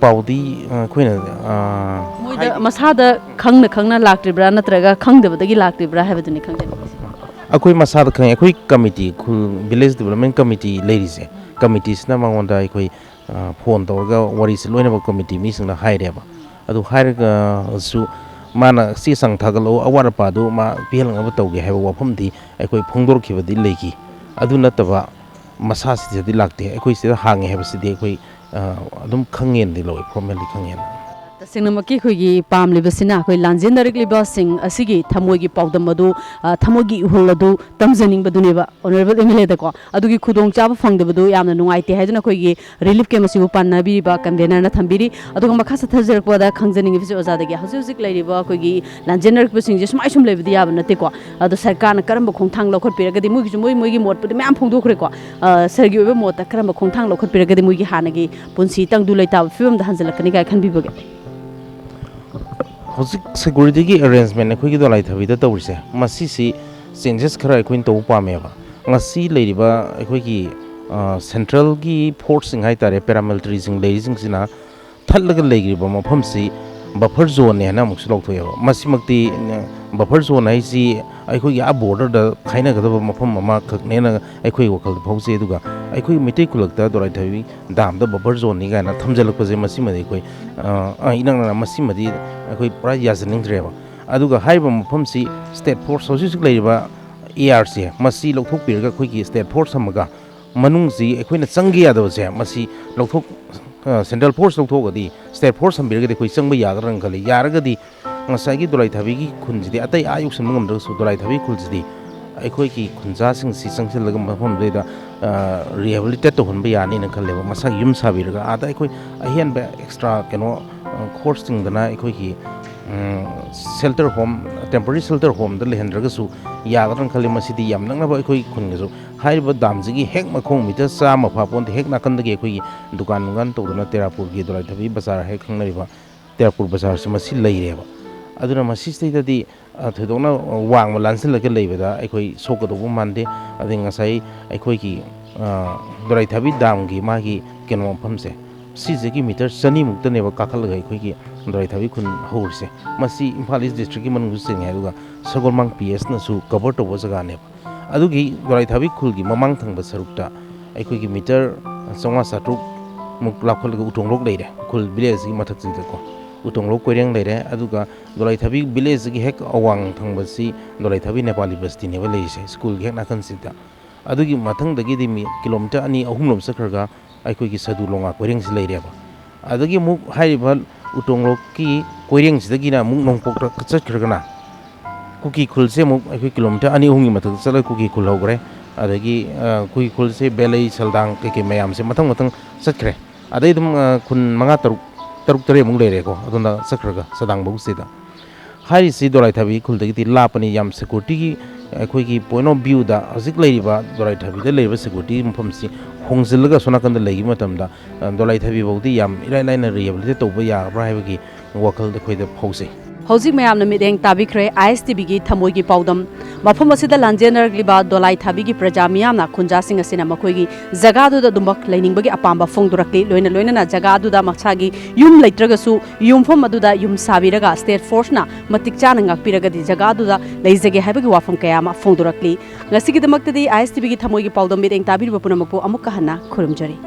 ꯄꯥꯎꯗꯤ ꯑꯩꯈꯣꯏꯅ ꯃꯣꯏꯗ ꯃꯁꯥꯗ ꯈꯪꯅ ꯈꯪꯅ ꯂꯥꯛꯇ꯭ꯔꯤꯕ꯭ꯔꯥ ꯅꯠꯇ꯭ꯔꯒ ꯈꯪꯗꯕꯗꯒꯤ ꯂꯥꯛꯇ꯭ꯔꯤꯕ꯭ꯔꯥ ꯍꯥꯏꯕꯗꯨꯅꯤ ꯈꯪꯖꯅꯤꯡꯉꯤꯁꯦ ꯑꯩꯈꯣꯏ ꯃꯁꯥꯗ ꯈꯪꯉꯦ ꯑꯩꯈꯣꯏ ꯀꯃꯤꯇꯤ ꯚꯤꯂꯦꯖ ꯗꯤꯕꯦꯂꯞꯃꯦꯟ ꯀꯃꯤꯇꯤ ꯂꯩꯔꯤꯁꯦ ꯀꯃꯤꯇꯤꯁꯤꯅ ꯃꯉꯣꯟꯗ ꯑꯩꯈꯣꯏ ꯐꯣꯟ ꯇꯧꯔꯒ ꯋꯥꯔꯤꯁꯦ ꯂꯣꯏꯅꯃꯛ ꯀꯃꯤꯇꯤ ꯃꯤꯁꯤꯡꯅ ꯍꯥꯏꯔꯦꯕ ꯑꯗꯨ ꯍꯥꯏꯔꯒꯁꯨ ꯃꯥꯅ ꯆꯦ ꯆꯥꯡ ꯊꯥꯒꯠꯂꯛꯎ ꯑꯋꯥꯠ ꯑꯄꯥꯗꯨ ꯃꯥ ꯄꯤꯍꯜꯅꯕ ꯇꯧꯒꯦ ꯍꯥꯏꯕ ꯋꯥꯐꯝꯗꯤ ꯑꯩꯈꯣꯏ ꯐꯣꯡꯗꯣꯔꯛꯈꯤꯕꯗꯤ ꯂꯩꯈꯤ ꯑꯗꯨ ꯅꯠꯇꯕ ꯃꯁꯥꯁꯤꯗꯗꯤ ꯂꯥꯛꯇꯦ ꯑꯩꯈꯣꯏ ꯁꯤꯗ ꯍꯥꯡꯉꯦ ꯍꯥꯏꯕꯁꯤꯗꯤ ꯑꯩꯈꯣꯏ ꯑꯗꯨꯝ ꯈꯪꯉꯦꯅꯗꯤ ꯂꯧꯋꯤ ꯐꯣꯔꯃꯦꯜꯂꯤ ꯈꯪꯉꯦꯅ तसेंगनमक्की अखोइगी पामलिबसिना अखोइ लांजेनरक्लिबासिंग असिगी थमोइगी पाउदम अदु थमोइगी इहुल अदु तमजनिंगबदुनेबा ऑनरेबल एमएलए दको अदुगी खुदोंग चाबा फंगदबदु यामना नुंगाइते हाइदुना अखोइगी रिलीफ कैम्प असिबु पान्नाबिबा कन्वेनरना थंबिरी अदुगा मखासा थजरकपदा खंगजनिंगिबिसि ओजादगी हजि हजिक लैरिबा अखोइगी लांजेनरक्लिबसिंग जे सुमाइ सुम लेबदि याबा नतेको अदु सरकारना करम खोंथांग लौखटपिरगदि मुगिजु मोइगी मोटपुदि म्याम फोंदोखरेको सरगी ओइबा मोता करम खोंथांग लौखटपिरगदि मुइगी हानगी पुंसी तंगदु लैताब फिबमदा हंजलकनी गाय खनबिबगे हौजिक सिक्योरिटी अरेंजमेंट अखोइगी दोलाई थबीदा तौरिसे मसीसी चेंजेस खरा अखोइन तौ पामेबा ngasi leiriba अखोइगी सेंट्रल की फोर्स सिंग हाइतारे पैरामिलिटरी सिंग लेरिजिंग सिना थल्लगा लेगिरिबा मफमसी बफर जोन ने ना मुक्स लौथोयबा मसीमक्ति बफर जोन हाइसी अखोइगी आ बॉर्डर दा खाइनागदबा मफम मा खकनेना अखोइ वखल फौजे दुगा अखोइ मिटै कुलकता दोलाई थबी दाम दा बफर जोन नि गाना थमजलकपजे मसीमदि अखोइ इनंगना मसीमदि अखोइ पुरा याजनिंग्रेबा अदुगा हाइबा मफमसी स्टेट फोर्स हौजिक लेरिबा ARC मसी लौथोकपिरगा अखोइगी स्टेट फोर्स हमगा मनुंगजी अखोइना चंगे यादबसे मसी लौथोक सेंट्रल फोर्स लौथोगदी स्टेट फोर्स हमबिरगदी अखोइ चंबा यागरन खली यारगदी ngसाइगी दोलाई थबीगी खुनजिदि अतै आयुक्सन मंगमदसु दोलाई थबी खुलजिदि अखोइगी खुनजासिंग सि चंगसिलगा मफमदेदा रिहेबिलिटेट तोहनबा यानि न खलेबा मसा युम साबिरगा आदा अखोइ अहेन बे एक्स्ट्रा केनो कोर्सिंगदना अखोइगी shelter home temporary shelter home द लेहंद्रगसु यागरन खले मसिदि याम नंगनबा अखोइ खुनगसु हाइबा दामजिगी हेक मखोंग मीटर चामा फापोंद हेक नाकंदगी अखोइगी दुकान नुगान तौदना तेरापुरगी दोलाई थबी बाजार हेक खंगनरिबा तेरापुर बाजार से मसी लैरेबा अदुना मसिस्तेदि थोदोना वांग लानसिलगे लेबदा अखोइ सोकदोबो मानदे अदि ngसाइ अखोइगी दोलाई थबी दामगी मागी केनो मफमसे सिजेगी मीटर 200 मुक्तनेबा काखलगा अखोइगी दोलाई थबी खुन हौरसे मसी इम्फाल ईस्ट डिस्ट्रिक्ट की मनुंग सिंग है सगोलमांग PS नसु कवर तौब जगानेब अदुगी दोलाई थबी खुलगी ममांग थंग सरुकता अखोइगी मीटर 570 मुक लाखलगा उटोंगलोक लेरे खुल विलेज की मथकजिदको उटोंगलोक कोइरेंग लेरे अदुगा दोलाई थबी विलेज की हेक अवांग थंगबसी दोलाई थबी नेपाली बस्ती नेबा लेरिसे स्कूल हेक नाकनसिदा अदुगी मथंगदगी दिमी किलोमीटर 2-3 लोम सकरगा अखोइगी सदु लोंगा कोइरेंग से लेरेबा अदुगी मुक हाइबा उटोंगलोक की कोइरेंग सिदगिना मुक नोंगपोक चटखरगना कुकी खुल से मुक अखोइ किलोमीटर 2-3 की मथक चल कुकी खुल होग्रे अदगी कुकी खुल से बेलै सलदांग के मयाम से मथंग मथंग चटखरे अदै दम खुन 5-6 मुक लेरेको अदुना चखरगा सदांग बहुसेदा हारिसी दोलाई थबी खुलदगी लापनी याम सिक्योरिटी की अखोइगी पॉइंट ऑफ व्यू दा हजिक लेरिबा दोलाई थबी दा लेरिबा सिक्योरिटी मफमसी होंजिलगा सोनाकंद लेगी मतमदा दोलाई थबी बौदी याम इराय लाइना रिहेबिलिटेट तौबा याब्रा हाइबगी वखल अखोइदा फौसे हौजिक मयामना मिदेंग ताबिख्रे ISTB की थमोइगी पाउदम मफम असिदा लांजेनरग्लिबा दोलाई थाबीगी प्रजा मियामना खुंजासिंग असिना मखोइगी जगादुदा दुमक लैनिंगबगी अपांबा फोंगदुरक्ली लोइना लोइना जगादुदा मक्सागी युम लैत्रगसु युमफम अदुदा युम साबिरगा स्टेट फोर्सना मतिक चाना ngakpiragadi जगादुदा लैजगे हाइबगी वाफम कयामा फोंगदुरक्ली ngasigidamaktadi ISTB की थमोइगी पाउदम मिदेंग ताबिरबा पुनमकपु अमुक्का हन्ना खुरुमजरी।